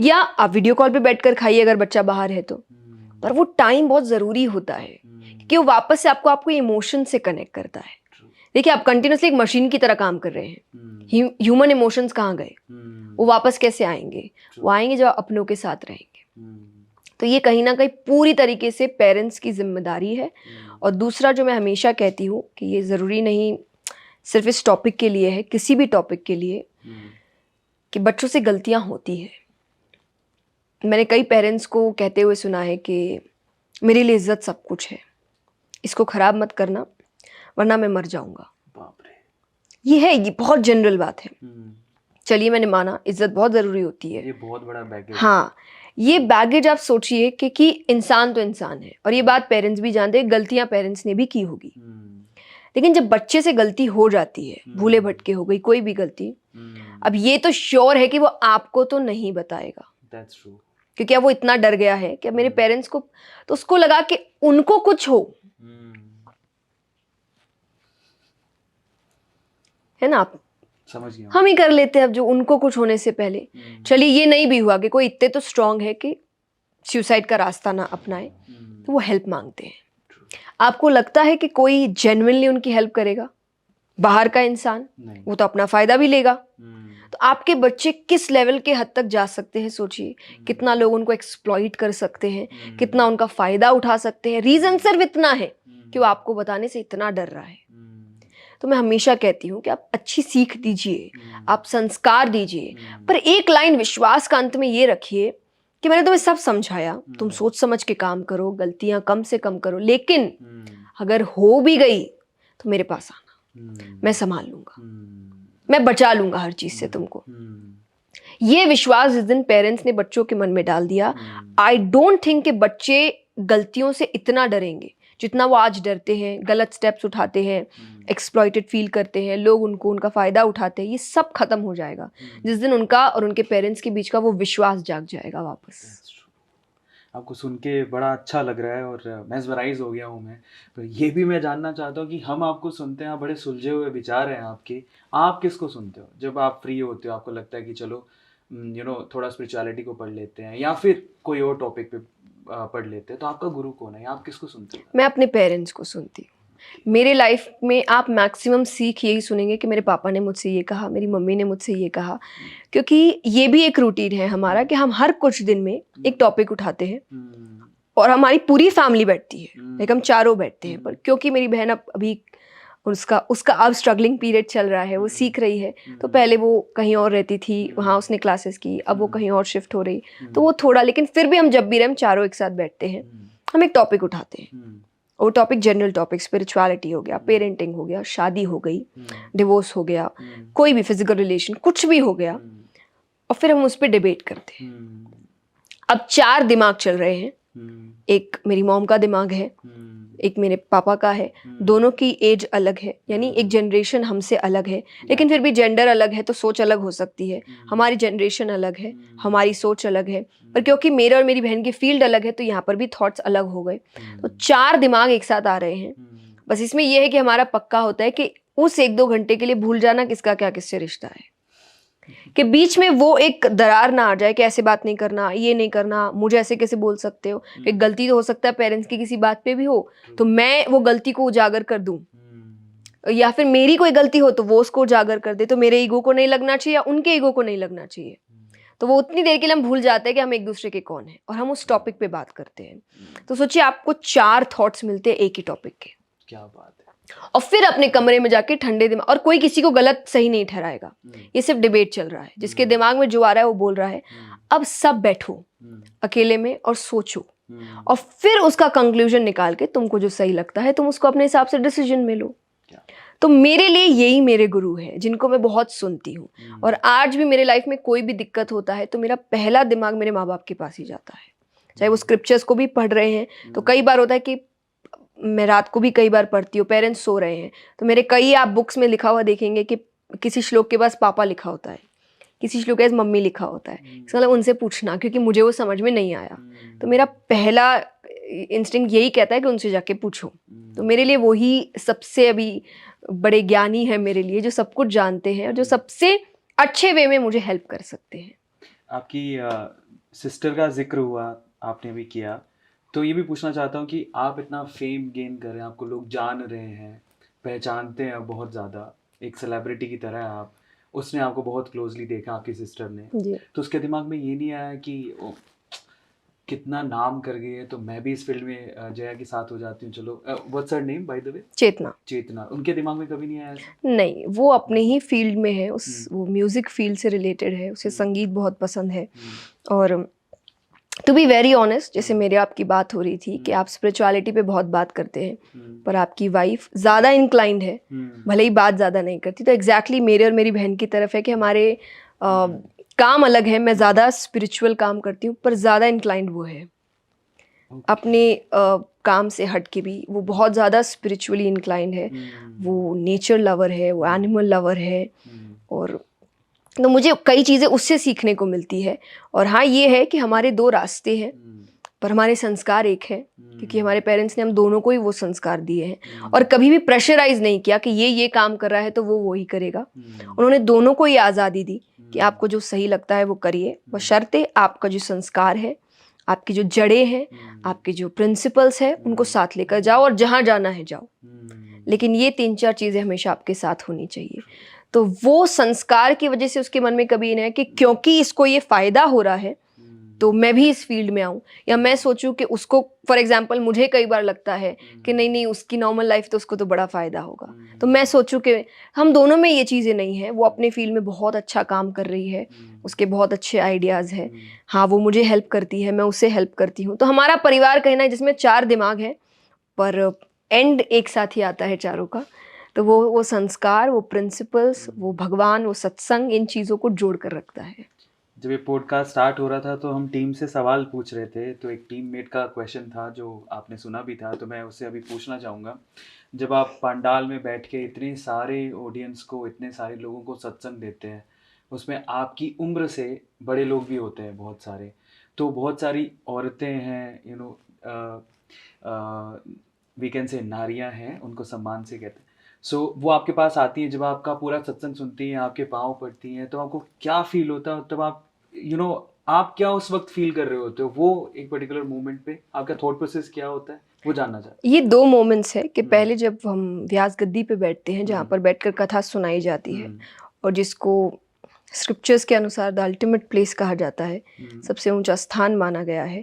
या आप वीडियो कॉल पे बैठकर खाइए अगर बच्चा बाहर है तो। पर वो टाइम बहुत जरूरी होता है कि वो वापस से आपको इमोशन से कनेक्ट करता है। देखिए आप कंटिन्यूसली एक मशीन की तरह काम कर रहे हैं, ह्यूमन इमोशंस कहाँ गए, वो वापस कैसे आएंगे, वो आएंगे जब अपनों के साथ रहेंगे। तो ये कहीं ना कहीं पूरी तरीके से पेरेंट्स की जिम्मेदारी है। और दूसरा जो मैं हमेशा कहती हूँ कि ये ज़रूरी नहीं सिर्फ इस टॉपिक के लिए है, किसी भी टॉपिक के लिए, कि बच्चों से गलतियाँ होती है। मैंने कई पेरेंट्स को कहते हुए सुना है कि मेरे लिए इज्जत सब कुछ है, इसको ख़राब मत करना वरना मैं मर जाऊंगा। बाप रे, ये बहुत जनरल बात है। चलिए मैंने माना इज्जत बहुत जरूरी होती है, ये बहुत बड़ा बैगेज। हाँ, ये बैगेज आप सोचिए कि इंसान तो इंसान है, और ये बात पेरेंट्स भी जानते हैं, गलतियां पेरेंट्स ने भी की होगी। लेकिन जब बच्चे से गलती हो जाती है, भूले भटके हो गई कोई भी गलती, अब ये तो श्योर है कि वो आपको तो नहीं बताएगा। That's true. क्योंकि अब वो इतना डर गया है कि अब मेरे पेरेंट्स को, तो उसको लगा कि उनको कुछ हो, है ना, आप समझ गया। हम ही कर लेते हैं अब जो उनको कुछ होने से पहले। चलिए ये नहीं भी हुआ कि कोई इतने तो स्ट्रांग है कि सुसाइड का रास्ता ना अपनाए, तो वो हेल्प मांगते हैं। आपको लगता है कि कोई जेन्युइनली उनकी हेल्प करेगा? बाहर का इंसान, वो तो अपना फायदा भी लेगा। तो आपके बच्चे किस लेवल के हद तक जा सकते हैं सोचिए, कितना लोग उनको एक्सप्लॉइट कर सकते हैं, कितना उनका फायदा उठा सकते हैं। रीजन सिर्फ इतना है कि वो आपको बताने से इतना डर रहा है। तो मैं हमेशा कहती हूँ कि आप अच्छी सीख दीजिए, आप संस्कार दीजिए, पर एक लाइन विश्वास का अंत में ये रखिए कि मैंने तुम्हें सब समझाया, तुम सोच समझ के काम करो, गलतियां कम से कम करो, लेकिन अगर हो भी गई तो मेरे पास आना, मैं संभाल लूंगा, मैं बचा लूंगा हर चीज से तुमको। ये विश्वास जिस दिन पेरेंट्स ने बच्चों के मन में डाल दिया, आई डोंट थिंक कि बच्चे गलतियों से इतना डरेंगे जितना वो आज डरते हैं, गलत स्टेप्स उठाते हैं, एक्सप्लॉइटेड फील करते हैं, लोग उनका फ़ायदा उठाते हैं। ये सब खत्म हो जाएगा जिस दिन उनका और उनके पेरेंट्स के बीच का वो विश्वास जाग जाएगा वापस। आपको सुन के बड़ा अच्छा लग रहा है और मेस्मराइज हो गया हूँ मैं। पर ये भी मैं जानना चाहता हूँ कि हम आपको सुनते हैं, आप बड़े सुलझे हुए विचार हैं आपके, आप किसको सुनते हो जब आप फ्री होते हो? आपको लगता है कि चलो थोड़ा स्पिरिचुअलिटी को पढ़ लेते हैं या फिर कोई और टॉपिक पे पढ़ लेते हैं, तो आपका गुरु कौन है या आप किसको सुनते हो? मैं अपने पेरेंट्स को सुनती हूँ। मेरे लाइफ में आप मैक्सिमम सीख यही सुनेंगे कि मेरे पापा ने मुझसे ये कहा, मेरी मम्मी ने मुझसे ये कहा, क्योंकि ये भी एक रूटीन है हमारा कि हम हर कुछ दिन में एक टॉपिक उठाते हैं और हमारी पूरी फैमिली बैठती है, लाइक हम चारों बैठते हैं। पर क्योंकि मेरी बहन अभी उसका अब स्ट्रगलिंग पीरियड चल रहा है, वो सीख रही है, तो पहले वो कहीं और रहती थी, वहाँ उसने क्लासेस की, अब वो कहीं और शिफ्ट हो रही, तो वो थोड़ा, लेकिन फिर भी हम जब भी रहे हम चारों एक साथ बैठते हैं, हम एक टॉपिक उठाते हैं। वो टॉपिक जनरल टॉपिक, स्पिरिचुअलिटी हो गया, पेरेंटिंग हो गया, शादी हो गई, डिवोर्स हो गया, कोई भी फिजिकल रिलेशन, कुछ भी हो गया, और फिर हम उस पर डिबेट करते हैं। अब 4 दिमाग चल रहे हैं, एक मेरी मॉम का दिमाग है, एक मेरे पापा का है, दोनों की एज अलग है, यानी एक जनरेशन हमसे अलग है, लेकिन फिर भी जेंडर अलग है तो सोच अलग हो सकती है। हमारी जनरेशन अलग है, हमारी सोच अलग है, पर क्योंकि मेरे और मेरी बहन की फील्ड अलग है तो यहाँ पर भी थॉट्स अलग हो गए, तो 4 दिमाग एक साथ आ रहे हैं। बस इसमें यह है कि हमारा पक्का होता है कि उस 1-2 घंटे के लिए भूल जाना किसका क्या किससे रिश्ता है, कि बीच में वो एक दरार ना आ जाए कि ऐसे बात नहीं करना, ये नहीं करना, मुझे ऐसे कैसे बोल सकते हो। एक गलती तो हो सकता है पेरेंट्स की किसी बात पे भी हो, तो मैं वो गलती को उजागर कर दूं, या फिर मेरी कोई गलती हो तो वो उसको उजागर कर दे, तो मेरे ईगो को नहीं लगना चाहिए या उनके ईगो को नहीं लगना चाहिए। तो वो उतनी देर के लिए हम भूल जाते हैं कि हम एक दूसरे के कौन है और हम उस टॉपिक पे बात करते हैं। तो सोचिए आपको 4 थॉट्स मिलते हैं एक ही टॉपिक के, क्या बात है। और फिर अपने कमरे में जाके ठंडे दिमाग, और कोई किसी को गलत सही नहीं ठहराएगा, ये सिर्फ डिबेट चल रहा है, जिसके दिमाग में जो आ रहा है वो बोल रहा है। अब सब बैठो अकेले में और सोचो, और फिर उसका कंक्लूजन निकाल के तुमको जो सही लगता है तुम उसको अपने हिसाब से डिसीजन में लो। तो मेरे लिए यही मेरे गुरु है जिनको मैं बहुत सुनती हूँ, और आज भी मेरे लाइफ में कोई भी दिक्कत होता है तो मेरा पहला दिमाग मेरे माँ बाप के पास ही जाता है। चाहे वो स्क्रिप्चर्स को भी पढ़ रहे हैं, तो कई बार होता है कि मैं रात को भी कई बार पढ़ती हूँ, पेरेंट्स सो रहे हैं, तो मेरे कई आप बुक्स में लिखा हुआ देखेंगे कि किसी श्लोक के पास पापा लिखा होता है, किसी श्लोक के पास मम्मी लिखा होता है, इसका मतलब उनसे पूछना, क्योंकि मुझे वो समझ में नहीं आया। तो मेरा पहला इंस्टिंक्ट यही कहता है कि उनसे जाके पूछो। तो मेरे लिए वही सबसे अभी बड़े ज्ञानी है मेरे लिए, जो सब कुछ जानते हैं और जो सबसे अच्छे वे में मुझे हेल्प कर सकते हैं। आपकी सिस्टर का जिक्र हुआ आपने भी किया, तो ये भी पूछना चाहता हूँ कि आप इतना फेम गेन कर रहे हैं, आपको लोग जान रहे हैं, पहचानते हैं बहुत ज़्यादा, एक सेलिब्रिटी की तरह आप, उसने आपको बहुत क्लोजली देखा आपकी सिस्टर ने, तो उसके दिमाग में ये नहीं आया कि कितना नाम कर गई है तो मैं भी इस फील्ड में जया के साथ हो जाती हूँ, चलो what's her name by the way? Chetna. उनके दिमाग में कभी नहीं आया ऐसा? नहीं, वो अपने ही फील्ड में है, वो म्यूजिक फील्ड से रिलेटेड है, उसे संगीत बहुत पसंद है। और टू बी वेरी ऑनेस्ट, जैसे मेरे आपकी बात हो रही थी कि आप स्पिरिचुअलिटी पे बहुत बात करते हैं, पर आपकी वाइफ ज़्यादा इंक्लाइंड है, भले ही बात ज़्यादा नहीं करती, तो एग्जैक्टली मेरे और मेरी बहन की तरफ है कि हमारे काम अलग है। मैं ज़्यादा स्पिरिचुअल काम करती हूँ, पर ज़्यादा इंक्लाइंड वो है। अपने काम से हट के भी वो बहुत ज़्यादा स्पिरिचुअली इंक्लाइंड है, वो नेचर लवर है, वो एनिमल लवर है, और तो मुझे कई चीज़ें उससे सीखने को मिलती है। और हाँ, ये है कि हमारे 2 रास्ते हैं, पर हमारे संस्कार एक है, क्योंकि हमारे पेरेंट्स ने हम दोनों को ही वो संस्कार दिए हैं, और कभी भी प्रेशराइज नहीं किया कि ये काम कर रहा है तो वो वही करेगा। उन्होंने दोनों को ये आज़ादी दी कि आपको जो सही लगता है वो करिए, बशर्ते आपका जो संस्कार है, आपकी जो जड़ें हैं, आपके जो प्रिंसिपल्स हैं, उनको साथ लेकर जाओ और जहाँ जाना है जाओ, लेकिन ये 3-4 चीज़ें हमेशा आपके साथ होनी चाहिए। तो वो संस्कार की वजह से उसके मन में कभी नहीं है कि क्योंकि इसको ये फ़ायदा हो रहा है तो मैं भी इस फील्ड में आऊँ, या मैं सोचूं कि उसको, फॉर एग्जांपल मुझे कई बार लगता है कि नहीं उसकी नॉर्मल लाइफ तो उसको तो बड़ा फ़ायदा होगा, तो मैं सोचूं कि हम दोनों में ये चीज़ें नहीं है। वो अपने फील्ड में बहुत अच्छा काम कर रही है, उसके बहुत अच्छे आइडियाज़ हैं, हाँ वो मुझे हेल्प करती है, मैं उसे हेल्प करती हूँ। तो हमारा परिवार कहना है जिसमें 4 दिमाग हैं, पर एंड एक साथ ही आता है चारों का। तो वो संस्कार, वो प्रिंसिपल्स, वो भगवान, वो सत्संग, इन चीज़ों को जोड़ कर रखता है। जब ये पॉडकास्ट स्टार्ट हो रहा था तो हम टीम से सवाल पूछ रहे थे, तो एक टीममेट का क्वेश्चन था जो आपने सुना भी था, तो मैं उससे अभी पूछना चाहूँगा। जब आप पंडाल में बैठ के इतने सारे ऑडियंस को, इतने सारे लोगों को सत्संग देते हैं, उसमें आपकी उम्र से बड़े लोग भी होते हैं बहुत सारे, तो बहुत सारी औरतें हैं, वी कैन से नारियां हैं, उनको सम्मान से कहते हैं। सो वो आपके पास आती हैं, जब आपका पूरा सत्संग सुनती हैं, आपके पाँव पड़ती हैं, तो आपको क्या फील होता है? तब आप आप क्या उस वक्त फील कर रहे होते हो? वो एक पर्टिकुलर मोमेंट पे आपका थॉट प्रोसेस क्या होता है, वो जानना चाहते ये 2 मोमेंट्स हैं कि हम्म। पहले जब हम व्यास गद्दी पे बैठते हैं, जहाँ पर बैठकर कथा सुनाई जाती है, और जिसको स्क्रिप्चर्स के अनुसार द अल्टीमेट प्लेस कहा जाता है, सबसे ऊंचा स्थान माना गया है।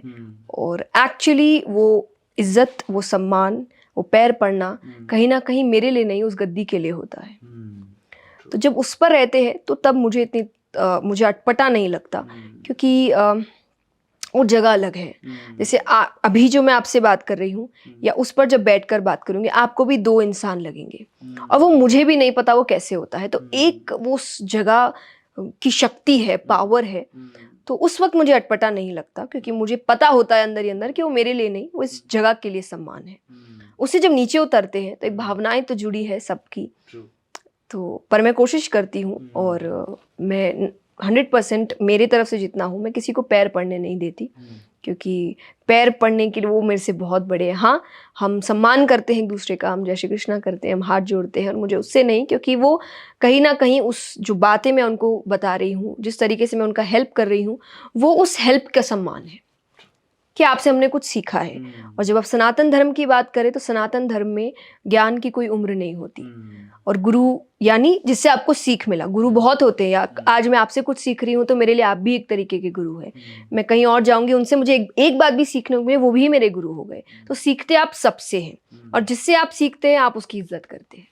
और एक्चुअली वो इज्जत, वो सम्मान, वो पैर पड़ना कहीं ना कहीं मेरे लिए नहीं, उस गद्दी के लिए होता है। तो जब उस पर रहते हैं तो तब मुझे मुझे अटपटा नहीं लगता, क्योंकि वो जगह अलग है। जैसे अभी जो मैं आपसे बात कर रही हूँ, या उस पर जब बैठकर बात करूँगी, आपको भी 2 इंसान लगेंगे, और वो मुझे भी नहीं पता वो कैसे होता है। तो एक वो उस जगह की शक्ति है, पावर है, तो उस वक्त मुझे अटपटा नहीं लगता, क्योंकि मुझे पता होता है अंदर ही अंदर कि वो मेरे लिए नहीं, वो इस जगह के लिए सम्मान है। उससे जब नीचे उतरते हैं तो एक भावनाएं तो जुड़ी है सबकी, तो पर मैं कोशिश करती हूँ, और मैं 100% मेरे तरफ से जितना हूँ, मैं किसी को पैर पड़ने नहीं देती, क्योंकि पैर पड़ने के लिए वो मेरे से बहुत बड़े हैं। हाँ, हम सम्मान करते हैं एक दूसरे का, हम जय श्री कृष्णा करते हैं, हम हाथ जोड़ते हैं, और मुझे उससे नहीं, क्योंकि वो कहीं ना कहीं उस जो बातें मैं उनको बता रही हूँ, जिस तरीके से मैं उनका हेल्प कर रही हूँ, वो उस हेल्प का सम्मान है कि आपसे हमने कुछ सीखा है। और जब आप सनातन धर्म की बात करें तो सनातन धर्म में ज्ञान की कोई उम्र नहीं होती, और गुरु यानी जिससे आपको सीख मिला। गुरु बहुत होते हैं, या आज मैं आपसे कुछ सीख रही हूँ तो मेरे लिए आप भी एक तरीके के गुरु है। मैं कहीं और जाऊंगी, उनसे मुझे एक बात भी सीखने को मिले, वो भी मेरे गुरु हो गए। तो सीखते आप सबसे हैं, और जिससे आप सीखते हैं आप उसकी इज्जत करते हैं।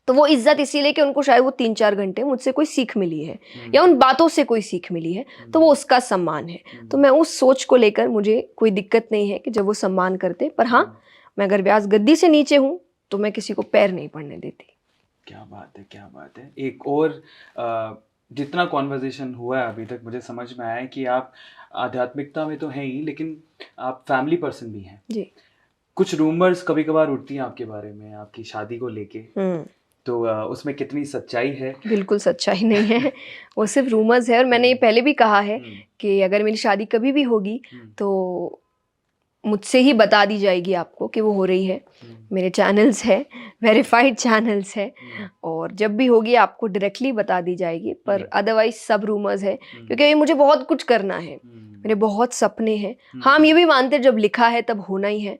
तो वो इज्जत इसीलिए कि उनको शायद वो 3-4 घंटे मुझसे कोई सीख मिली है, या उन बातों से कोई सीख मिली है, तो वो उसका सम्मान है। तो मैं उस सोच को लेकर मुझे कोई दिक्कत नहीं है कि जब वो सम्मान करते। पर हाँ, मैं अगर व्यास गद्दी से नीचे हूँ तो मैं किसी को पैर नहीं पड़ने देती। क्या बात है, क्या बात है। एक और जितना कॉन्वर्जेशन हुआ है अभी तक, मुझे समझ में आया है कि आप आध्यात्मिकता में तो हैं ही, लेकिन आप फैमिली पर्सन भी हैं जी। कुछ रूमर्स कभी कभार उठती हैं आपके बारे में, आपकी शादी को लेके, तो उसमें कितनी सच्चाई है? बिल्कुल सच्चाई नहीं है, वो सिर्फ रूमर्स है। और मैंने ये पहले भी कहा है कि अगर मेरी शादी कभी भी होगी तो मुझसे ही बता दी जाएगी आपको कि वो हो रही है। मेरे चैनल्स है, वेरीफाइड चैनल्स है, और जब भी होगी आपको डायरेक्टली बता दी जाएगी। पर अदरवाइज सब रूमर्स है, क्योंकि मुझे बहुत कुछ करना है, मेरे बहुत सपने हैं। हाँ, हम ये भी मानते हैं जब लिखा है तब होना ही है।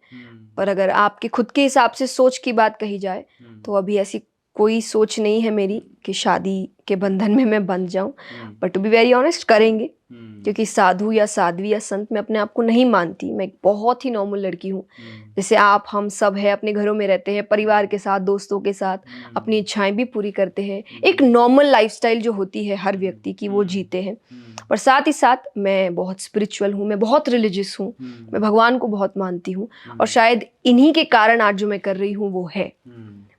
पर अगर आपके खुद के हिसाब से सोच की बात कही जाए तो अभी ऐसी कोई सोच नहीं है मेरी कि शादी के बंधन में मैं बंध जाऊं। But to be very honest, करेंगे, क्योंकि साधु या साध्वी या संत मैं अपने आप को नहीं मानती। मैं एक बहुत ही नॉर्मल लड़की हूँ, जैसे आप हम सब है, अपने घरों में रहते हैं, परिवार के साथ, दोस्तों के साथ, अपनी इच्छाएं भी पूरी करते हैं। एक नॉर्मल लाइफस्टाइल जो होती है हर व्यक्ति की, वो जीते हैं। पर साथ ही साथ मैं बहुत स्पिरिचुअल हूँ, मैं बहुत रिलीजियस हूँ, मैं भगवान को बहुत मानती हूँ, और शायद इन्हीं के कारण आज जो मैं कर रही हूँ वो है।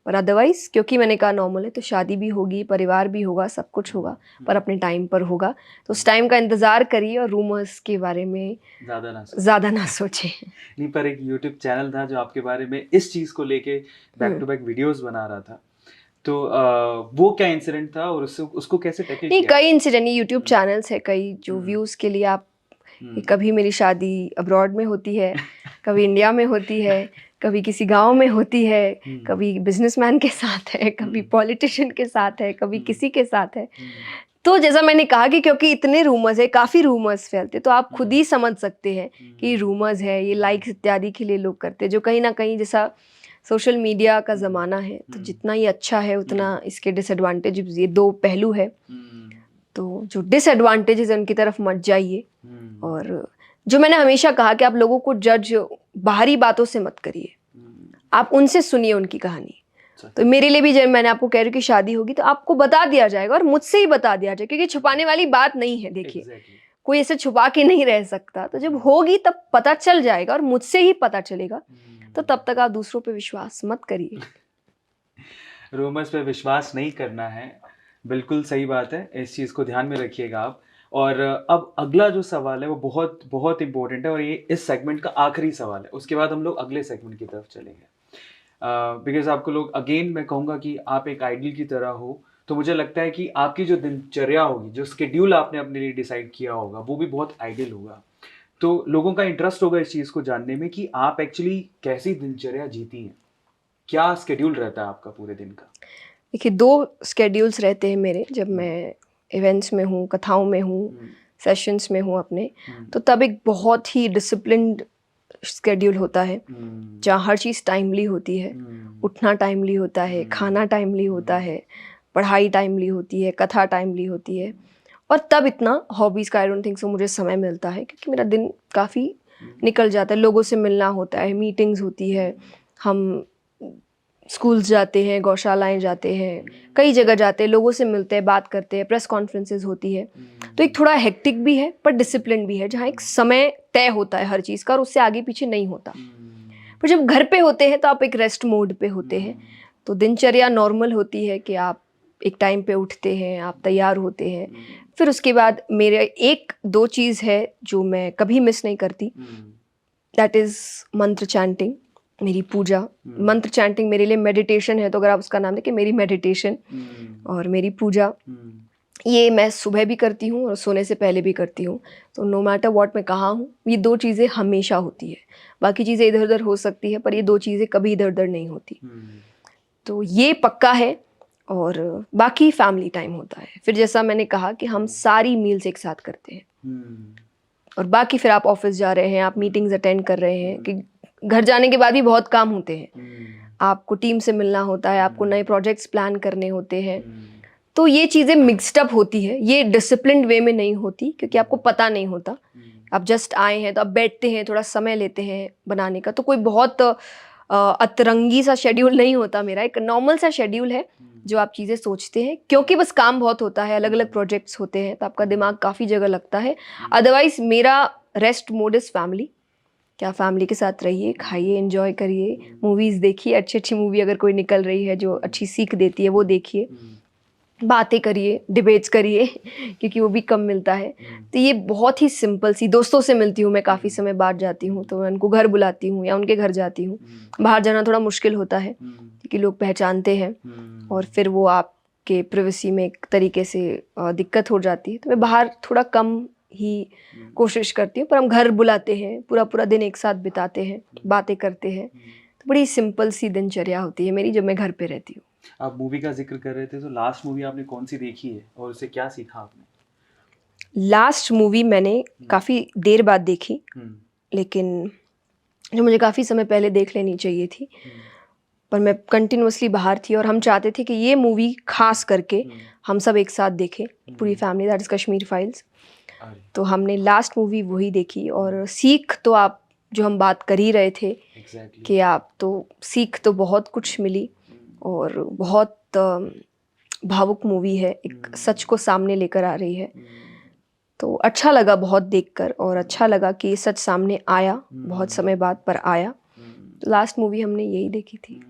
पर अदरवाइज क्योंकि मैंने कहा नॉर्मल है, तो शादी भी होगी, परिवार भी होगा, सब कुछ होगा, पर अपने टाइम पर होगा। तो उस टाइम का इंतजार करिए, और रूमर्स के बारे में ज़्यादा ना सोचें। नहीं, पर एक यूट्यूब चैनल था जो आपके बारे में इस चीज़ को लेके बैक टू बैक वीडियोस बना रहा था, तो वो क्या इंसिडेंट था और उसको कैसे टैकल नहीं, किया? कई इंसिडेंट, यूट्यूब चैनल्स है कई जो व्यूज़ के लिए आप, कभी मेरी शादी अब्रॉड में होती है, कभी इंडिया में होती है, कभी किसी गांव में होती है, कभी बिजनेसमैन के साथ है, कभी पॉलिटिशियन के साथ है, कभी किसी के साथ है। तो जैसा मैंने कहा कि क्योंकि इतने रूमर्स है, काफ़ी रूमर्स फैलते, तो आप खुद ही समझ सकते हैं कि रूमर्स है, ये लाइक्स इत्यादि के लिए लोग करते हैं, जो कहीं ना कहीं, जैसा सोशल मीडिया का ज़माना है, तो जितना ही अच्छा है उतना इसके डिसएडवांटेज, ये 2 पहलू है। तो जो डिसएडवांटेजेस है उनकी तरफ मत जाइए, और जो मैंने हमेशा कहा कि आप लोगों को जज बाहरी बातों से मत करिए, आप उनसे सुनिए उनकी कहानी। तो मेरे लिए भी जब मैंने आपको कह रही हूँ कि शादी होगी तो आपको बता दिया जाएगा, और मुझसे ही बता दिया जाएगा, क्योंकि छुपाने वाली बात नहीं है। देखिए, कोई ऐसे छुपा के नहीं रह सकता, तो जब होगी तब पता चल जाएगा, और मुझसे ही पता चलेगा। तो तब तक आप दूसरों पे विश्वास मत करिए। रूमर्स पे विश्वास नहीं करना है, बिल्कुल सही बात है, इस चीज़ को ध्यान में रखिएगा आप। और अब अगला जो सवाल है वो बहुत बहुत इम्पोर्टेंट है और ये इस सेगमेंट का आखिरी सवाल है, उसके बाद हम लोग अगले सेगमेंट की तरफ चलेंगे। बिकॉज आपको लोग अगेन मैं कहूँगा कि आप एक आइडल की तरह हो, तो मुझे लगता है कि आपकी जो दिनचर्या होगी, जो स्केड्यूल आपने अपने लिए डिसाइड किया होगा, वो भी बहुत आइडियल होगा। तो लोगों का इंटरेस्ट होगा इस चीज़ को जानने में कि आप एक्चुअली कैसी दिनचर्या जीती हैं, क्या स्केड्यूल रहता है आपका पूरे दिन का? देखिए 2 स्केड्यूल्स रहते हैं मेरे, जब मैं इवेंट्स में हूँ, कथाओं में हूँ, सेशंस में हूँ अपने, तो तब एक बहुत ही डिसिप्लिन्ड स्केड्यूल होता है, जहाँ हर चीज़ टाइमली होती है, उठना टाइमली होता है, खाना टाइमली होता है, पढ़ाई टाइमली होती है, कथा टाइमली होती है। और तब इतना हॉबीज़ का आई डोंट थिंक सो मुझे समय मिलता है, क्योंकि मेरा दिन काफ़ी निकल जाता है, लोगों से मिलना होता है, मीटिंग्स होती है, हम स्कूल्स जाते हैं, गौशालाएं जाते हैं, कई जगह जाते हैं, लोगों से मिलते हैं, बात करते हैं, प्रेस कॉन्फ्रेंसेज होती है। तो एक थोड़ा हेक्टिक भी है पर डिसिप्लिन भी है, जहाँ एक समय तय होता है हर चीज़ का और उससे आगे पीछे नहीं होता। पर जब घर पे होते हैं तो आप एक रेस्ट मोड पे होते हैं, तो दिनचर्या नॉर्मल होती है कि आप एक टाइम पे उठते हैं, आप तैयार होते हैं। फिर उसके बाद मेरे 1-2 चीज़ है जो मैं कभी मिस नहीं करती, दैट इज़ मंत्र चैंटिंग, मेरी पूजा। मंत्र चैंटिंग मेरे लिए मेडिटेशन है, तो अगर आप उसका नाम देखें, मेरी मेडिटेशन और मेरी पूजा, ये मैं सुबह भी करती हूँ और सोने से पहले भी करती हूँ। तो नो मैटर व्हाट मैं कहाँ हूँ, ये 2 चीज़ें हमेशा होती है। बाकी चीज़ें इधर उधर हो सकती है, पर ये 2 चीज़ें कभी इधर उधर नहीं होती। तो ये पक्का है। और बाकी फैमिली टाइम होता है। फिर जैसा मैंने कहा कि हम सारी मील्स एक साथ करते हैं, और बाकी फिर आप ऑफिस जा रहे हैं, आप मीटिंग्स अटेंड कर रहे हैं, कि घर जाने के बाद भी बहुत काम होते हैं, आपको टीम से मिलना होता है, आपको नए प्रोजेक्ट्स प्लान करने होते हैं। तो ये चीज़ें मिक्सड अप होती है, ये डिसिप्लिन्ड वे में नहीं होती, क्योंकि आपको पता नहीं होता। आप जस्ट आए हैं तो आप बैठते हैं, थोड़ा समय लेते हैं बनाने का, तो कोई बहुत अतरंगी सा शेड्यूल नहीं होता मेरा, एक नॉर्मल सा शेड्यूल है जो आप चीज़ें सोचते हैं, क्योंकि बस काम बहुत होता है, अलग अलग प्रोजेक्ट्स होते हैं, तो आपका दिमाग काफ़ी जगह लगता है। अदरवाइज मेरा रेस्ट मोड इज़ फैमिली। क्या फैमिली के साथ रहिए, खाइए, एंजॉय करिए, मूवीज़ देखिए, अच्छी अच्छी मूवी अगर कोई निकल रही है जो अच्छी सीख देती है वो देखिए, बातें करिए, डिबेट्स करिए क्योंकि वो भी कम मिलता है। तो ये बहुत ही सिंपल सी, दोस्तों से मिलती हूँ मैं, काफ़ी समय बाद जाती हूँ तो मैं उनको घर बुलाती हूँ या उनके घर जाती हूँ। बाहर जाना थोड़ा मुश्किल होता है क्योंकि लोग पहचानते हैं और फिर वो आपके प्राइवेसी में एक तरीके से दिक्कत हो जाती है, तो मैं बाहर थोड़ा कम ही कोशिश करती हूँ। पर हम घर बुलाते हैं, पूरा पूरा दिन एक साथ बिताते हैं, बातें करते हैं। तो बड़ी सिंपल सी दिनचर्या होती है मेरी जब मैं घर पे रहती हूँ। आप मूवी का जिक्र कर रहे थे, तो लास्ट मूवी आपने कौन सी देखी है और उससे क्या सीखा आपने? लास्ट मूवी मैंने काफ़ी देर बाद देखी, लेकिन जो मुझे काफ़ी समय पहले देख लेनी चाहिए थी, पर मैं कंटिन्यूअसली बाहर थी और हम चाहते थे कि ये मूवी खास करके हम सब एक साथ देखें, पूरी family, that is Kashmir files. तो हमने लास्ट मूवी वही देखी और सीख तो आप, जो हम बात कर ही रहे थे कि आप, तो सीख तो बहुत कुछ मिली और बहुत भावुक मूवी है, एक सच को सामने लेकर आ रही है। तो अच्छा लगा बहुत देखकर और अच्छा लगा कि ये सच सामने आया, बहुत समय बाद पर आया। तो लास्ट मूवी हमने यही देखी थी।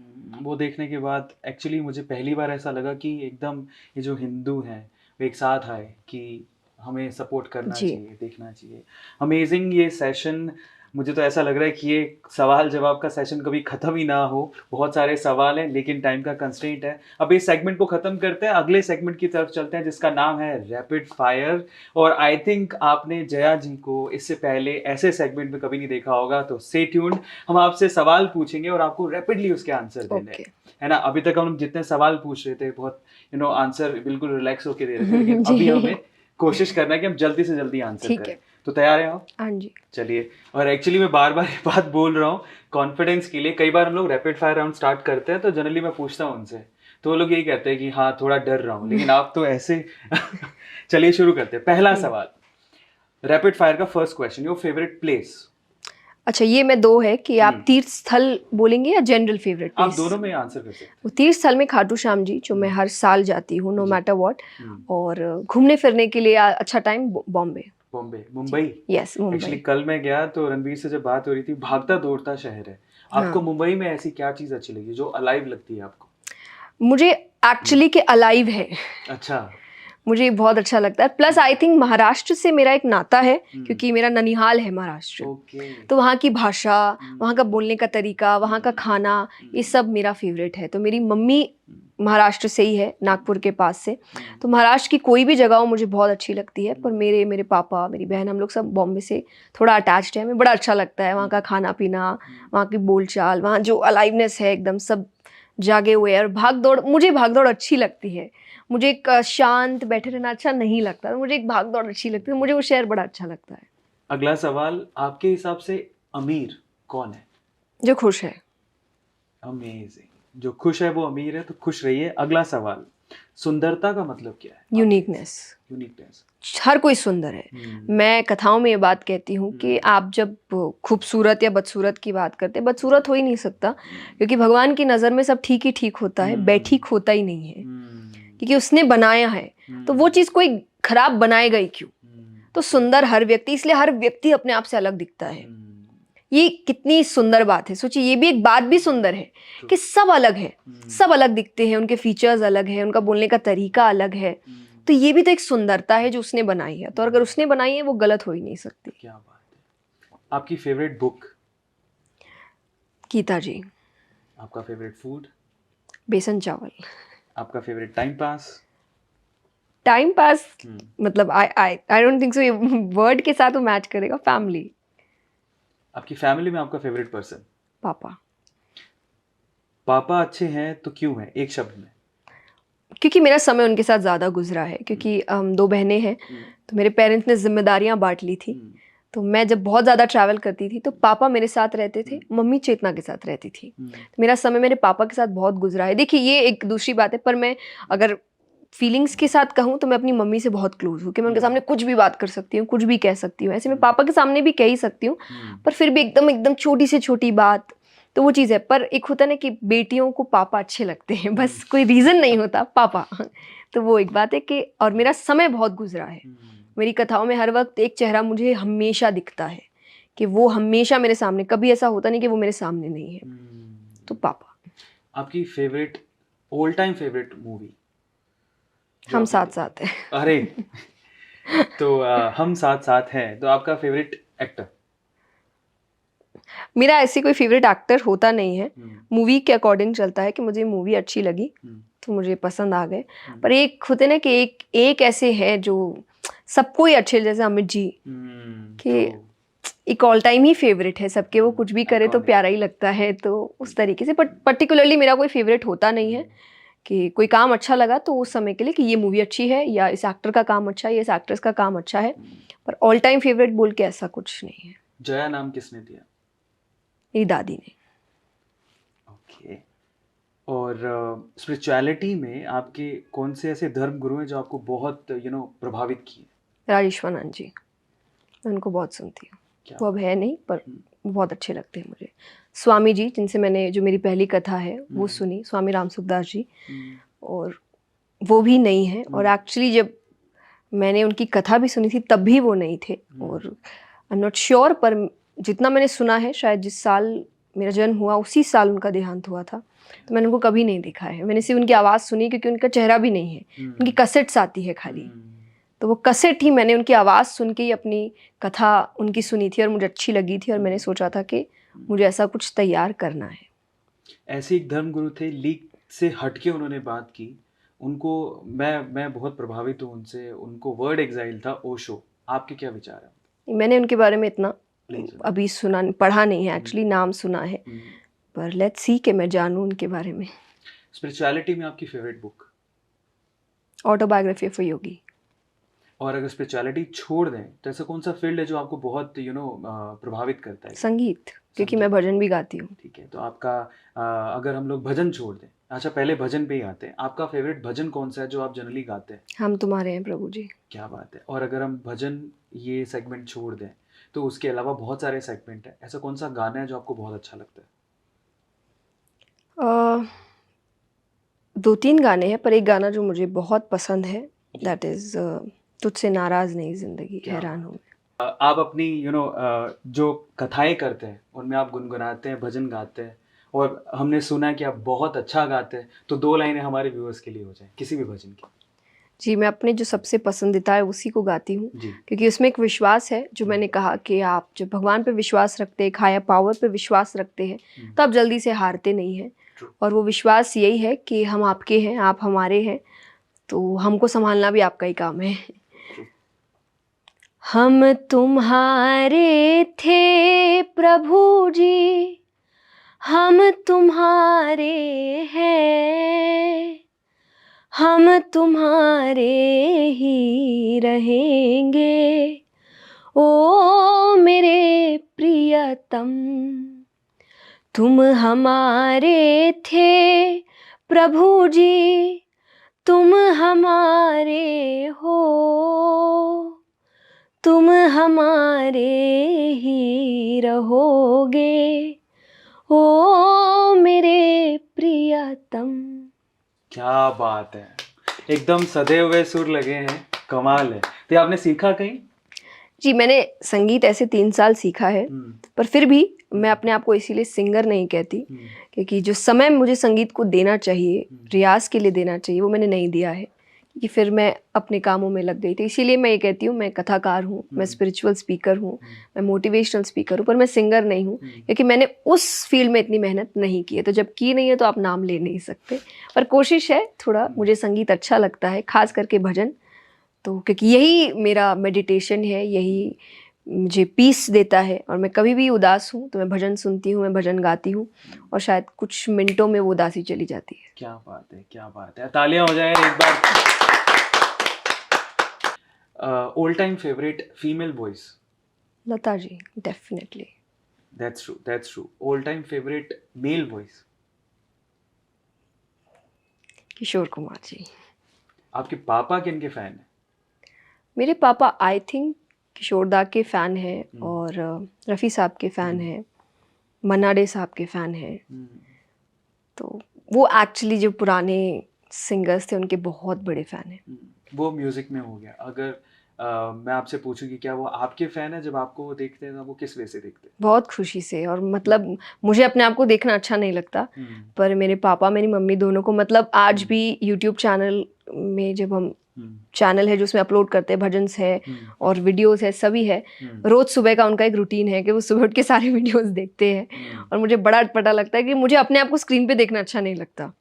वो देखने के बाद एक्चुअली मुझे पहली बार ऐसा लगा कि एकदम ये जो हिंदू हैं वो एक साथ आए कि हमें सपोर्ट करना चाहिए, देखना चाहिए। अमेजिंग ये सेशन। मुझे तो ऐसा लग रहा है कि ये सवाल जवाब का सेशन कभी ख़त्म ही ना हो। बहुत सारे सवाल हैं लेकिन टाइम का कंस्ट्रेंट है। अब इस सेगमेंट को ख़त्म करते हैं, अगले सेगमेंट की तरफ चलते हैं जिसका नाम है रैपिड फायर। और आई थिंक आपने जया जी को इससे पहले ऐसे सेगमेंट में कभी नहीं देखा होगा, तो स्टे ट्यून्ड। हम आपसे सवाल पूछेंगे और आपको रैपिडली उसके आंसर देने हैं, है ना। अभी तक हम जितने सवाल पूछ रहे थे बहुत आंसर बिल्कुल रिलैक्स होकर दे रहे थे, लेकिन अभी हमें कोशिश करना है कि हम जल्दी से जल्दी आंसर करें। तो तैयार हैं आप? हाँ जी। चलिए। और एक्चुअली मैं बार बार ये बात बोल रहा हूँ कॉन्फिडेंस के लिए। कई बार हम लोग रैपिड फायर राउंड स्टार्ट करते हैं तो जनरली मैं पूछता हूँ उनसे, तो वो लोग यही कहते हैं कि हाँ थोड़ा डर रहा हूँ, लेकिन आप तो ऐसे चलिए शुरू करते हैं। पहला सवाल, रैपिड फायर का first question, your favourite place. अच्छा, ये मैं 2 है कि आप तीर्थ स्थल बोलेंगे या जनरल फेवरेट प्लेस? आप दोनों में आंसर कर सकते हैं। वो तीर्थ स्थल में खाटू श्याम जी, जो मैं हर साल जाती हूँ नो मैटर व्हाट। और घूमने फिरने के लिए अच्छा time Bombay, Mumbai. Yes, Mumbai. Actually कल मैं गया तो रणवीर से जब बात हो रही थी, भागता दौड़ता शहर है। आपको मुंबई में ऐसी क्या चीज अच्छी लगी जो अलाइव लगती है आपको? मुझे एक्चुअली के अलाइव है। अच्छा। मुझे बहुत अच्छा लगता है। प्लस आई थिंक महाराष्ट्र से मेरा एक नाता है, क्योंकि मेरा ननिहाल है महाराष्ट्र। ओके। तो वहाँ की भाषा, वहाँ का बोलने का तरीका, वहाँ का खाना, ये सब मेरा फेवरेट है। तो मेरी मम्मी महाराष्ट्र से ही है, नागपुर के पास से। तो महाराष्ट्र की कोई भी जगह हो मुझे बहुत अच्छी लगती है। पर मेरे पापा, मेरी बहन, हम लोग सब बॉम्बे से थोड़ा अटैच्ड है। हमें बड़ा अच्छा लगता है वहाँ का खाना पीना, वहाँ की बोलचाल, वहाँ जो अलाइवनेस है, एकदम सब जागे हुए हैं। और भाग दौड़, मुझे भाग दौड़ अच्छी लगती है। मुझे एक शांत बैठे रहना अच्छा नहीं लगता, मुझे एक भाग दौड़ अच्छी लगती है। मुझे वो शहर बड़ा अच्छा लगता है। अगला सवाल, आपके हिसाब से अमीर कौन है? जो खुश है। अमेजिंग। जो खुश है वो अमीर है, तो खुश रहिए। अगला सवाल, सुंदरता का मतलब क्या है? यूनिकनेस। यूनिकनेस। हर कोई सुंदर है। मैं कथाओं में ये बात कहती हूँ कि आप जब खूबसूरत या बदसूरत की बात करते हैं, बदसूरत हो ही नहीं सकता, क्योंकि भगवान की नज़र में सब ठीक ही ठीक होता है, बेठीक होता ही नहीं है, क्योंकि उसने बनाया है। तो वो चीज़ कोई खराब बनाएगा ही क्यों? तो सुंदर हर व्यक्ति, इसलिए हर व्यक्ति अपने आप से अलग दिखता है। ये कितनी सुंदर बात है। सोचिए, ये भी एक बात भी सुंदर है कि सब अलग है, सब अलग दिखते हैं, उनके फीचर्स अलग है, उनका बोलने का तरीका अलग है। तो ये भी तो एक सुंदरता है जो उसने बनाई है। तो अगर उसने बनाई है, वो गलत हो ही नहीं सकती। क्या बात है। आपकी फेवरेट बुक? गीता जी। आपका फेवरेट फूड? बेसन चावल। आपका favourite time pass? Time pass मतलब आई डोंट थिंक सो ये वर्ड के साथ वो मैच करेगा। फैमिली। आपकी फैमिली में आपका फेवरेट पर्सन? पापा। पापा अच्छे हैं तो क्यों है, एक शब्द में? क्योंकि मेरा समय उनके साथ ज़्यादा गुजरा है। क्योंकि हम 2 बहनें हैं, तो मेरे पेरेंट्स ने जिम्मेदारियां बांट ली थी। तो मैं जब बहुत ज़्यादा ट्रैवल करती थी, तो पापा मेरे साथ रहते थे, मम्मी चेतना के साथ रहती थी। तो मेरा समय मेरे पापा के साथ बहुत गुजरा है। देखिए, ये एक दूसरी बात है, पर मैं अगर फीलिंग्स के साथ कहूँ तो मैं अपनी मम्मी से बहुत क्लोज हूँ, कि मैं उनके सामने कुछ भी बात कर सकती हूँ, कुछ भी कह सकती हूँ। ऐसे मैं पापा के सामने भी कह ही सकती हूँ, पर फिर भी एकदम एकदम छोटी से छोटी बात, तो वो चीज़ है। पर एक होता है ना कि बेटियों को पापा अच्छे लगते हैं, बस कोई रीज़न नहीं होता, पापा। तो वो एक बात है कि, और मेरा समय बहुत गुजरा है। मेरी कथाओं में हर वक्त एक चेहरा मुझे हमेशा दिखता है, कि वो हमेशा मेरे सामने, कभी ऐसा होता नहीं कि वो मेरे सामने नहीं है। तो पापा। आपकी favourite, all time favourite movie? हम साथ साथ हैं। अरे तो हम साथ साथ हैं, तो आपका फेवरेट एक्टर? मेरा ऐसी कोई फेवरेट एक्टर होता नहीं है, मूवी के अकॉर्डिंग चलता है कि मुझे मूवी अच्छी लगी तो मुझे पसंद आ गए। पर एक होते ना कि एक ऐसे हैं जो सबको ही अच्छे, जैसे अमित जी, कि एक ऑल टाइम ही फेवरेट है सबके, वो कुछ भी करे तो Iconic. प्यारा ही लगता है। तो उस तरीके से, बट पर्टिकुलरली मेरा कोई फेवरेट होता नहीं है, कि कोई काम अच्छा लगा तो उस समय के लिए कि ये मूवी अच्छी है, या इस एक्टर का काम अच्छा है, या इस एक्ट्रेस का काम अच्छा है। पर ऑल टाइम फेवरेट बोल के ऐसा कुछ नहीं है। जया नाम किसने दिया? मेरी दादी ने। ओके। और स्पिरिचुअलिटी में आपके कौन से ऐसे धर्म गुरु हैं जो आपको बहुत प्रभावित किए? राजेश्वरानंद जी, मैं उनको बहुत सुनती हूँ। क्या वो अब है नहीं, पर बहुत अच्छे लगते हैं मुझे। स्वामी जी, जिनसे मैंने जो मेरी पहली कथा है वो सुनी, स्वामी राम सुखदास जी, और वो भी नहीं है। और एक्चुअली जब मैंने उनकी कथा भी सुनी थी तब भी वो नहीं थे। और आई एम नॉट श्योर, पर जितना मैंने सुना है, शायद जिस साल मेरा जन्म हुआ उसी साल उनका देहांत हुआ था। तो मैंने उनको कभी नहीं देखा है, मैंने सिर्फ उनकी आवाज़ सुनी, क्योंकि उनका चेहरा भी नहीं है, उनकी कैसेट्स आती है खाली। तो वो कैसेट ही मैंने उनकी आवाज़ सुन के ही अपनी कथा उनकी सुनी थी, और मुझे अच्छी लगी थी, और मैंने सोचा था कि मुझे ऐसा कुछ तैयार करना है। ऐसे एक धर्म गुरु थे, लीग से हटके उन्होंने बात की, उनको मैं बहुत प्रभावित हूँ उनसे। उनको वर्ड एग्जाइल था, ओशो। आपके क्या विचार है? मैंने उनके बारे में इतना नहीं सुना। अभी पढ़ा नहीं है, एक्चुअली नाम सुना है, पर लेट्स सी कि मैं जानूँ उनके बारे में। स्पिरिचुअलिटी में आपकी favourite book? Autobiography of a yogi. और अगर स्पिरिचुअलिटी छोड़ दें तो ऐसा कौन सा फील्ड है जो आपको बहुत प्रभावित करता है? संगीत, क्योंकि मैं भजन भी गाती हूँ। ठीक है, तो आपका अगर हम लोग भजन छोड़ दें, अच्छा पहले भजन पे ही आते हैं, आपका फेवरेट भजन कौन सा है जो आप जनरली गाते हैं? हम तुम्हारे हैं प्रभु जी। क्या बात है। और अगर हम भजन ये सेगमेंट छोड़ दें तो उसके अलावा बहुत सारे सेगमेंट है, ऐसा कौन सा गाना है जो आपको बहुत अच्छा लगता है? 2-3 गाने हैं, पर एक गाना जो मुझे बहुत पसंद है, दैट इज़ तुझसे नाराज़ नहीं ज़िंदगी, हैरान हूँ मैं। आप अपनी जो कथाएं करते हैं उनमें आप गुनगुनाते हैं, भजन गाते हैं, और हमने सुना है कि आप बहुत अच्छा गाते हैं, तो 2 लाइनें हमारे व्यूअर्स के लिए हो जाए किसी भी भजन की। जी, मैं अपने जो सबसे पसंदीदा है उसी को गाती हूँ, जी क्योंकि उसमें एक विश्वास है, जो मैंने कहा कि आप जब भगवान पे विश्वास रखते हैं, एक हायर पावर पे विश्वास रखते हैं, तो आप जल्दी से हारते नहीं हैं। True. और वो विश्वास यही है कि हम आपके हैं, आप हमारे हैं, तो हमको संभालना भी आपका ही काम है। True. हम तुम्हारे थे प्रभु जी, हम तुम्हारे हैं, हम तुम्हारे ही रहेंगे, ओ मेरे प्रियतम। तुम हमारे थे प्रभु जी, तुम हमारे हो, तुम हमारे ही रहोगे, ओ मेरे प्रियतम। क्या बात है, एकदम सधे हुए सुर लगे हैं, कमाल है। तो ये आपने सीखा कहीं? जी, मैंने संगीत ऐसे 3 साल सीखा है, पर फिर भी मैं अपने आप को इसीलिए सिंगर नहीं कहती, क्योंकि जो समय मुझे संगीत को देना चाहिए, रियाज़ के लिए देना चाहिए, वो मैंने नहीं दिया है, क्योंकि फिर मैं अपने कामों में लग गई थी। इसीलिए मैं ये कहती हूँ, मैं कथाकार हूँ, मैं स्पिरिचुअल स्पीकर हूँ, मैं मोटिवेशनल स्पीकर हूँ, पर मैं सिंगर नहीं हूँ, क्योंकि मैंने उस फील्ड में इतनी मेहनत नहीं की है। तो जब की नहीं है तो आप नाम ले नहीं सकते, पर कोशिश है, थोड़ा मुझे संगीत अच्छा लगता है, खास करके भजन। तो क्योंकि यही मेरा मेडिटेशन है, यही मुझे पीस देता है, और मैं कभी भी उदास हूँ तो मैं भजन सुनती हूँ, मैं भजन गाती हूँ, और शायद कुछ मिनटों में वो उदासी चली जाती है। क्या बात है, क्या बात है, तालियां हो जाए एक बार। All time favourite female voice? Lata ji, definitely. That's true, that's true. All time favourite male voice? Kishore Kumar ji. आपके पापा किन के फैन हैं? मेरे पापा आई थिंक किशोर दा के फ़ैन हैं, और रफ़ी साहब के फ़ैन हैं, मन्ना डे साहब के फ़ैन हैं। तो वो एक्चुअली जो पुराने सिंगर्स थे उनके बहुत बड़े फ़ैन हैं। वो म्यूजिक में हो गया। अगर मैं आपसे पूछूं कि क्या वो आपके फैन है, जब आपको वो देखते हैं तो वो किस वे से देखते हैं? बहुत खुशी से, और मतलब मुझे अपने आप को देखना अच्छा नहीं लगता, पर मेरे पापा मेरी मम्मी दोनों को, मतलब आज भी यूट्यूब चैनल में जब हम चैनल है जो उसमें अपलोड करते हैं, भजन्स है और वीडियोस है, सभी है, रोज़ सुबह का उनका एक रूटीन है कि वो सुबह उठ के सारे वीडियोस देखते हैं, और मुझे बड़ा अटपटा लगता है कि मुझे अपने आप को स्क्रीन पे देखना अच्छा नहीं लगता,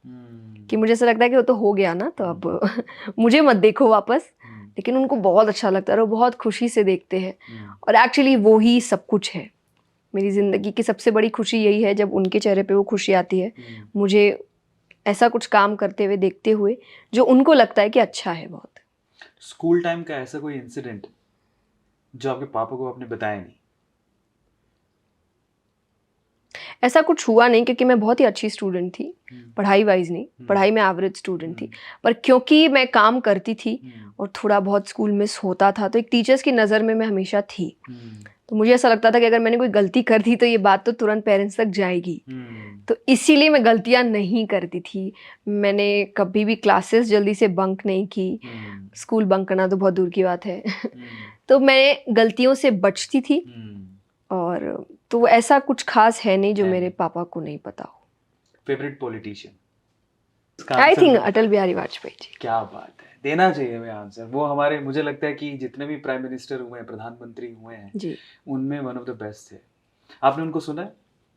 कि मुझे ऐसा लगता है कि वो तो हो गया ना, तो अब मुझे मत देखो वापस। लेकिन उनको बहुत अच्छा लगता है और वो बहुत खुशी से देखते हैं, और एक्चुअली वो ही सब कुछ है। मेरी ज़िंदगी की सबसे बड़ी खुशी यही है जब उनके चेहरे पे वो खुशी आती है, मुझे ऐसा कुछ काम करते हुए देखते हुए जो उनको लगता है कि अच्छा है बहुत। स्कूल टाइम का ऐसा कोई इंसिडेंट जो आपके पापा को आपने बताया नहीं? ऐसा कुछ हुआ नहीं, क्योंकि मैं बहुत ही अच्छी स्टूडेंट थी, पढ़ाई वाइज नहीं, पढ़ाई में एवरेज स्टूडेंट थी, पर क्योंकि मैं काम करती थी और थोड़ा बहुत स्कूल मिस होता था, तो एक टीचर्स की नज़र में मैं हमेशा थी। तो मुझे ऐसा लगता था कि अगर मैंने कोई गलती कर दी तो ये बात तो तुरंत पेरेंट्स तक जाएगी, तो इसीलिए मैं गलतियां नहीं करती थी। मैंने कभी भी क्लासेस जल्दी से बंक नहीं की, स्कूल बंक करना तो बहुत दूर की बात है। तो मैं गलतियों से बचती थी, और तो ऐसा कुछ खास है नहीं जो मेरे पापा को नहीं पता हो। Favourite politician? I think Atal Bihari Vajpayee ji. क्या बात है, देना चाहिए हमें आंसर। वो हमारे, मुझे लगता है कि जितने भी प्राइम मिनिस्टर हुए हैं, प्रधानमंत्री हुए हैं जी, उनमें वन ऑफ द बेस्ट थे। आपने उनको सुना है,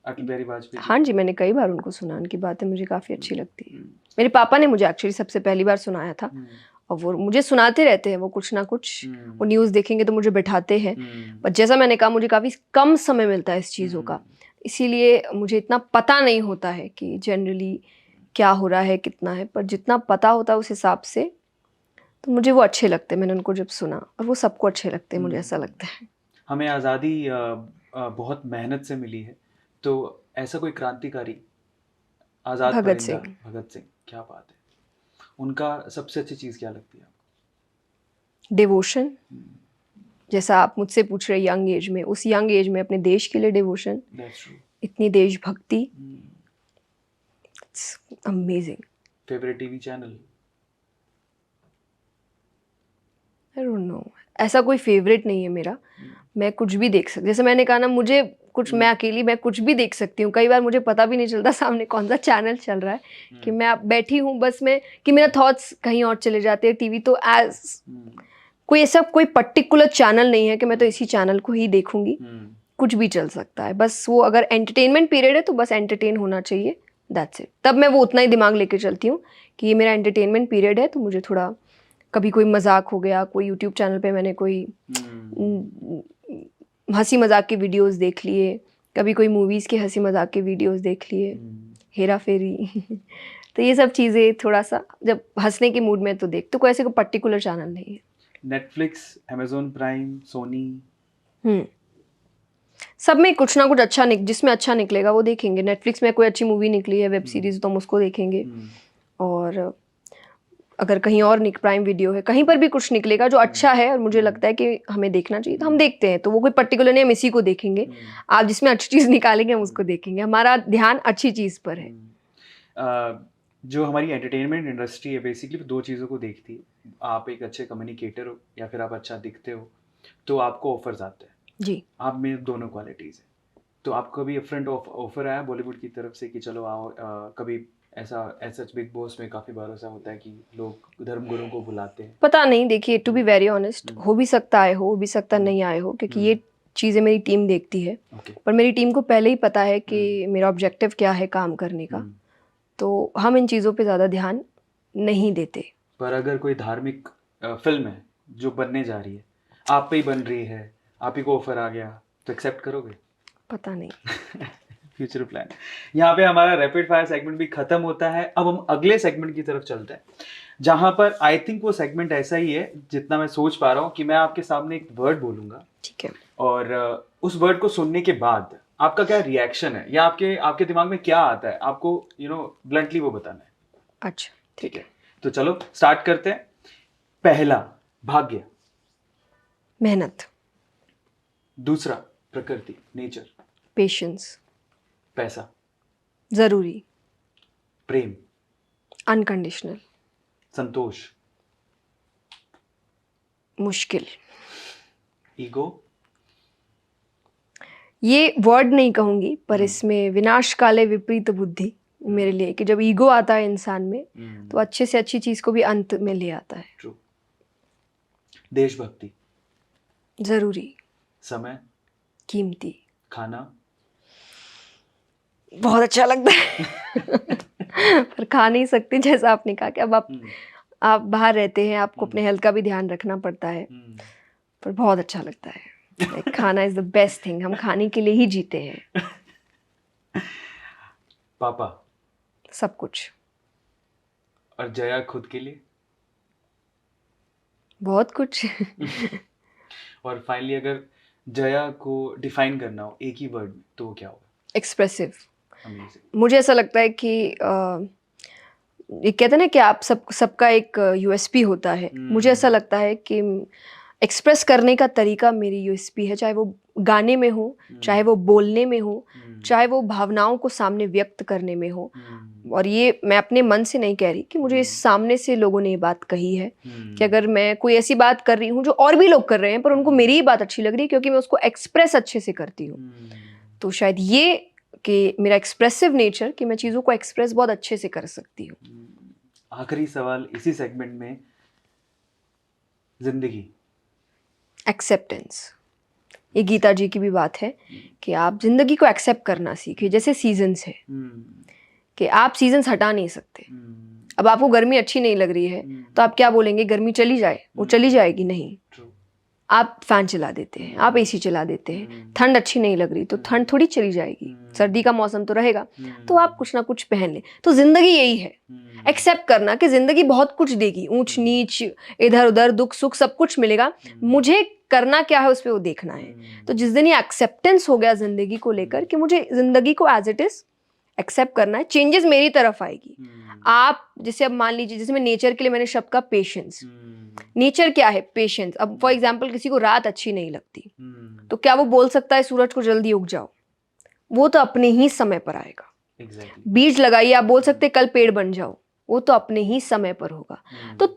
अटल बिहारी वाजपेयी जी? हाँ जी, मैंने कई बार उनको सुना, उनकी बातें मुझे काफ़ी अच्छी लगती है। मेरे पापा ने मुझे एक्चुअली सबसे पहली बार सुनाया था, और वो मुझे सुनाते रहते हैं, वो कुछ ना कुछ, वो न्यूज़ देखेंगे तो मुझे बैठाते हैं, पर जैसा मैंने कहा मुझे काफ़ी कम समय मिलता है इस चीज़ों का, इसीलिए मुझे इतना पता नहीं होता है कि जनरली क्या हो रहा है, कितना है, पर जितना पता होता है उस हिसाब से तो मुझे वो अच्छे लगते हैं। मैंने उनको जब सुना, और वो सबको अच्छे लगते हैं, मुझे ऐसा लगता है। हमें आज़ादी बहुत मेहनत से मिली है, तो ऐसा कोई क्रांतिकारी, आज़ाद भगत परिंदा, सिंह। भगत सिंह, क्या बात है। उनका सबसे अच्छी चीज़ क्या लगती है आपको? डिवोशन, जैसा आप मुझसे पूछ रहे यंग एज में, उस यंग एज में अपने देश के लिए डिवोशन, दैट्स ट्रू। इतनी देशभक्ति, it's amazing. Favourite TV channel? I don't know, ऐसा कोई फेवरेट नहीं है मेरा, मैं कुछ भी देख सकती। जैसे मैंने कहा ना, मुझे कुछ मैं अकेली मैं कुछ भी देख सकती हूँ, कई बार मुझे पता भी नहीं चलता सामने कौन सा चैनल चल रहा है कि मैं अब बैठी हूँ बस में कि मेरा थॉट्स कहीं और चले जाते हैं। टीवी तो एज कोई ऐसा कोई पर्टिकुलर चैनल नहीं है कि मैं तो इसी चैनल को ही देखूंगी, कुछ भी चल सकता है। बस वो अगर एंटरटेनमेंट पीरियड है तो बस एंटरटेन होना चाहिए, दैट्स इट। तब मैं वो उतना ही दिमाग लेके चलती हूँ कि ये मेरा एंटरटेनमेंट पीरियड है, तो मुझे थोड़ा कभी कोई मजाक हो गया, कोई यूट्यूब चैनल पे मैंने कोई हंसी मजाक के वीडियोस देख लिए, कभी कोई मूवीज़ के हंसी मजाक के वीडियोस देख लिए, हेरा फेरी तो ये सब चीज़ें थोड़ा सा जब हंसने के मूड में तो देख, तो कोई ऐसे कोई पर्टिकुलर चैनल नहीं है। नेटफ्लिक्स, अमेजोन प्राइम, सोनी, सब में कुछ ना कुछ अच्छा जिसमें अच्छा निकलेगा वो देखेंगे। नेटफ्लिक्स में कोई अच्छी मूवी निकली है, वेब सीरीज, तो हम उसको देखेंगे। और अगर कहीं और प्राइम वीडियो है, कहीं पर भी कुछ निकलेगा जो अच्छा है और मुझे लगता है कि हमें देखना चाहिए, तो हम देखते हैं। तो वो कोई पर्टिकुलर नहीं हम इसी को देखेंगे, आप जिसमें अच्छी चीज़ निकालेंगे हम उसको देखेंगे। हमारा ध्यान अच्छी चीज़ पर है। जो हमारी एंटरटेनमेंट इंडस्ट्री है बेसिकली दो चीज़ों को देखती है। आप एक अच्छे कम्युनिकेटर हो या फिर आप अच्छा दिखते हो, तो आपको ऑफर्स आते हैं जी। आप में दोनों क्वालिटीज़ है। तो आपको कभी फ्रंट ऑफर आया बॉलीवुड की तरफ से कि चलो आओ, कभी ऐसा बिग बॉस में काफ़ी बार ऐसा होता है कि लोग धर्मगुरु को बुलाते हैं? पता नहीं, देखिए टू बी वेरी ऑनेस्ट, हो भी सकता आए हो भी सकता नहीं आए हो, क्योंकि ये चीज़ें मेरी टीम देखती है। पर मेरी टीम को पहले ही पता है कि मेरा ऑब्जेक्टिव क्या है काम करने का, तो हम इन चीज़ों पे ज़्यादा ध्यान नहीं देते। पर अगर कोई धार्मिक फिल्म है जो बनने जा रही है, आप पे ही बन रही है, आप ही को ऑफर आ गया, तो एक्सेप्ट करोगे? पता नहीं। Future plan. यहाँ पे हमारा रैपिड फायर सेगमेंट भी खत्म होता है। अब हम अगले सेगमेंट की तरफ चलते हैं, जहां पर आई थिंक वो सेगमेंट ऐसा ही है जितना मैं सोच पा रहा हूँ कि मैं आपके सामने एक वर्ड बोलूंगा, ठीक है, और उस वर्ड को सुनने के बाद आपका क्या रिएक्शन है या आपके दिमाग में क्या आता है, आपको ब्लंटली वो बताना है। अच्छा ठीक है। तो चलो स्टार्ट करते हैं। पहला, भाग्य। मेहनत। दूसरा, प्रकृति, नेचर। पेशेंस। पैसा। ज़रूरी। प्रेम। अनकंडीशनल। संतोष। मुश्किल। ईगो। ये वर्ड नहीं कहूँगी, पर इसमें विनाश काले विपरीत बुद्धि मेरे लिए, कि जब ईगो आता है इंसान में तो अच्छे से अच्छी चीज़ को भी अंत में ले आता है। ट्रू। देशभक्ति। ज़रूरी। समय। कीमती। खाना। बहुत अच्छा लगता है पर खा नहीं सकते, जैसा आपने कहा कि अब आप बाहर रहते हैं, आपको अपने हेल्थ का भी ध्यान रखना पड़ता है, पर बहुत अच्छा लगता है। Like, खाना इज द बेस्ट थिंग, हम खाने के लिए ही जीते हैं। पापा। सब कुछ। और जया खुद के लिए? बहुत कुछ और फाइनली अगर जया को डिफाइन करना हो एक ही वर्ड में, तो वो क्या होगा? एक्सप्रेसिव। अमेजिंग। मुझे ऐसा लगता है कि ये कहते हैं ना कि आप सबका एक यूएसपी होता है। मुझे ऐसा लगता है कि एक्सप्रेस करने का तरीका मेरी यूएसपी है, चाहे वो गाने में हो, चाहे वो बोलने में हो, चाहे वो भावनाओं को सामने व्यक्त करने में हो। और ये मैं अपने मन से नहीं कह रही, कि मुझे सामने से लोगों ने ये बात कही है कि अगर मैं कोई ऐसी बात कर रही हूँ जो और भी लोग कर रहे हैं पर उनको मेरी ही बात अच्छी लग रही है क्योंकि मैं उसको एक्सप्रेस अच्छे से करती हूँ, तो शायद ये कि मेरा एक्सप्रेसिव नेचर, कि मैं चीज़ों को एक्सप्रेस बहुत अच्छे से कर सकती हूँ। आखिरी सवाल इसी सेगमेंट में, जिंदगी। एक्सेप्टेंस। ये गीता जी की भी बात है कि आप जिंदगी को एक्सेप्ट करना सीखिए। जैसे सीजन्स है कि आप सीजन्स हटा नहीं सकते। अब आपको गर्मी अच्छी नहीं लग रही है तो आप क्या बोलेंगे, गर्मी चली जाए, वो चली जाएगी नहीं। आप फैन चला देते हैं, आप एसी चला देते हैं। ठंड अच्छी नहीं लग रही तो ठंड थोड़ी चली जाएगी, सर्दी का मौसम तो रहेगा, तो आप कुछ ना कुछ पहन लें। तो जिंदगी यही है, एक्सेप्ट करना कि जिंदगी बहुत कुछ देगी, ऊंच नीच, इधर उधर, दुख सुख सब कुछ मिलेगा, मुझे करना क्या है उस पर वो देखना है। तो जिस दिन ये एक्सेप्टेंस हो गया जिंदगी को लेकर कि मुझे जिंदगी को एज इट इज एक्सेप्ट करना है, चेंजेस मेरी तरफ आएगी। आप जैसे अब मान लीजिए, जैसे मैं नेचर के लिए मैंने शब्द का पेशेंस, नेचर क्या है, पेशेंस। अब फॉर एग्जाम्पल किसी को रात अच्छी नहीं लगती तो क्या वो बोल सकता है सूरज को जल्दी उग जाओ? वो तो अपने ही समय पर आएगा। बीज लगाइए, आप बोल सकते कल पेड़ बन जाओ, वो तो अपने ही समय पर होगा। तो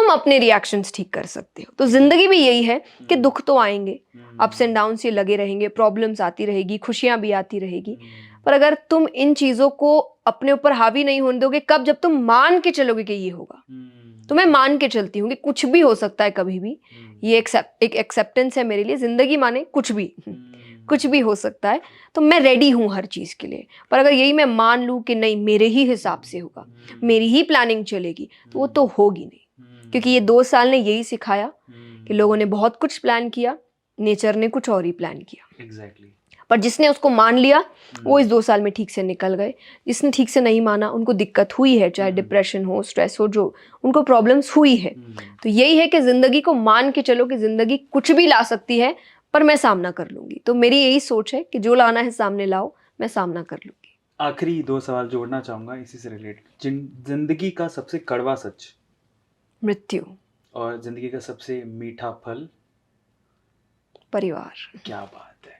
तुम अपने रिएक्शंस ठीक कर सकते हो। तो जिंदगी भी यही है कि दुख तो आएंगे, अप्स एंड डाउन्स ये लगे रहेंगे, प्रॉब्लम्स आती रहेगी, खुशियां भी आती रहेगी, पर अगर तुम इन चीजों को अपने ऊपर हावी नहीं होने दोगे, कब, जब तुम मान के चलोगे कि ये होगा। तो मैं मान के चलती हूँ कि कुछ भी हो सकता है कभी भी, ये एक एक्सेप्टेंस है मेरे लिए। जिंदगी माने कुछ भी कुछ भी हो सकता है, तो मैं रेडी हूँ हर चीज़ के लिए। पर अगर यही मैं मान लूँ कि नहीं मेरे ही हिसाब से होगा, मेरी ही प्लानिंग चलेगी, तो वो तो होगी नहीं। क्योंकि ये 2 साल ने यही सिखाया कि लोगों ने बहुत कुछ प्लान किया, नेचर ने कुछ और ही प्लान किया। एग्जैक्टली। पर जिसने उसको मान लिया वो इस 2 साल में ठीक से निकल गए। जिसने ठीक से नहीं माना उनको दिक्कत हुई है, चाहे डिप्रेशन हो, स्ट्रेस हो, जो उनको प्रॉब्लम्स हुई है। तो यही है कि जिंदगी को मान के चलो कि जिंदगी कुछ भी ला सकती है, पर मैं सामना कर लूंगी। तो मेरी यही सोच है कि जो लाना है सामने लाओ, मैं सामना कर लूंगी। आखिरी 2 सवाल जोड़ना चाहूंगा इसी से रिलेटेड। जिंदगी का सबसे कड़वा सच? मृत्यु। और जिंदगी का सबसे मीठा फल? परिवार। क्या बात है।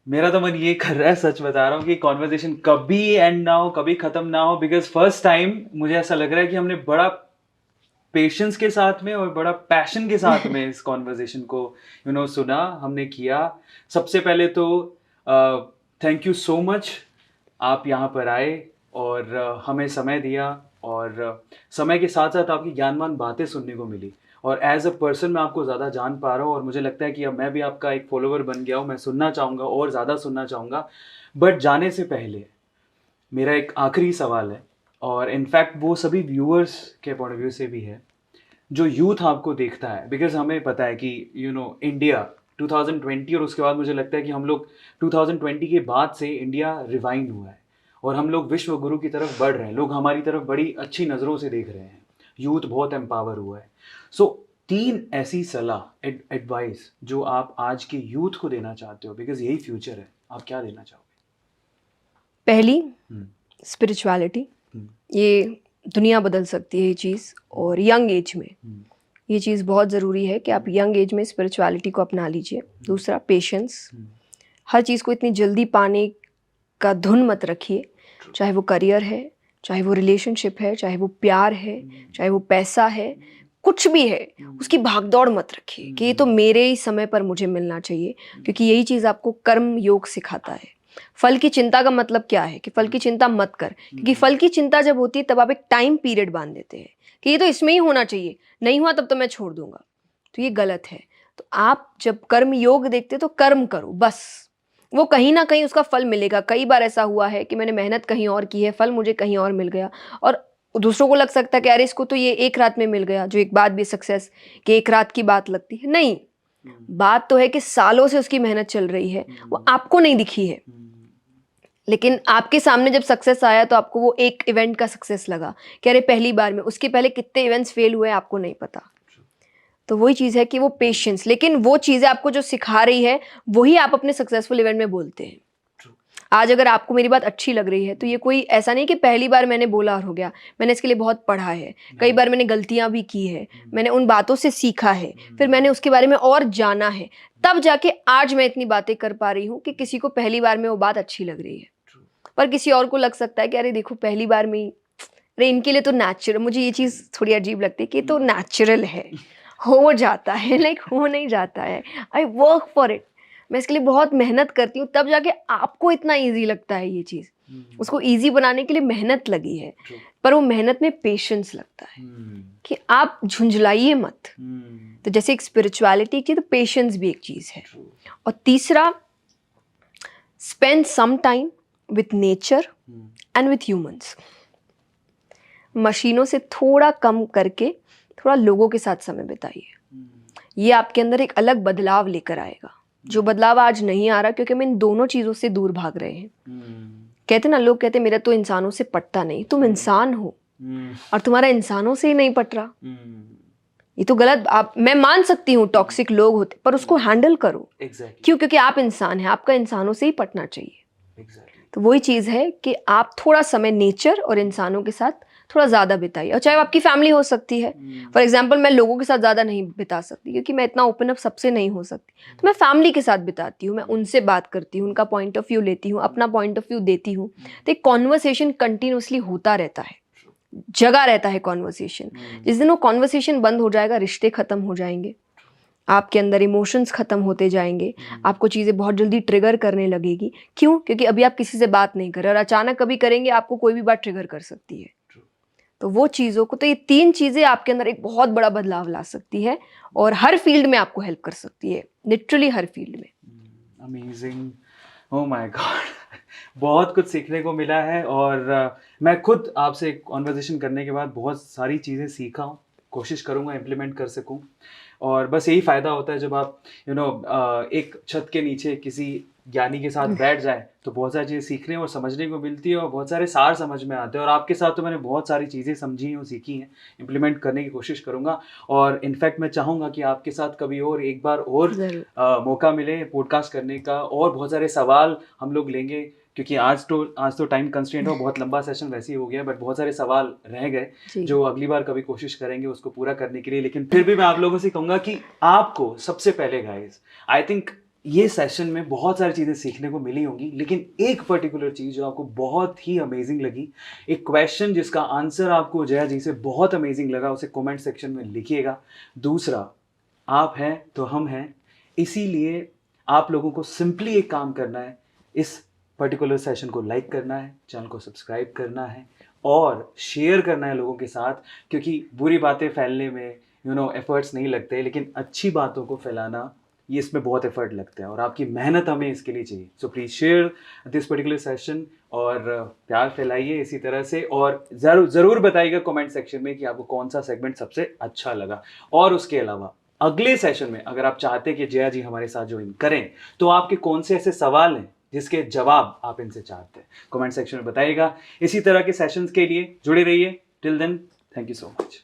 मेरा तो मन ये कर रहा है, सच बता रहा हूँ, कि कॉन्वर्सेशन कभी एंड ना हो, कभी खत्म ना हो। बिकॉज फर्स्ट टाइम मुझे ऐसा लग रहा है कि हमने बड़ा पेशेंस के साथ में और बड़ा पैशन के साथ में इस कॉन्वर्सेशन को सुना, हमने किया। सबसे पहले तो थैंक यू सो मच, आप यहाँ पर आए और हमें समय दिया, और समय के साथ साथ आपकी ज्ञानवान बातें सुनने को मिली। और एज अ पर्सन मैं आपको ज़्यादा जान पा रहा हूँ, और मुझे लगता है कि अब मैं भी आपका एक फॉलोवर बन गया हूँ। मैं सुनना चाहूँगा और ज़्यादा सुनना चाहूँगा। बट जाने से पहले मेरा एक आखिरी सवाल है, और इनफैक्ट वो सभी व्यूअर्स के पॉइंट ऑफ व्यू से भी है, जो यूथ आपको देखता है। बिकॉज हमें पता है कि इंडिया 2020, और उसके बाद मुझे लगता है कि हम लोग 2020 के बाद से इंडिया रिवाइंड हुआ है, और हम लोग विश्व गुरु की तरफ बढ़ रहे हैं। लोग हमारी तरफ बड़ी अच्छी नज़रों से देख रहे हैं, यूथ बहुत एम्पावर हुआ है। सो 3 ऐसी सलाह, एडवाइस जो आप आज के यूथ को देना चाहते हो, बिकॉज यही फ्यूचर है, आप क्या देना चाहोगे? पहली, स्पिरिचुअलिटी। ये दुनिया बदल सकती है ये चीज़, और यंग एज में ये चीज़ बहुत ज़रूरी है कि आप यंग एज में स्पिरिचुअलिटी को अपना लीजिए। दूसरा, पेशेंस। हर चीज़ को इतनी जल्दी पाने का धुन मत रखिए, चाहे वो करियर है, चाहे वो रिलेशनशिप है, चाहे वो प्यार है, चाहे वो पैसा है, कुछ भी है, उसकी भागदौड़ मत रखिए कि ये तो मेरे ही समय पर मुझे मिलना चाहिए। क्योंकि यही चीज़ आपको कर्म योग सिखाता है। फल की चिंता का मतलब क्या है कि फल की चिंता मत कर, क्योंकि फल की चिंता जब होती है तब आप एक टाइम पीरियड बांध देते हैं कि ये तो इसमें ही होना चाहिए, नहीं हुआ तब तो मैं छोड़ दूंगा। तो ये गलत है। तो आप जब कर्म योग देखते तो कर्म करो, बस वो कहीं ना कहीं उसका फल मिलेगा। कई बार ऐसा हुआ है कि मैंने मेहनत कहीं और की है, फल मुझे कहीं और मिल गया, और दूसरों को लग सकता है कि अरे इसको तो ये एक रात में मिल गया। जो एक बात भी सक्सेस कि एक रात की बात लगती है, नहीं, बात तो है कि सालों से उसकी मेहनत चल रही है, वो आपको नहीं दिखी है, लेकिन आपके सामने जब सक्सेस आया तो आपको वो एक इवेंट का सक्सेस लगा कि अरे पहली बार में। उसके पहले कितने इवेंट्स फेल हुए आपको नहीं पता। तो वही चीज़ है कि वो पेशेंस, लेकिन वो चीज़ें आपको जो सिखा रही है वही आप अपने सक्सेसफुल इवेंट में बोलते हैं। आज अगर आपको मेरी बात अच्छी लग रही है तो ये कोई ऐसा नहीं कि पहली बार मैंने बोला और हो गया। मैंने इसके लिए बहुत पढ़ा है, कई बार मैंने गलतियां भी की है, मैंने उन बातों से सीखा है, फिर मैंने उसके बारे में और जाना है, तब जाके आज मैं इतनी बातें कर पा रही हूँ कि किसी को पहली बार में वो बात अच्छी लग रही है। पर किसी और को लग सकता है कि अरे देखो पहली बार में, अरे इनके लिए तो नेचुरल। मुझे ये चीज़ थोड़ी अजीब लगती है कि तो नेचुरल है, हो जाता है, लाइक हो नहीं जाता है। आई वर्क फॉर इट, मैं इसके लिए बहुत मेहनत करती हूँ, तब जाके आपको इतना इजी लगता है ये चीज़। उसको इजी बनाने के लिए मेहनत लगी है, पर वो मेहनत में पेशेंस लगता है कि आप झुंझलाइए मत। तो जैसे एक स्पिरिचुअलिटी की, तो पेशेंस भी एक चीज़ है। और तीसरा, spend some time with nature and with humans. मशीनों से थोड़ा कम करके थोड़ा लोगों के साथ समय बिताइए। ये आपके अंदर एक अलग बदलाव लेकर आएगा, जो बदलाव आज नहीं आ रहा क्योंकि हम इन दोनों चीज़ों से दूर भाग रहे हैं। कहते ना, लोग कहते मेरा तो इंसानों से पटता नहीं। तुम इंसान हो और तुम्हारा इंसानों से ही नहीं पट रहा, ये तो गलत। आप, मैं मान सकती हूँ टॉक्सिक लोग होते, पर उसको हैंडल करो। क्यों? क्योंकि आप इंसान हैं, आपका इंसानों से ही पटना चाहिए। तो वही चीज़ है कि आप थोड़ा समय नेचर और इंसानों के साथ थोड़ा ज़्यादा बिताइए। और चाहे आपकी फैमिली हो सकती है, फॉर एग्जांपल मैं लोगों के साथ ज़्यादा नहीं बिता सकती क्योंकि मैं इतना ओपन अप सबसे नहीं हो सकती, तो मैं फैमिली के साथ बिताती हूँ। मैं उनसे बात करती हूँ, उनका पॉइंट ऑफ व्यू लेती हूँ, अपना पॉइंट ऑफ व्यू देती हूँ। तो एक कॉन्वर्सेशन कंटिन्यूसली होता रहता है। जगा रहता है कॉन्वर्सेशन। जिस दिन वो कॉन्वर्सेशन बंद हो जाएगा, रिश्ते खत्म हो जाएंगे, आपके अंदर इमोशंस खत्म होते जाएंगे, आपको चीज़ें बहुत जल्दी ट्रिगर करने लगेगी। क्यों? क्योंकि अभी आप किसी से बात नहीं कर रहे और अचानक कभी करेंगे, आपको कोई भी बात ट्रिगर कर सकती है। तो वो चीज़ों को, तो ये 3 चीज़ें आपके अंदर एक बहुत बड़ा बदलाव ला सकती है और हर फील्ड में आपको हेल्प कर सकती है, लिटरली हर फील्ड में। अमेजिंग, ओह माय गॉड, बहुत कुछ सीखने को मिला है। और मैं खुद आपसे कॉन्वर्जेशन करने के बाद बहुत सारी चीज़ें सीखा हूँ, कोशिश करूँगा इम्प्लीमेंट कर सकूँ। और बस यही फ़ायदा होता है जब आप एक छत के नीचे किसी ज्ञानी के साथ बैठ जाए तो बहुत सारी चीज़ें सीखने और समझने को मिलती है और बहुत सारे सार समझ में आते हैं। और आपके साथ तो मैंने बहुत सारी चीज़ें समझी हैं और सीखी हैं, इम्प्लीमेंट करने की कोशिश करूँगा। और इनफैक्ट मैं चाहूँगा कि आपके साथ कभी और एक बार और मौका मिले पॉडकास्ट करने का, और बहुत सारे सवाल हम लोग लेंगे, क्योंकि आज तो टाइम कंस्ट्रेंट हो, बहुत लंबा सेशन वैसे ही हो गया, बट बहुत सारे सवाल रह गए जो अगली बार कभी कोशिश करेंगे उसको पूरा करने के लिए। लेकिन फिर भी मैं आप लोगों से कहूँगा कि आपको सबसे पहले गाइस, आई थिंक ये सेशन में बहुत सारी चीज़ें सीखने को मिली होंगी, लेकिन एक पर्टिकुलर चीज़ जो आपको बहुत ही अमेजिंग लगी, एक क्वेश्चन जिसका आंसर आपको जया जी से बहुत अमेजिंग लगा, उसे कमेंट सेक्शन में लिखिएगा। दूसरा, आप हैं तो हम हैं, इसीलिए आप लोगों को सिंपली एक काम करना है, इस पर्टिकुलर सेशन को लाइक करना है, चैनल को सब्सक्राइब करना है और शेयर करना है लोगों के साथ, क्योंकि बुरी बातें फैलने में एफर्ट्स नहीं लगते, लेकिन अच्छी बातों को फैलाना, ये इसमें बहुत एफर्ट लगता है और आपकी मेहनत हमें इसके लिए चाहिए। So please share this particular session और प्यार फैलाइए इसी तरह से। और ज़रूर बताइएगा कमेंट सेक्शन में कि आपको कौन सा सेगमेंट सबसे अच्छा लगा। और उसके अलावा अगले सेशन में अगर आप चाहते हैं कि जया जी हमारे साथ ज्वाइन करें, तो आपके कौन से ऐसे सवाल हैं जिसके जवाब आप इनसे चाहते हैं, कमेंट सेक्शन में बताइएगा। इसी तरह के सेशंस के लिए जुड़े रहिए। Till then, thank you so much.